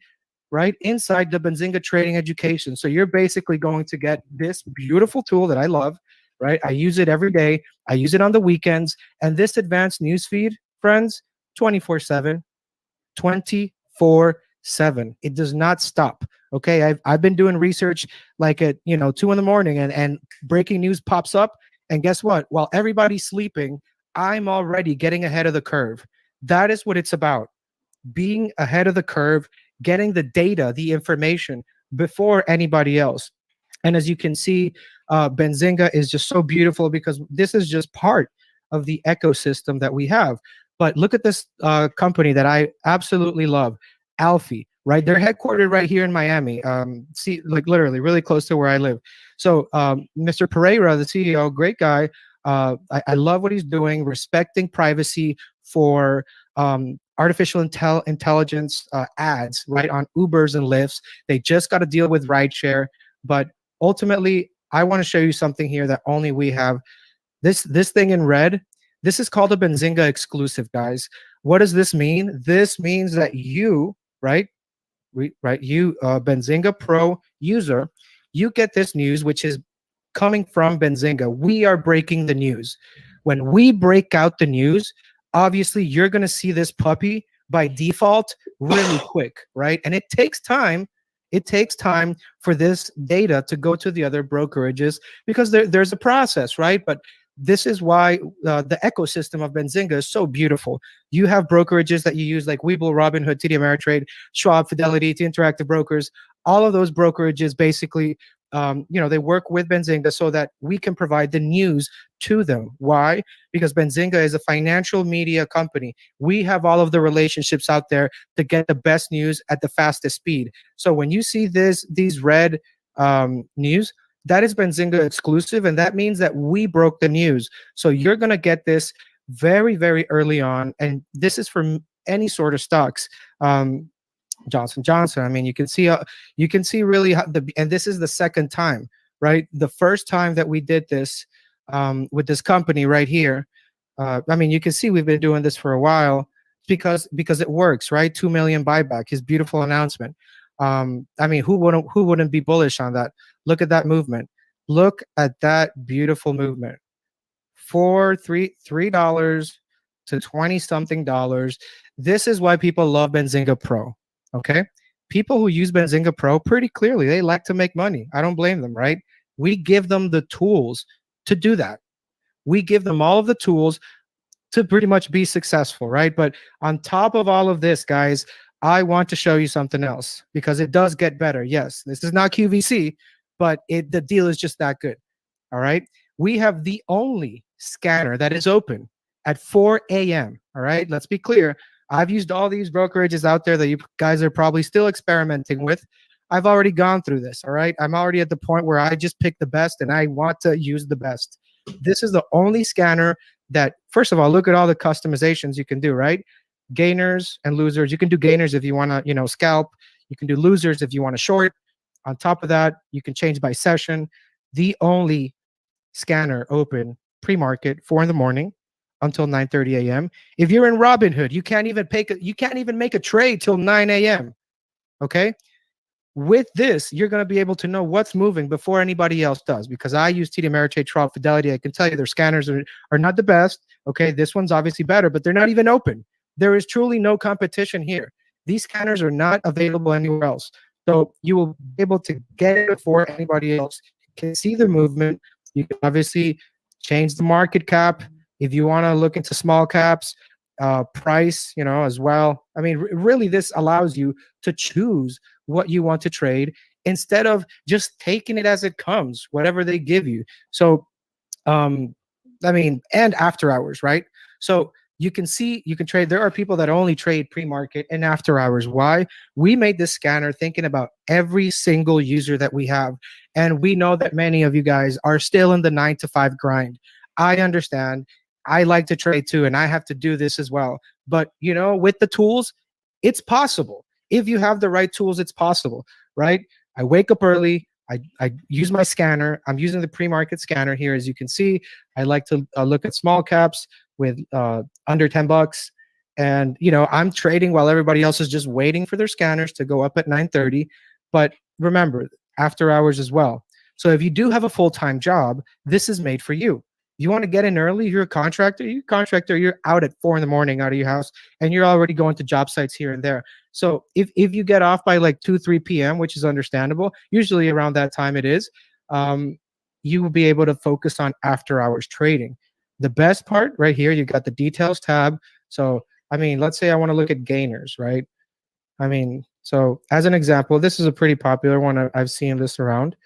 the Benzinga Trading Education. So you're basically going to get this beautiful tool that I love, right? I use it every day. I use it on the weekends. And this advanced newsfeed, friends, 24/7, 24/7. It does not stop. Okay, I've been doing research like at 2 in the morning, and breaking news pops up, and guess what? While everybody's sleeping, I'm already getting ahead of the curve. That is what it's about. Being ahead of the curve, getting the data, the information before anybody else. And as you can see, Benzinga is just so beautiful because this is just part of the ecosystem that we have. But look at this company that I absolutely love, Alfie, right? They're headquartered right here in Miami. See, like literally really close to where I live. So Mr. Pereira, the CEO, great guy. I love what he's doing, respecting privacy for artificial intelligence ads, right, on Ubers and Lyfts. They just got to deal with rideshare. But ultimately, I want to show you something here that only we have. This thing in red, this is called a Benzinga exclusive, guys. What does this mean? This means that you, right, Benzinga Pro user, you get this news, which is coming from Benzinga. We are breaking the news. When we break out the news, obviously you're going to see this puppy by default really quick, right? And it takes time. It takes time for this data to go to the other brokerages because there's a process, right? But this is why the ecosystem of Benzinga is so beautiful. You have brokerages that you use like Webull, Robinhood, TD Ameritrade, Schwab, Fidelity, to Interactive Brokers. All of those brokerages basically, they work with Benzinga so that we can provide the news to them. Why? Because Benzinga is a financial media company. We have all of the relationships out there to get the best news at the fastest speed. So when you see these red news, that is Benzinga exclusive, and that means that we broke the news. So you're going to get this very, very early on, and this is for any sort of stocks. Johnson Johnson. I mean, you can see really how and this is the second time, right? The first time that we did this with this company right here. I mean, you can see we've been doing this for a while because it works, right? 2 million buyback, his beautiful announcement. I mean, who wouldn't be bullish on that? Look at that movement. Look at that beautiful movement. $3 to 20 something dollars. This is why people love Benzinga Pro. Okay, people who use Benzinga Pro, pretty clearly they like to make money. I don't blame them, right? We give them the tools to do that. We give them all of the tools to pretty much be successful, right? But on top of all of this, guys, I want to show you something else because it does get better. Yes, this is not QVC, but the deal is just that good. All right. We have the only scanner that is open at 4 a.m. All right. Let's be clear. I've used all these brokerages out there that you guys are probably still experimenting with. I've already gone through this. All right. I'm already at the point where I just pick the best and I want to use the best. This is the only scanner that, first of all, look at all the customizations you can do, right? Gainers and losers. You can do gainers if you want to, scalp. You can do losers if you want to short. On top of that, you can change by session. The only scanner open pre-market 4 in the morning until 9:30 a.m. If you're in Robinhood, you can't even make a trade till 9 a.m. Okay. With this, you're going to be able to know what's moving before anybody else does, because I use TD Ameritrade, Schwab, Fidelity. I can tell you their scanners are not the best. Okay. This one's obviously better, but they're not even open. There is truly no competition here. These scanners are not available anywhere else. So you will be able to get it before anybody else can see the movement. You can obviously change the market cap if you want to look into small caps, price, as well. I mean, really, this allows you to choose what you want to trade instead of just taking it as it comes, whatever they give you. So, and after hours, right? So you can trade. There are people that only trade pre-market and after hours. Why? We made this scanner thinking about every single user that we have. And we know that many of you guys are still in the 9 to 5 grind. I understand. I like to trade too, and I have to do this as well. But, with the tools, it's possible. If you have the right tools, it's possible, right? I wake up early. I use my scanner. I'm using the pre-market scanner here. As you can see, I like to look at small caps with under $10. And, I'm trading while everybody else is just waiting for their scanners to go up at 9:30. But remember, after hours as well. So if you do have a full-time job, this is made for you. You want to get in early, you're a contractor, you're out at 4 in the morning out of your house, and you're already going to job sites here and there. So if you get off by like 2-3 p.m., which is understandable, usually around that time it is, you will be able to focus on after hours trading. The best part right here, you got the details tab. So, let's say I want to look at gainers, right? So as an example, this is a pretty popular one. I've seen this around.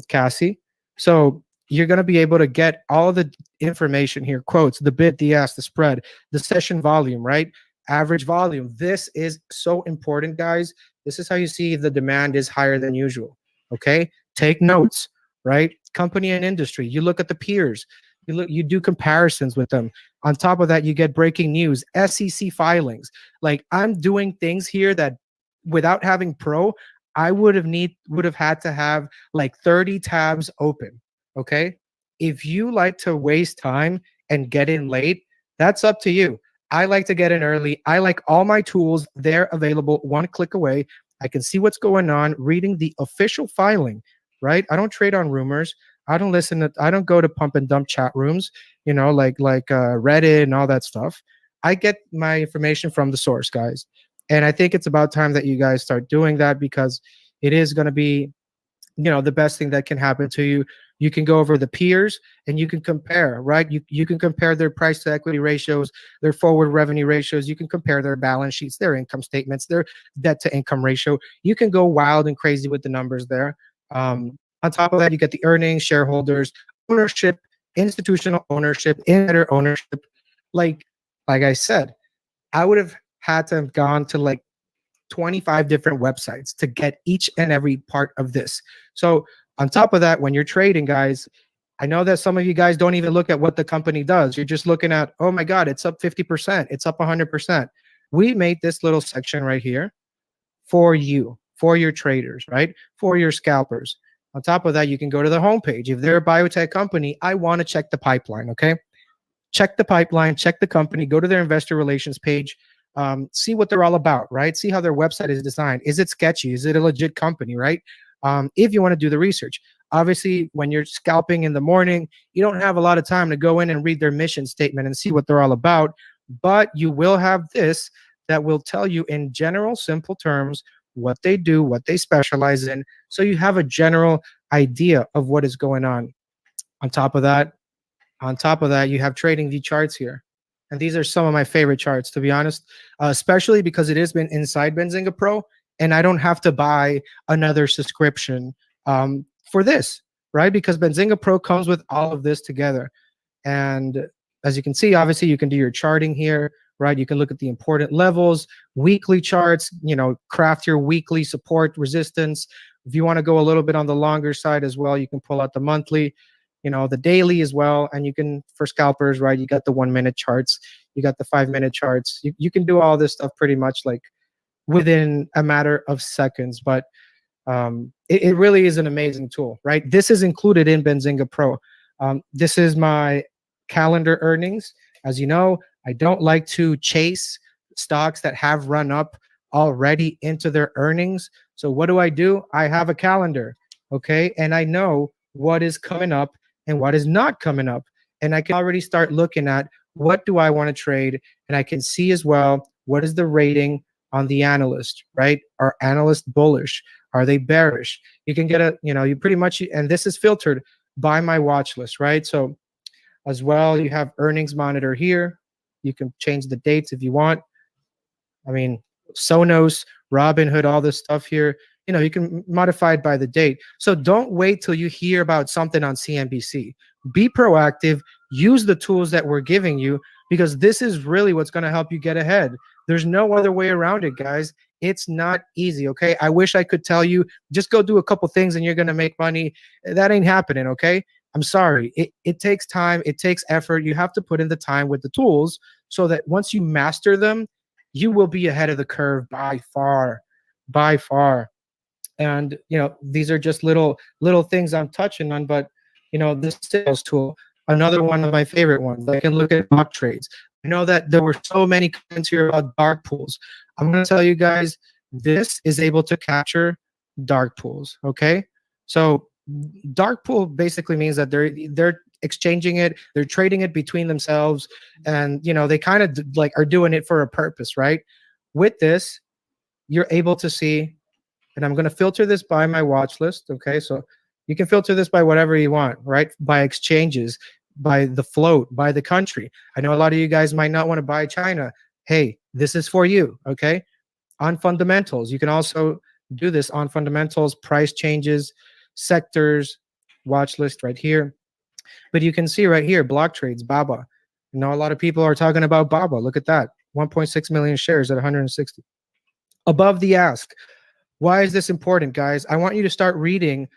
Cassie. So you're going to be able to get all the information here, quotes, the bid, the ask, the spread, the session volume, right? Average volume. This is so important, guys. This is how you see if the demand is higher than usual. Okay, take notes, right? Company and industry. You look at the peers. You do comparisons with them. On top of that, you get breaking news, SEC filings. Like, I'm doing things here that without having Pro, I would have had to have like 30 tabs open. Okay. If you like to waste time and get in late, that's up to you. I like to get in early. I like all my tools. They're available one click away. I can see what's going on, reading the official filing, right? I don't trade on rumors. I don't go to pump and dump chat rooms, like Reddit and all that stuff. I get my information from the source, guys. And I think it's about time that you guys start doing that, because it is going to be, the best thing that can happen to you. You can go over the peers and you can compare, right? You can compare their price to equity ratios, their forward revenue ratios. You can compare their balance sheets, their income statements, their debt to income ratio. You can go wild and crazy with the numbers there. On top of that, you get the earnings, shareholders, ownership, institutional ownership, insider ownership. Like I said, I would have had to have gone to like 25 different websites to get each and every part of this. So on top of that, when you're trading, guys, I know that some of you guys don't even look at what the company does. You're just looking at, oh my God, it's up 50%. It's up 100%. We made this little section right here for you, for your traders, right? For your scalpers. On top of that, you can go to the homepage. If they're a biotech company, I want to check the pipeline, okay? Check the pipeline, check the company, go to their investor relations page, see what they're all about, right? See how their website is designed. Is it sketchy? Is it a legit company, right? If you want to do the research. Obviously, when you're scalping in the morning, you don't have a lot of time to go in and read their mission statement and see what they're all about, but you will have this that will tell you in general, simple terms, what they do, what they specialize in, so you have a general idea of what is going on. On top of that, you have trading view charts here. And these are some of my favorite charts, to be honest, especially because it has been inside Benzinga Pro, and I don't have to buy another subscription for this, right? Because Benzinga Pro comes with all of this together. And as you can see, obviously, you can do your charting here, right? You can look at the important levels, weekly charts, craft your weekly support resistance. If you want to go a little bit on the longer side as well, you can pull out the monthly, the daily as well. And you can, for scalpers, right, you got the 1 minute charts, you got the 5 minute charts. You can do all this stuff pretty much like within a matter of seconds. But it really is an amazing tool, right? This is included in Benzinga Pro. This is my calendar earnings. As you know, I don't like to chase stocks that have run up already into their earnings. So what do? I have a calendar, okay? And I know what is coming up and what is not coming up. And I can already start looking at what do I want to trade. And I can see as well, what is the rating on the analyst, right? Are analysts bullish? Are they bearish? You can get you pretty much, and this is filtered by my watch list, right? So as well, you have earnings monitor here. You can change the dates if you want. I mean, Sonos, Robinhood, all this stuff here, you can modify it by the date. So don't wait till you hear about something on CNBC. Be proactive. Use the tools that we're giving you, because this is really what's going to help you get ahead. There's no other way around it, guys. It's not easy, okay? I wish I could tell you, just go do a couple things and you're going to make money. That ain't happening, okay? I'm sorry. It takes time. It takes effort. You have to put in the time with the tools so that once you master them, you will be ahead of the curve by far, by far. And, these are just little things I'm touching on, but, this sales tool, another one of my favorite ones. I can look at block trades. I know that there were so many comments here about dark pools. I'm going to tell you guys, this is able to capture dark pools, okay? So dark pool basically means that they're exchanging it, they're trading it between themselves, and they kind of like are doing it for a purpose, right? With this, you're able to see, and I'm going to filter this by my watch list, okay? So you can filter this by whatever you want, right? By exchanges, by the float, by the country. I know a lot of you guys might not want to buy China. Hey, this is for you, okay? On fundamentals, you can also do this on fundamentals, price changes, sectors, watch list right here. But you can see right here, block trades, BABA. You know, a lot of people are talking about BABA. Look at that, 1.6 million shares at 160. Above the ask. Why is this important, guys? I want you to start reading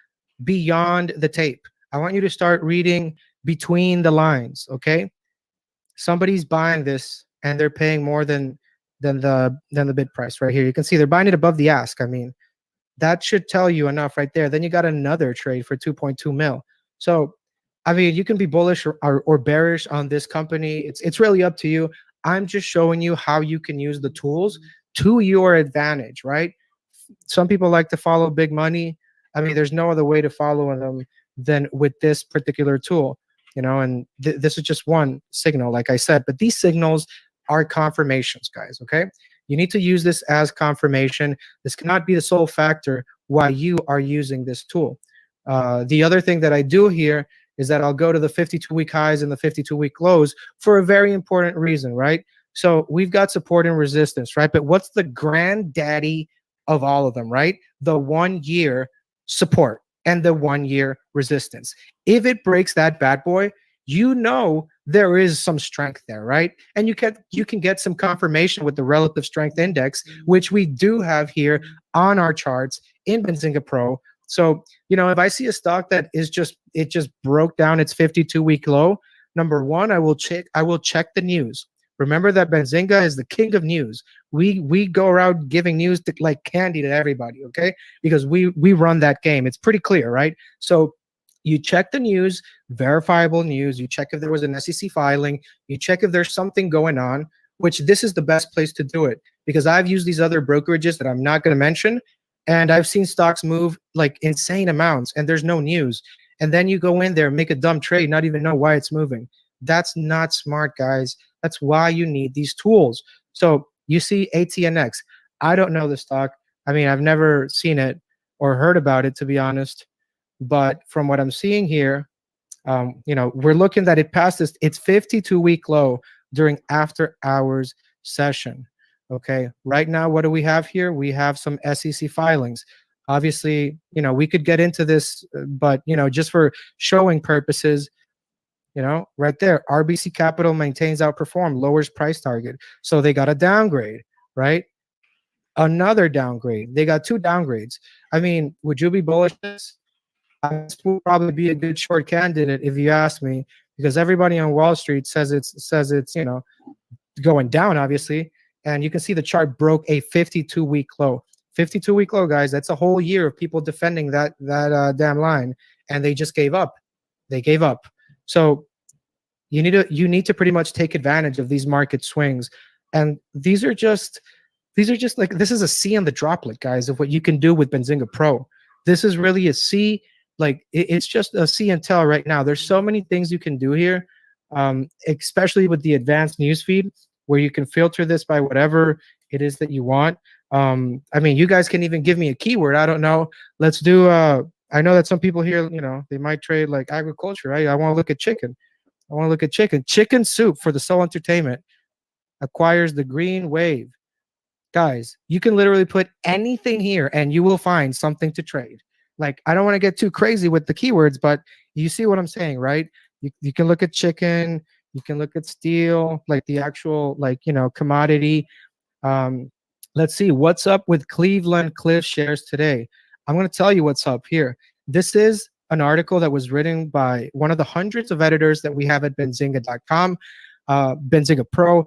beyond the tape. I want you to start reading between the lines, okay? Somebody's buying this and they're paying more than the bid price right here. You can see they're buying it above the ask. I mean, that should tell you enough right there. Then you got another trade for 2.2 mil. So, I mean, you can be bullish or bearish on this company. It's really up to you. I'm just showing you how you can use the tools to your advantage, right? Some people like to follow big money. I mean, there's no other way to follow them than with this particular tool, you know, and this is just one signal, like I said, but these signals are confirmations, guys, okay? You need to use this as confirmation. This cannot be the sole factor why you are using this tool. The other thing that I do here is that I'll go to the 52-week highs and the 52-week lows for a very important reason, right? So we've got support and resistance, right? But what's the granddaddy of all of them, right? The 1 year support and the 1 year resistance. If it breaks that bad boy, you know there is some strength there, right? And you can get some confirmation with the relative strength index, which we do have here on our charts in Benzinga Pro. So, you know, if I see a stock that is just broke down its 52-week low, number one, I will check the news. Remember that Benzinga is the king of news. We go around giving news like candy to everybody, okay? Because we run that game. It's pretty clear, right? So you check the news, verifiable news. You check if there was an SEC filing. You check if there's something going on, which this is the best place to do it, because I've used these other brokerages that I'm not going to mention, and I've seen stocks move like insane amounts, and there's no news. And then you go in there, make a dumb trade, not even know why it's moving. That's not smart, guys. That's why you need these tools. So you see ATNX. I don't know the stock. I mean, I've never seen it or heard about it, to be honest. But from what I'm seeing here, you know, we're looking that it passed its 52-week low during after hours session. Okay, right now, what do we have here? We have some SEC filings. Obviously, you know, we could get into this, but, you know, just for showing purposes, you know, right there, RBC Capital maintains outperform, lowers price target. So they got a downgrade, right? Another downgrade. They got two downgrades. I mean, would you be bullish on this? This will probably be a good short candidate if you ask me, because everybody on Wall Street says it's you know, going down, obviously. And you can see the chart broke a 52-week low. 52-week low, guys. That's a whole year of people defending that damn line, and they just gave up. They gave up. So you need to pretty much take advantage of these market swings, and these are just like, this is a C on the droplet, guys, of what you can do with Benzinga Pro. This is really a C. Like it's just a see and tell right now. There's so many things you can do here, especially with the advanced newsfeed, where you can filter this by whatever it is that you want. I mean, you guys can even give me a keyword. I don't know. Let's do. I know that some people here, you know, they might trade like agriculture, right? I want to look at chicken. I want to look at chicken. Chicken soup for the Soul Entertainment acquires the green wave. Guys, you can literally put anything here and you will find something to trade. Like, I don't want to get too crazy with the keywords, but you see what I'm saying, right? You can look at chicken, you can look at steel, like the actual, like, you know, commodity. Let's see what's up with Cleveland Cliff shares today. I'm going to tell you what's up here. This is an article that was written by one of the hundreds of editors that we have at benzinga.com, Benzinga Pro.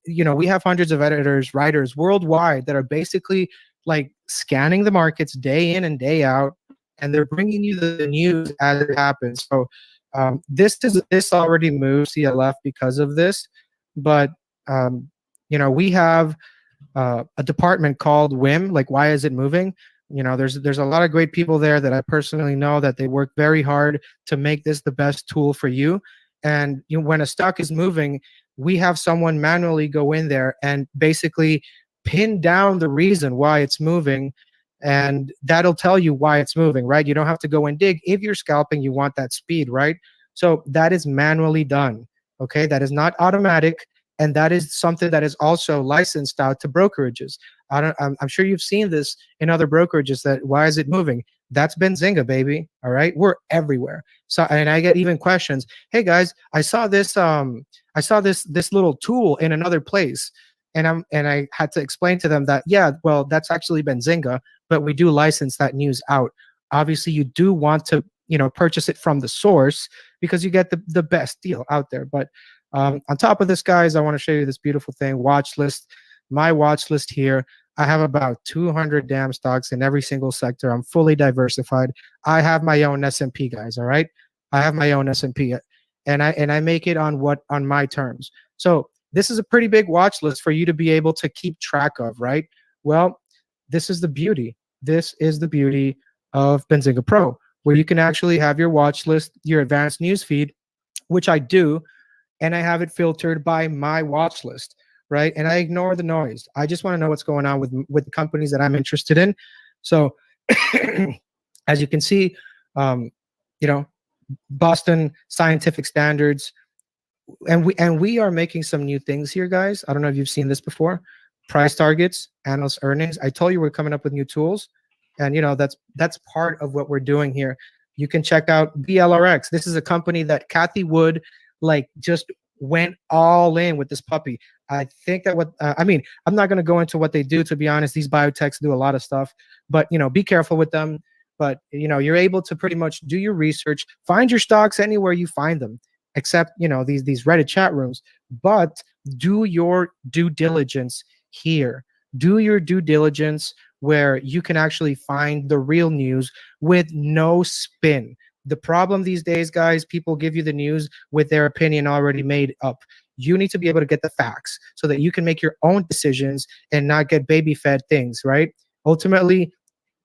You know, we have hundreds of editors, writers worldwide that are basically like scanning the markets day in and day out, and they're bringing you the news as it happens. So this already moved CLF because of this, but you know, we have a department called WIM, like why is it moving? You know, there's a lot of great people there that I personally know that they work very hard to make this the best tool for you. And you know, when a stock is moving, we have someone manually go in there and basically pin down the reason why it's moving, and that'll tell you why it's moving, right? You don't have to go and dig. If you're scalping, you want that speed, right? So that is manually done, okay? That is not automatic, and that is something that is also licensed out to brokerages. I'm sure you've seen this in other brokerages, that why is it moving? That's Benzinga, baby. All right, we're everywhere. So, and I get even questions. Hey guys, I saw this this little tool in another place, and I had to explain to them that, yeah, well, that's actually Benzinga, but we do license that news out. Obviously, you do want to, you know, purchase it from the source because you get the best deal out there. But on top of this, guys, I want to show you this beautiful thing, watch list. My watch list here, I have about 200 damn stocks in every single sector. I'm fully diversified. I have my own S&P, guys. All right, I have my own S&P, and I make it on my terms. So this is a pretty big watch list for you to be able to keep track of, right? Well, this is the beauty. This is the beauty of Benzinga Pro, where you can actually have your watch list, your advanced news feed, which I do, and I have it filtered by my watch list, right? And I ignore the noise. I just want to know what's going on with the companies that I'm interested in. So as you can see, you know, Boston Scientific Standards, and we are making some new things here, guys. I don't know if you've seen this before. Price targets, analyst earnings. I told you we're coming up with new tools, and you know that's part of what we're doing here. You can check out BLRX. This is a company that Kathy Wood like just went all in with this puppy. I think that what I mean, I'm not going to go into what they do, to be honest. These biotechs do a lot of stuff, but you know, be careful with them. But you know, you're able to pretty much do your research, find your stocks anywhere you find them, except you know these Reddit chat rooms. But do your due diligence here. Do your due diligence where you can actually find the real news with no spin. The problem these days, guys, people give you the news with their opinion already made up. You need to be able to get the facts so that you can make your own decisions and not get baby fed things, right? Ultimately,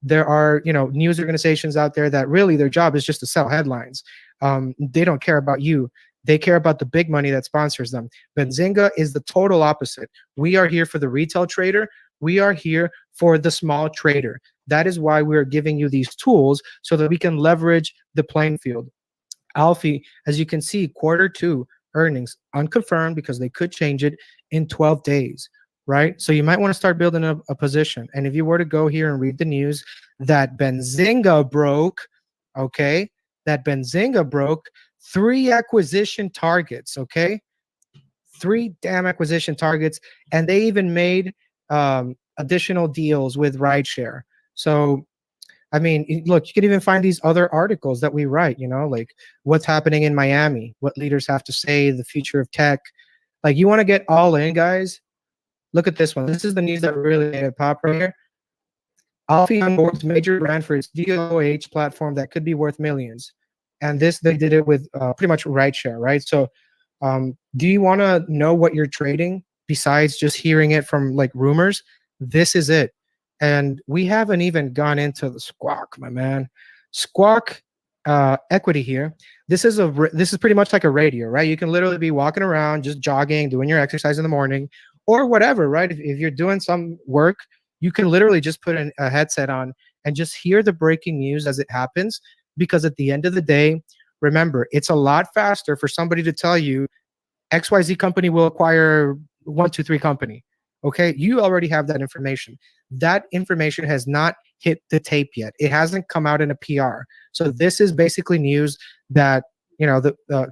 there are, you know, news organizations out there that really their job is just to sell headlines. They don't care about you. They care about the big money that sponsors them. Benzinga is the total opposite. We are here for the retail trader. We are here for the small trader. That is why we're giving you these tools so that we can leverage the playing field. Alfie, as you can see, Q2 earnings unconfirmed because they could change it in 12 days, right? So you might want to start building a position. And if you were to go here and read the news that Benzinga broke, okay, that Benzinga broke 3 acquisition targets, okay? 3 damn acquisition targets. And they even made additional deals with rideshare. So, I mean, look, you can even find these other articles that we write, you know, like what's happening in Miami, what leaders have to say, the future of tech. Like, you want to get all in, guys? Look at this one. This is the news that really made it pop right here. Alfie onboards major brand for its DOH platform that could be worth millions. And this, they did it with pretty much rideshare, right? So do you want to know what you're trading besides just hearing it from like rumors? This is it. And we haven't even gone into the Squawk, my man. Squawk equity here. This is pretty much like a radio, right? You can literally be walking around, just jogging, doing your exercise in the morning, or whatever, right? If you're doing some work, you can literally just put a headset on and just hear the breaking news as it happens. Because at the end of the day, remember, it's a lot faster for somebody to tell you XYZ company will acquire 123 company. Okay, you already have that information. That information has not hit the tape yet. It hasn't come out in a PR. So this is basically news that, you know,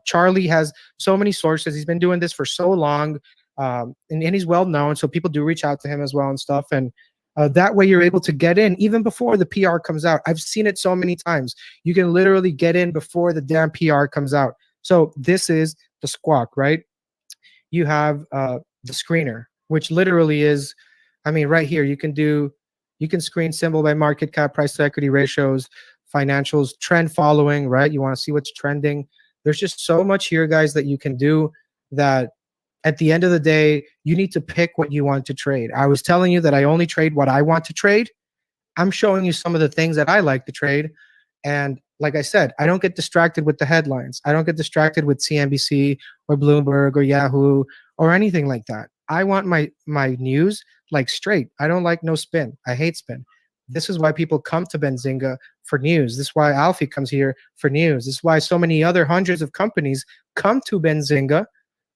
Charlie has so many sources. He's been doing this for so long, and he's well known. So people do reach out to him as well and stuff. And that way you're able to get in even before the PR comes out. I've seen it so many times. You can literally get in before the damn PR comes out. So this is the Squawk, right? You have the screener, which literally is, I mean, right here, you can screen symbol by market cap, price to equity ratios, financials, trend following, right? You want to see what's trending. There's just so much here, guys, that you can do that at the end of the day, you need to pick what you want to trade. I was telling you that I only trade what I want to trade. I'm showing you some of the things that I like to trade. And like I said, I don't get distracted with the headlines. I don't get distracted with CNBC or Bloomberg or Yahoo or anything like that. I want my news like straight. I don't like no spin. I hate spin. This is why people come to Benzinga for news. This is why Alfie comes here for news. This is why so many other hundreds of companies come to Benzinga,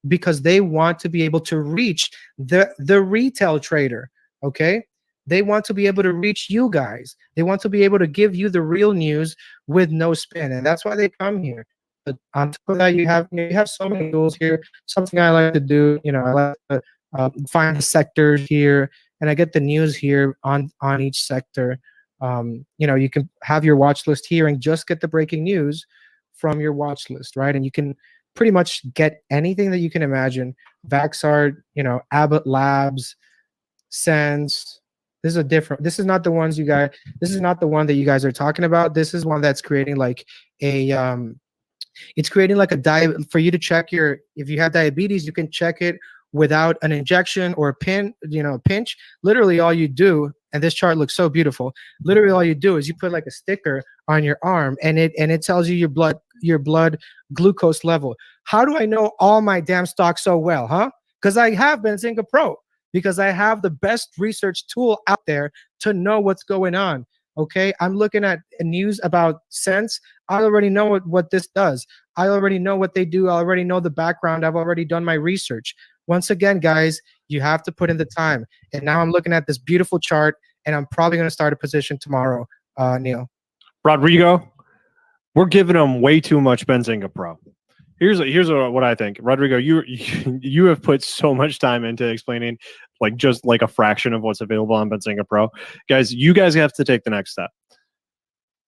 because they want to be able to reach the retail trader. Okay, They want to be able to reach you guys. They want to be able to give you the real news with no spin, and that's why they come here. But on top of that, you have so many tools here. Something I like to do, I like to find the sectors here, and I get the news here on each sector. You can have your watch list here and just get the breaking news from your watch list, right? And you can pretty much get anything that you can imagine. Vaxart, Abbott Labs, Sense. This is not the ones you guys. This is not the one that you guys are talking about. This is one that's creating like a it's creating like a diet for you to check if you have diabetes, you can check it without an injection or a pinch. Literally all you do, and this chart looks so beautiful. Literally all you do is you put like a sticker on your arm, and it tells you your blood glucose level. How do I know all my damn stocks so well, huh? Because I have Benzinga Pro, because I have the best research tool out there to know what's going on. Okay, I'm looking at news about Sense. I already know what this does. I already know what they do. I already know the background. I've already done my research. Once again, guys, you have to put in the time. And now I'm looking at this beautiful chart, and I'm probably going to start a position tomorrow, Neil. Rodrigo, we're giving them way too much Benzinga Pro. Here's what I think. Rodrigo, you have put so much time into explaining just like a fraction of what's available on Benzinga Pro. Guys, you guys have to take the next step.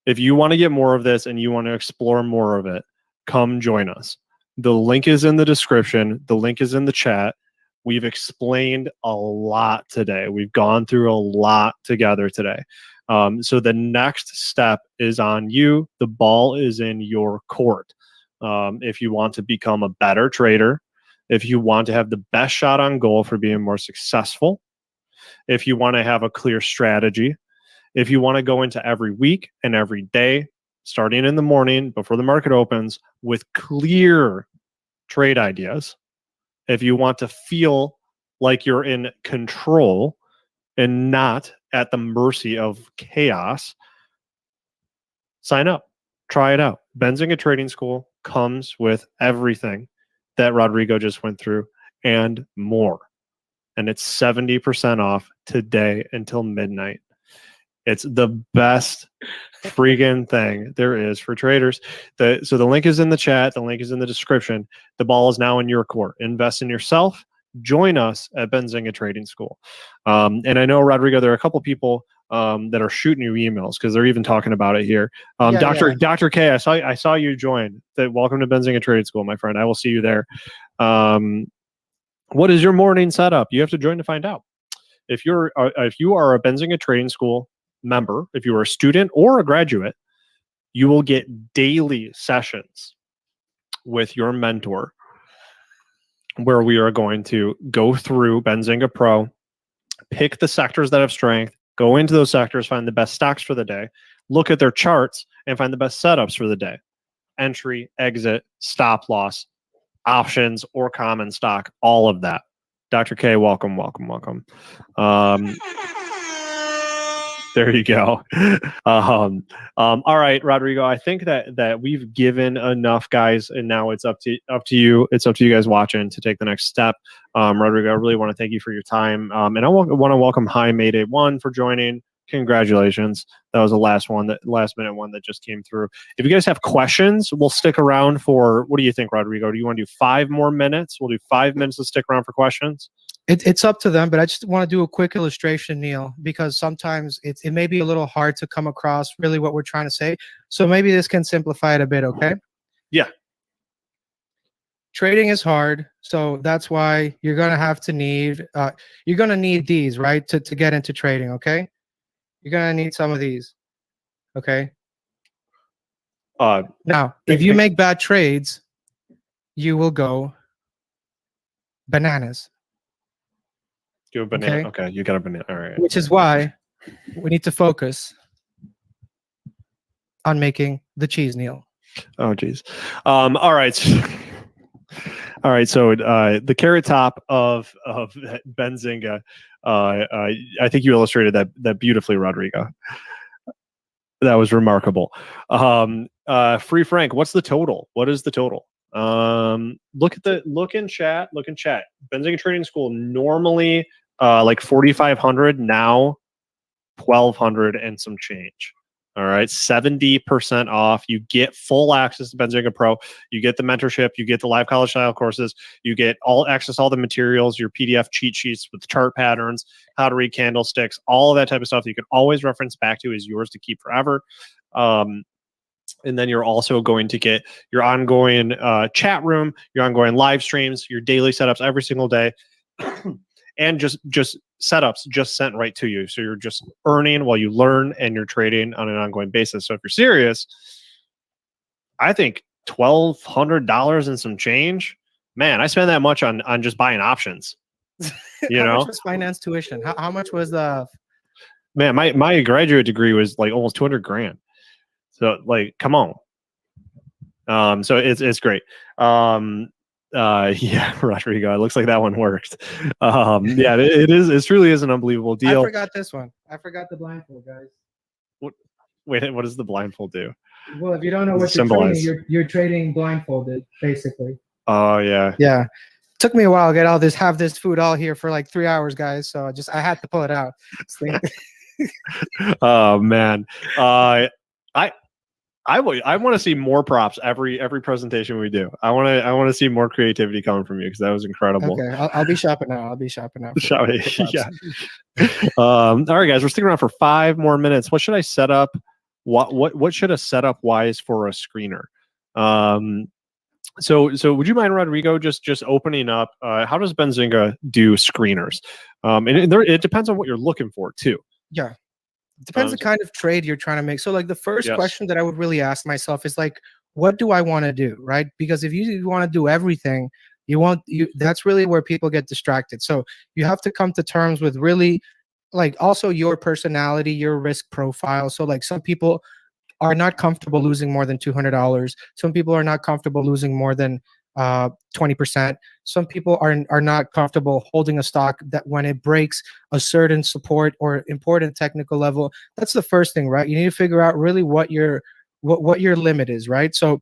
If you want to get more of this and you want to explore more of it, come join us. The link is in the description. The link is in the chat. We've explained a lot today. We've gone through a lot together today. So the next step is on you. The ball is in your court. If you want to become a better trader, if you want to have the best shot on goal for being more successful, if you want to have a clear strategy, if you want to go into every week and every day, starting in the morning before the market opens with clear trade ideas, if you want to feel like you're in control and not at the mercy of chaos, sign up, try it out. Benzinga Trading School comes with everything that Rodrigo just went through and more. And it's 70% off today until midnight. It's the best freaking thing there is for traders. So the link is in the chat. The link is in the description. The ball is now in your court. Invest in yourself. Join us at Benzinga Trading School. And I know, Rodrigo, there are a couple people that are shooting you emails because they're even talking about it here. Dr. K, I saw you join. Welcome to Benzinga Trading School, my friend. I will see you there. What is your morning setup? You have to join to find out. If you are a Benzinga Trading School member, if you are a student or a graduate, you will get daily sessions with your mentor where we are going to go through Benzinga Pro, pick the sectors that have strength, go into those sectors, find the best stocks for the day, look at their charts, and find the best setups for the day. Entry, exit, stop loss, options, or common stock, all of that. Dr. K, welcome. There you go. All right, Rodrigo. I think that we've given enough, guys, and now it's up to you. It's up to you guys watching to take the next step. Rodrigo, I really want to thank you for your time, and I want to welcome High Mayday 1 for joining. Congratulations. That was the last minute one that just came through. If you guys have questions, we'll stick around for. What do you think, Rodrigo? Do you want to do 5 more minutes? We'll do 5 minutes to stick around for questions. It's up to them, but I just want to do a quick illustration, Neil, because sometimes it may be a little hard to come across really what we're trying to say. So maybe this can simplify it a bit, okay? Yeah. Trading is hard, so that's why you're gonna have to need these, right, to get into trading, okay? You're gonna need some of these, okay? Now, if you make bad trades, you will go bananas. Do a banana. Okay, you got a banana. All right. Which is why we need to focus on making the cheese, Neil. Oh, geez. All right. All right. So the carrot top of Benzinga, I think you illustrated that beautifully, Rodrigo. That was remarkable. Free Frank, what's the total? What is the total? Look in chat. Benzinga Trading School normally like 4,500. Now $1,200 and some change. All right, 70% off. You get full access to Benzinga Pro. You get the mentorship. You get the live college style courses. You get all access to all the materials, your PDF cheat sheets with chart patterns, how to read candlesticks, all of that type of stuff that you can always reference back to is yours to keep forever. And then you're also going to get your ongoing chat room, your ongoing live streams, your daily setups every single day, and just setups just sent right to you. So you're just earning while you learn, and you're trading on an ongoing basis. So if you're serious, I think $1,200 and some change. Man, I spend that much on just buying options. You How know, much was finance tuition? How much was the? Man, my graduate degree was like almost 200 grand. So like, come on. So it's great. Yeah, Rodrigo, it looks like that one worked. Yeah, it is. It truly is an unbelievable deal. I forgot this one. I forgot the blindfold, guys. Wait, what does the blindfold do? Well, if you don't know what you're trading, you're trading blindfolded, basically. Oh yeah. Yeah. Took me a while to get all this, have this food all here for like 3 hours, guys. So I had to pull it out. Oh man. I want to see more props every presentation we do. I want to see more creativity coming from you, because that was incredible. Okay, I'll be shopping now. Yeah. All right, guys, we're sticking around for 5 more minutes. What should I set up? What should a setup wise for a screener? So would you mind, Rodrigo, just opening up? How does Benzinga do screeners? And it depends on what you're looking for too. Yeah. Depends the kind of trade you're trying to make. So like the first question that I would really ask myself is like, what do I want to do, right? Because if you want to do everything, that's really where people get distracted. So you have to come to terms with really like also your personality, your risk profile. So like some people are not comfortable losing more than $200. Some people are not comfortable losing more than 20%. Some people are not comfortable holding a stock that when it breaks a certain support or important technical level. That's the first thing, right? You need to figure out really what your limit is, right? So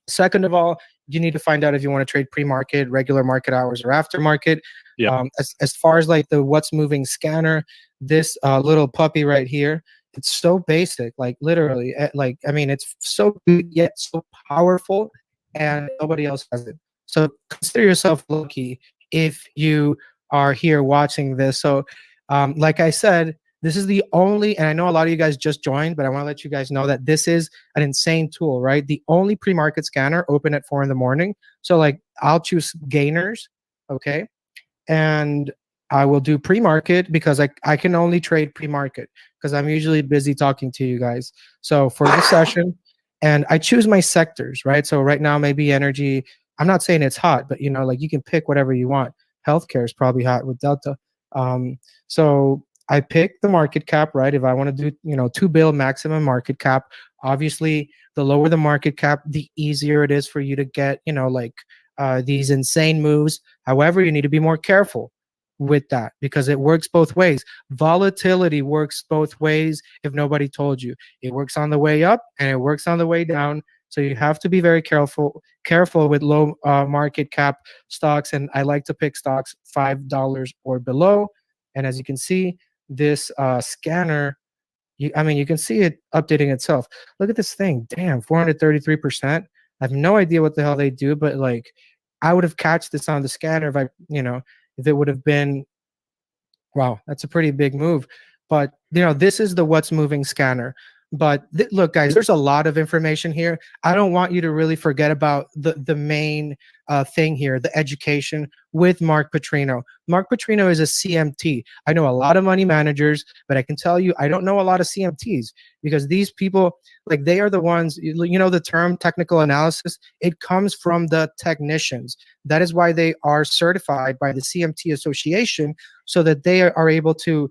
second of all, you need to find out if you want to trade pre-market, regular market hours, or aftermarket. Yeah. As far as like the what's moving scanner, this little puppy right here, it's so basic, like literally, like, I mean, it's so good yet so powerful, and nobody else has it. So consider yourself lucky if you are here watching this. So like I said, this is the only, and I know a lot of you guys just joined, but I want to let you guys know that this is an insane tool, right? The only pre-market scanner open at 4 in the morning. So like I'll choose gainers, okay? And I will do pre-market because I can only trade pre-market because I'm usually busy talking to you guys. So for this session, and I choose my sectors, right? So right now, maybe energy. I'm not saying it's hot, but you know, like you can pick whatever you want. Healthcare is probably hot with Delta. So I pick the market cap, right? If I want to do, 2 bill maximum market cap, obviously the lower the market cap, the easier it is for you to get, these insane moves. However, you need to be more careful with that because it works both ways. Volatility works both ways. If nobody told you, it works on the way up and it works on the way down. So you have to be very careful with low market cap stocks. And I like to pick stocks $5 or below. And as you can see, this scanner, you can see it updating itself. Look at this thing. Damn, 433%. I have no idea what the hell they do, but like I would have catched this on the scanner if it would have been, wow, that's a pretty big move. But this is the what's moving scanner. But look, guys, there's a lot of information here. I don't want you to really forget about the main thing here, the education with Mark Putrino. Mark Putrino is a CMT. I know a lot of money managers, but I can tell you I don't know a lot of CMTs because these people, like they are the ones, the term technical analysis, it comes from the technicians. That is why they are certified by the CMT Association so that they are able to,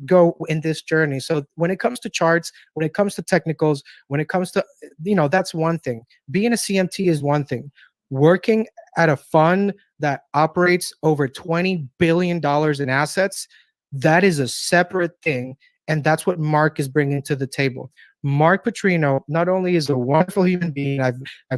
go in this journey. So when it comes to charts, when it comes to technicals, when it comes to, that's one thing. Being a CMT is one thing. Working at a fund that operates over $20 billion in assets, that is a separate thing. And that's what Mark is bringing to the table. Mark Putrino not only is a wonderful human being, I've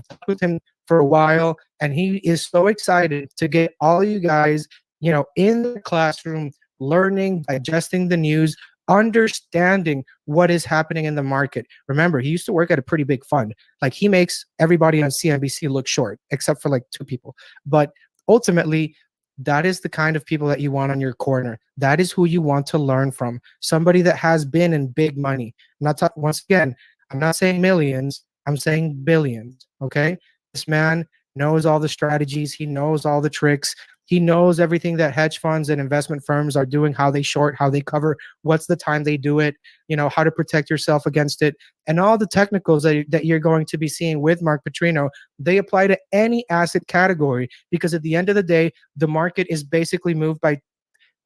talked with him for a while, and he is so excited to get all you guys, in the classroom, learning, digesting the news, understanding what is happening in the market. Remember, he used to work at a pretty big fund. Like, he makes everybody on CNBC look short, except for like 2 people. But ultimately, that is the kind of people that you want on your corner. That is who you want to learn from. Somebody that has been in big money. Once again, I'm not saying millions, I'm saying billions. Okay. This man knows all the strategies, he knows all the tricks, he knows everything that hedge funds and investment firms are doing, how they short, how they cover, what's the time they do it, how to protect yourself against it. And all the technicals that you're going to be seeing with Mark Putrino, they apply to any asset category, because at the end of the day, the market is basically moved by,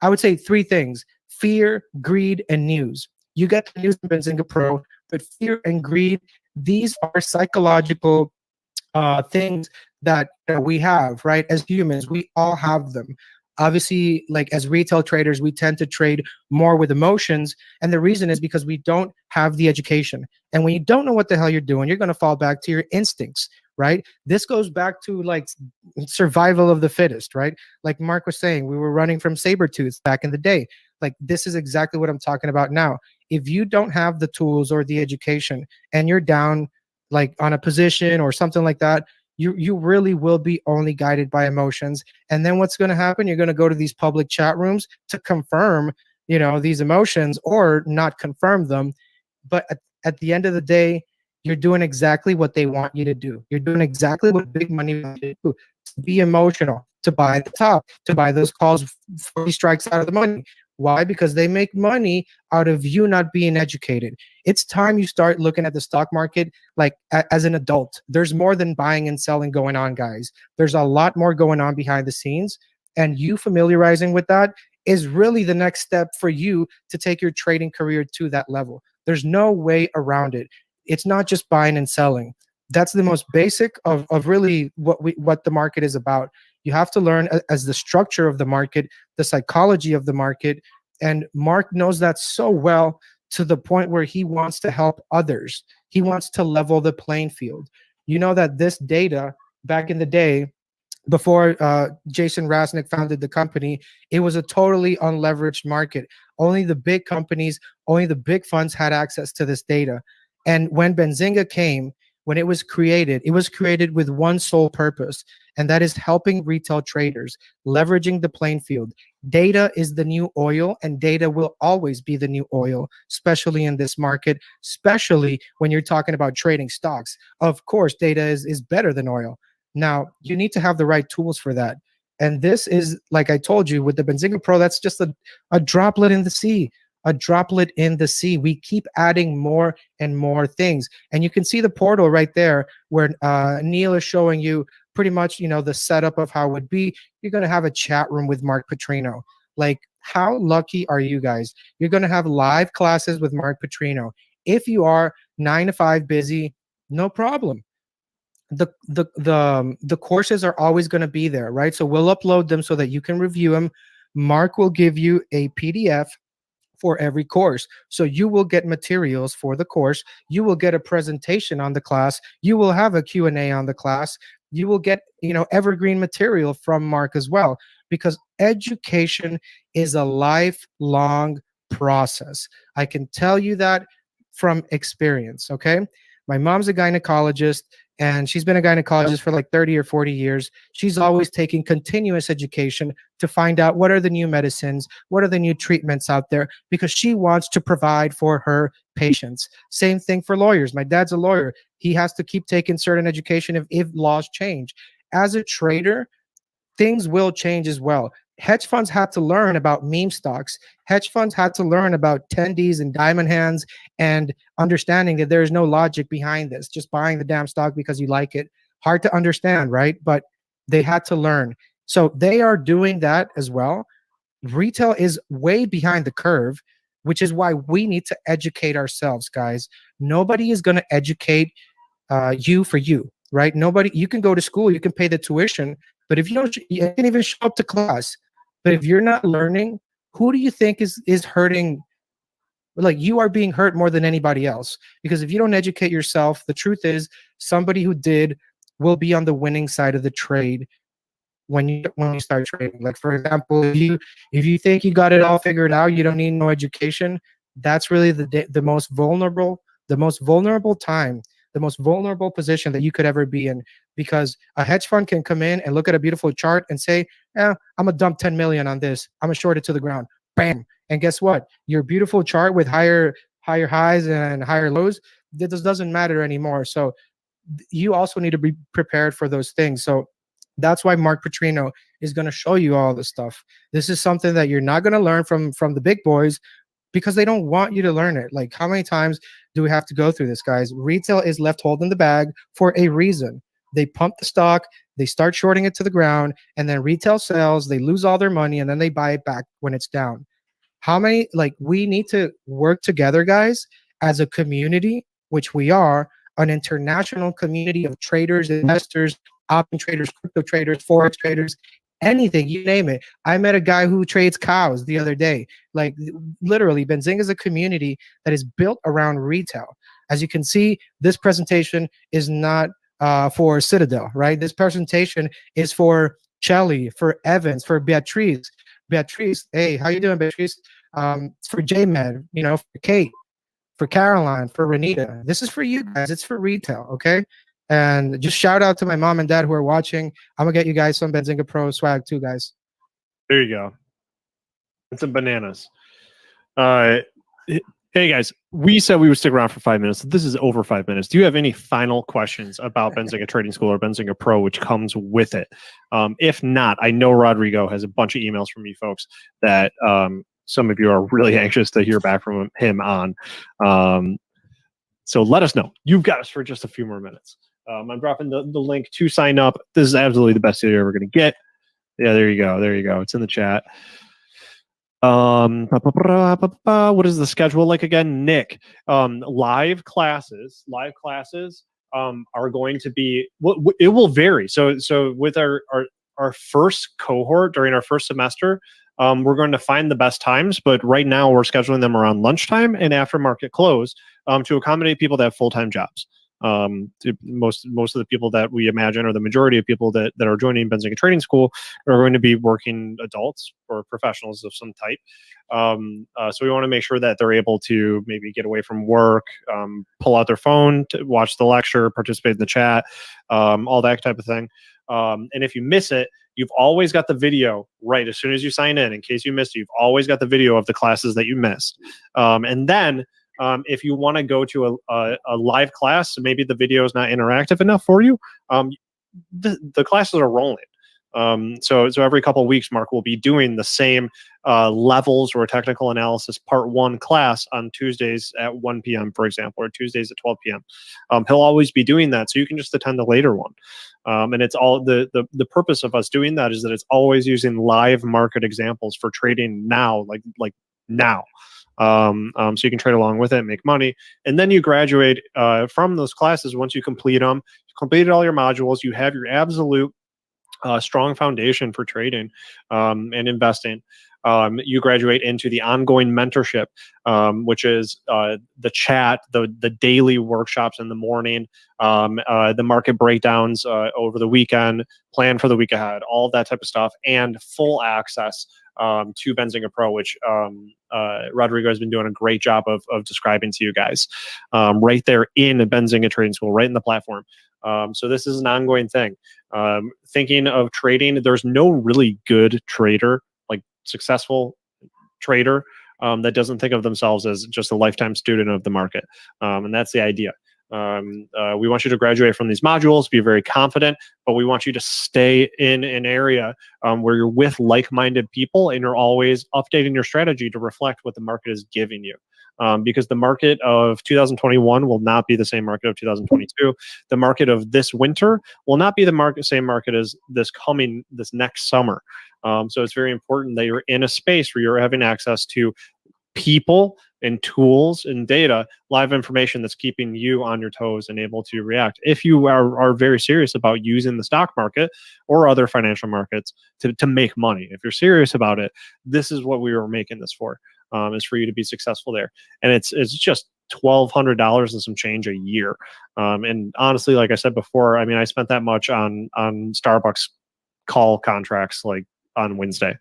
I would say, 3 things: fear, greed, and news. You get the news in Benzinga Pro, but fear and greed, these are psychological things that we have, right? As humans, we all have them. Obviously, like as retail traders, we tend to trade more with emotions. And the reason is because we don't have the education. And when you don't know what the hell you're doing, you're going to fall back to your instincts, right? This goes back to like survival of the fittest, right? Like Mark was saying, we were running from saber tooths back in the day. Like, this is exactly what I'm talking about now. If you don't have the tools or the education and you're down like on a position or something like that, you really will be only guided by emotions. And then what's going to happen? You're going to go to these public chat rooms to confirm, these emotions, or not confirm them. But at the end of the day, you're doing exactly what they want you to do. You're doing exactly what big money wants you to do: to be emotional, to buy the top, to buy those calls 40 strikes out of the money. Why? Because they make money out of you not being educated. It's time you start looking at the stock market like as an adult. There's more than buying and selling going on, guys. There's a lot more going on behind the scenes, and you familiarizing with that is really the next step for you to take your trading career to that level. There's no way around it. It's not just buying and selling. That's the most basic of really what the market is about. You have to learn as the structure of the market, the psychology of the market. And Mark knows that so well, to the point where he wants to help others. He wants to level the playing field. You know that this data back in the day, before Jason Rasnick founded the company, it was a totally unleveraged market. Only the big companies, only the big funds had access to this data. And when Benzinga came, when it was created with one sole purpose, and that is helping retail traders, leveraging the playing field. Data is the new oil, and data will always be the new oil, especially in this market, especially when you're talking about trading stocks. Of course, data is better than oil. Now, you need to have the right tools for that. And this is, like I told you, with the Benzinga Pro, that's just a droplet in the sea. A droplet in the sea. We keep adding more and more things. And you can see the portal right there where Neil is showing you pretty much, the setup of how it would be. You're going to have a chat room with Mark Putrino. Like, how lucky are you guys? You're going to have live classes with Mark Putrino. If you are 9 to 5 busy, no problem. The courses are always going to be there, right? So we'll upload them so that you can review them. Mark will give you a PDF for every course. So you will get materials for the course. You will get a presentation on the class. You will have a Q&A on the class. You will get, evergreen material from Mark as well, because education is a lifelong process. I can tell you that from experience, okay? My mom's a gynecologist, and she's been a gynecologist for like 30 or 40 years. She's always taking continuous education to find out what are the new medicines, what are the new treatments out there, because she wants to provide for her patients. Same thing for lawyers. My dad's a lawyer. He has to keep taking certain education if laws change. As a trader, things will change as well. Hedge funds had to learn about meme stocks. Hedge funds had to learn about 10Ds and diamond hands, and understanding that there is no logic behind this, just buying the damn stock because you like it. Hard to understand, right? But they had to learn. So they are doing that as well. Retail is way behind the curve, which is why we need to educate ourselves, guys. Nobody is going to educate you for you, right? Nobody. You can go to school, you can pay the tuition, but if you don't, you can even show up to class. But if you're not learning, who do you think is hurting? Like, you are being hurt more than anybody else, because if you don't educate yourself, the truth is somebody who did will be on the winning side of the trade when you start trading. Like, for example, if you think you got it all figured out, you don't need no education, That's really the most vulnerable time, the most vulnerable position that you could ever be in, because a hedge fund can come in and look at a beautiful chart and say, I'm gonna dump 10 million on this, I'm gonna short it to the ground, bam. And guess what? Your beautiful chart with higher highs and higher lows, that just doesn't matter anymore. So you also need to be prepared for those things. So that's why Mark Putrino is going to show you all this stuff. This is something that you're not going to learn from the big boys, because they don't want you to learn it. Like, how many times do we have to go through this, guys? Retail is left holding the bag for a reason. They pump the stock, they start shorting it to the ground, and then retail sells, they lose all their money, and then they buy it back when it's down. How many, like, we need to work together, guys, as a community, which we are, an international community of traders, investors, option traders, crypto traders, Forex traders, anything, you name it. I met a guy who trades cows the other day. Like, literally, Benzinga is a community that is built around retail. As you can see, this presentation is not for Citadel, right? This presentation is for Chelly, for Evans, for Beatrice. Beatrice, hey, how you doing, Beatrice? For J-Man, for Kate, for Caroline, for Renita. This is for you guys. It's for retail, okay? And just shout out to my mom and dad who are watching. I'm gonna get you guys some Benzinga Pro swag too, guys. There you go. And some bananas. Hey guys, we said we would stick around for 5 minutes. This is over 5 minutes. Do you have any final questions about Benzinga Trading School or Benzinga Pro, which comes with it? If not, I know Rodrigo has a bunch of emails from you folks that some of you are really anxious to hear back from him on. So let us know. You've got us for just a few more minutes. I'm dropping the link to sign up. This is absolutely the best deal you're ever going to get. Yeah, there you go. There you go. It's in the chat. What is the schedule like again, Nick? Live classes are going to be, it will vary. So with our first cohort during our first semester, we're going to find the best times, but right now we're scheduling them around lunchtime and after market close to accommodate people that have full-time jobs. Most of the people that we imagine, or the majority of people that are joining Benzinga Trading School, are going to be working adults or professionals of some type. So we want to make sure that they're able to maybe get away from work, pull out their phone to watch the lecture, participate in the chat, all that type of thing. And if you miss it, you've always got the video right as soon as you sign in case you missed it. You've always got the video of the classes that you missed. And then if you want to go to a live class, maybe the video is not interactive enough for you, the classes are rolling. So every couple of weeks, Mark will be doing the same levels or technical analysis part 1 class on Tuesdays at 1 p.m., for example, or Tuesdays at 12 p.m. He'll always be doing that, so you can just attend the later one. And it's all the purpose of us doing that is that it's always using live market examples for trading now, like now. So you can trade along with it and make money. And then you graduate from those classes. Once you complete them, you completed all your modules, you have your absolute strong foundation for trading and investing. You graduate into the ongoing mentorship, which is the chat, the daily workshops in the morning, the market breakdowns over the weekend, plan for the week ahead, all that type of stuff, and full access to Benzinga Pro, which Rodrigo has been doing a great job of describing to you guys right there in Benzinga Trading School, right in the platform. So this is an ongoing thing. Thinking of trading, there's no really good trader, like successful trader, that doesn't think of themselves as just a lifetime student of the market. And that's the idea. We want you to graduate from these modules, be very confident, but we want you to stay in an area where you're with like-minded people and you're always updating your strategy to reflect what the market is giving you. Because the market of 2021 will not be the same market of 2022. The market of this winter will not be the same market as this next summer. So it's very important that you're in a space where you're having access to people and tools and data, live information that's keeping you on your toes and able to react. If you are very serious about using the stock market or other financial markets to make money, if you're serious about it, this is what we were making this for, is for you to be successful there. And it's just $1,200 and some change a year. And honestly, like I said before, I mean, I spent that much on Starbucks call contracts like on Wednesday,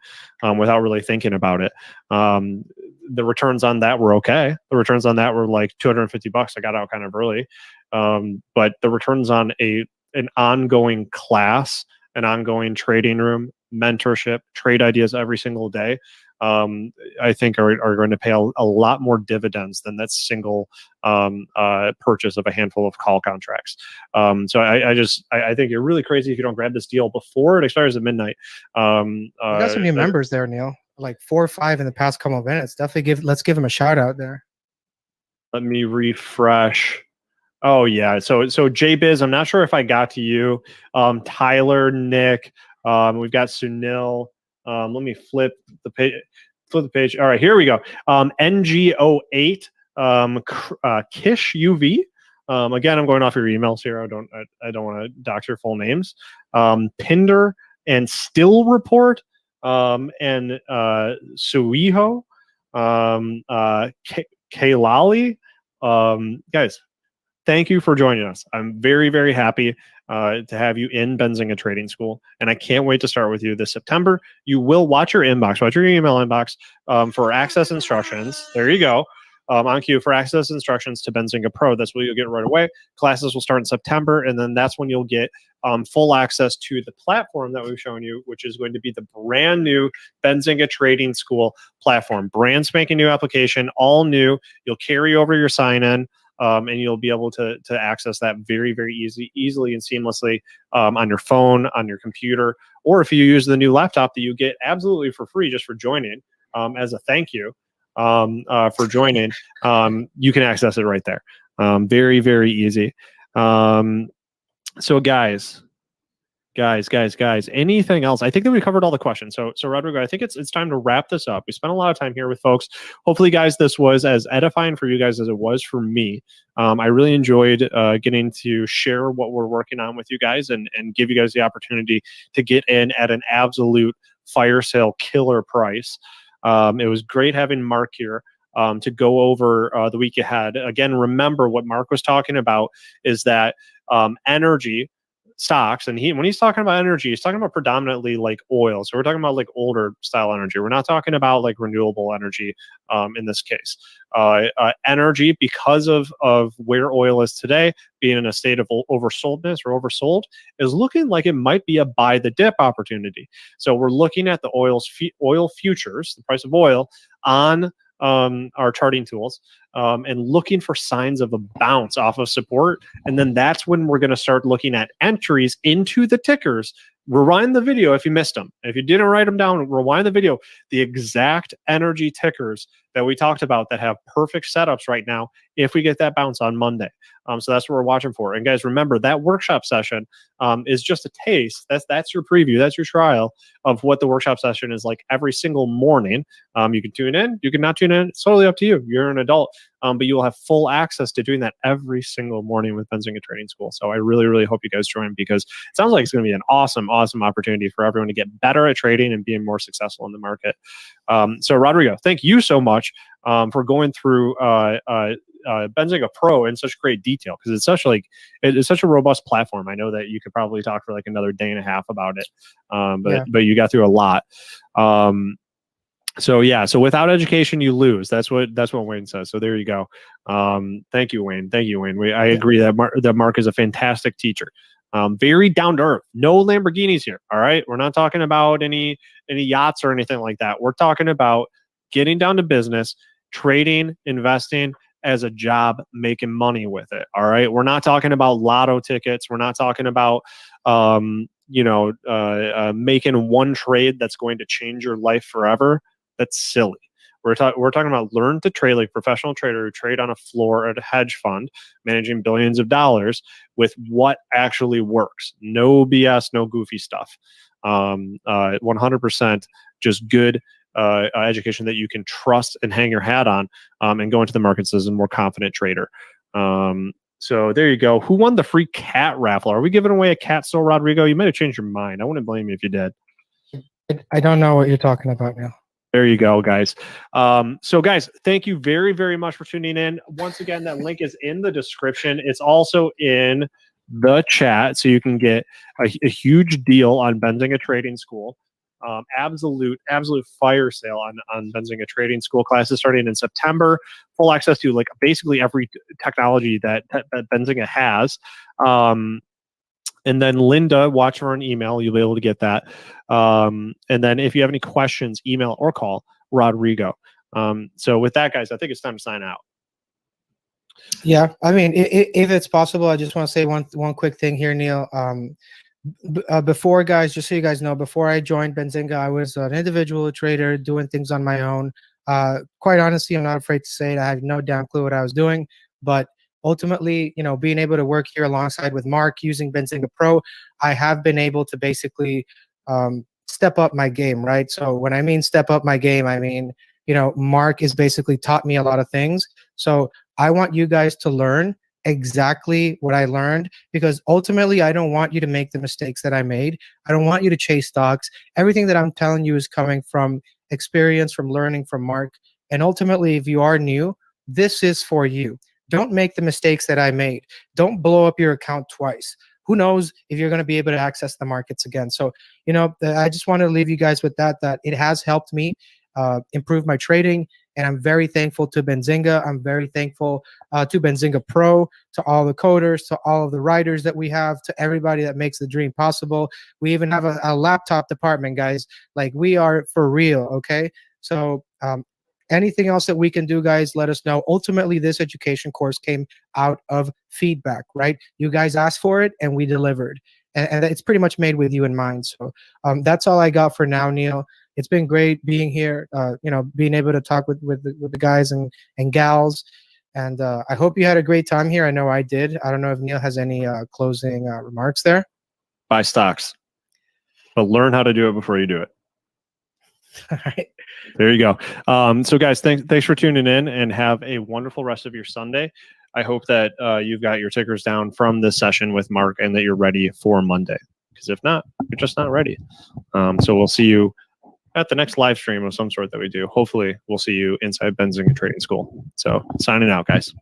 without really thinking about it. The returns on that were okay. The returns on that were like $250. I got out kind of early, but the returns on an ongoing class, an ongoing trading room, mentorship, trade ideas every single day, I think are going to pay a lot more dividends than that single purchase of a handful of call contracts. So I think you're really crazy if you don't grab this deal before it expires at midnight. We got some new members there, Neil. Like 4 or 5 in the past couple of minutes. Definitely let's give them a shout out there. Let me refresh. Oh yeah, so JBiz, I'm not sure if I got to you. Tyler, Nick, we've got Sunil. Let me flip the page. All right, here we go. NGO8, Kish UV. Again, I'm going off your emails here. I don't want to dox your full names. Pinder and Still Report, and Suiho, Kailali. Guys, thank you for joining us. I'm very, very happy to have you in Benzinga Trading School, and I can't wait to start with you this September. You will watch your inbox, watch your email inbox for access instructions. There you go. On cue for access instructions to Benzinga Pro. That's what you'll get right away. Classes will start in September, and then that's when you'll get full access to the platform that we've shown you, which is going to be the brand new Benzinga Trading School platform. Brand spanking new application, all new. You'll carry over your sign-in. And you'll be able to access that very, very easily and seamlessly on your phone, on your computer, or if you use the new laptop that you get absolutely for free just for joining as a thank you for joining, you can access it right there. Very, very easy. So guys, anything else? I think that we covered all the questions. So Rodrigo, I think it's time to wrap this up. We spent a lot of time here with folks. Hopefully, guys, this was as edifying for you guys as it was for me. I really enjoyed getting to share what we're working on with you guys and give you guys the opportunity to get in at an absolute fire sale killer price. It was great having Mark here to go over the week ahead. Again, remember what Mark was talking about is that energy stocks, and when he's talking about energy, he's talking about predominantly like oil. So we're talking about like older style energy. We're not talking about like renewable energy in this case. Energy, because of where oil is today, being in a state of oversoldness or oversold, is looking like it might be a buy the dip opportunity. So we're looking at the oil futures, the price of oil on our charting tools, and looking for signs of a bounce off of support. And then that's when we're going to start looking at entries into the tickers. Rewind the video if you missed them. If you didn't write them down, rewind the video. The exact energy tickers that we talked about that have perfect setups right now if we get that bounce on Monday. So that's what we're watching for. And guys, remember that workshop session is just a taste. That's your preview. That's your trial of what the workshop session is like every single morning. You can tune in. You can not tune in. It's totally up to you. You're an adult. But you will have full access to doing that every single morning with Benzinga Trading School. So I really, really hope you guys join because it sounds like it's going to be an awesome, awesome opportunity for everyone to get better at trading and being more successful in the market. So Rodrigo, thank you so much for going through Benzinga Pro in such great detail because it's such a robust platform. I know that you could probably talk for like another day and a half about it, but you got through a lot. So without education, you lose. That's what Wayne says. So there you go. Thank you, Wayne. I agree that Mark is a fantastic teacher. Very down to earth. No Lamborghinis here. All right. We're not talking about any yachts or anything like that. We're talking about getting down to business, trading, investing as a job, making money with it. All right. We're not talking about lotto tickets. We're not talking about making one trade that's going to change your life forever. That's silly. We're talking about learn to trade like professional trader who trade on a floor at a hedge fund, managing billions of dollars with what actually works. No BS, no goofy stuff. 100% just good education that you can trust and hang your hat on and go into the markets as a more confident trader. So there you go. Who won the free cat raffle? Are we giving away a cat still, Rodrigo? You might have changed your mind. I wouldn't blame you if you did. I don't know what you're talking about now. There you go, guys. So guys, thank you very, very much for tuning in. Once again, that link is in the description. It's also in the chat, so you can get a huge deal on Benzinga Trading School. Absolute fire sale on Benzinga Trading School classes starting in September. Full access to like basically every technology that Benzinga has. And then Linda, watch for an email. You'll be able to get that. And then if you have any questions, email or call Rodrigo. So with that, guys, I think it's time to sign out. Yeah, I mean, if it's possible, I just want to say one quick thing here, Neil. Before, guys, just so you guys know, before I joined Benzinga, I was an individual trader doing things on my own. Quite honestly, I'm not afraid to say it. I had no damn clue what I was doing, but ultimately, you know, being able to work here alongside with Mark using Benzinga Pro, I have been able to basically step up my game, right? So when I mean step up my game, I mean, you know, Mark has basically taught me a lot of things. So I want you guys to learn exactly what I learned, because ultimately I don't want you to make the mistakes that I made. I don't want you to chase stocks. Everything that I'm telling you is coming from experience, from learning from Mark. And ultimately, if you are new, this is for you. Don't make the mistakes that I made. Don't blow up your account twice. Who knows if you're going to be able to access the markets again. So, you know, I just want to leave you guys with that it has helped me improve my trading. And I'm very thankful to Benzinga. I'm very thankful to Benzinga Pro, to all the coders, to all of the writers that we have, to everybody that makes the dream possible. We even have a laptop department, guys. Like, we are for real, okay? So anything else that we can do, guys, let us know. Ultimately, this education course came out of feedback, right? You guys asked for it, and we delivered. And it's pretty much made with you in mind. So that's all I got for now, Neil. It's been great being here, you know, being able to talk with the guys and gals. And I hope you had a great time here. I know I did. I don't know if Neil has any closing remarks there. Buy stocks, but learn how to do it before you do it. All right. There you go. So guys, thanks for tuning in, and have a wonderful rest of your Sunday. I hope that you've got your tickers down from this session with Mark, and that you're ready for Monday. Because if not, you're just not ready. So we'll see you at the next live stream of some sort that we do. Hopefully, we'll see you inside Benzinga Trading School. So signing out, guys.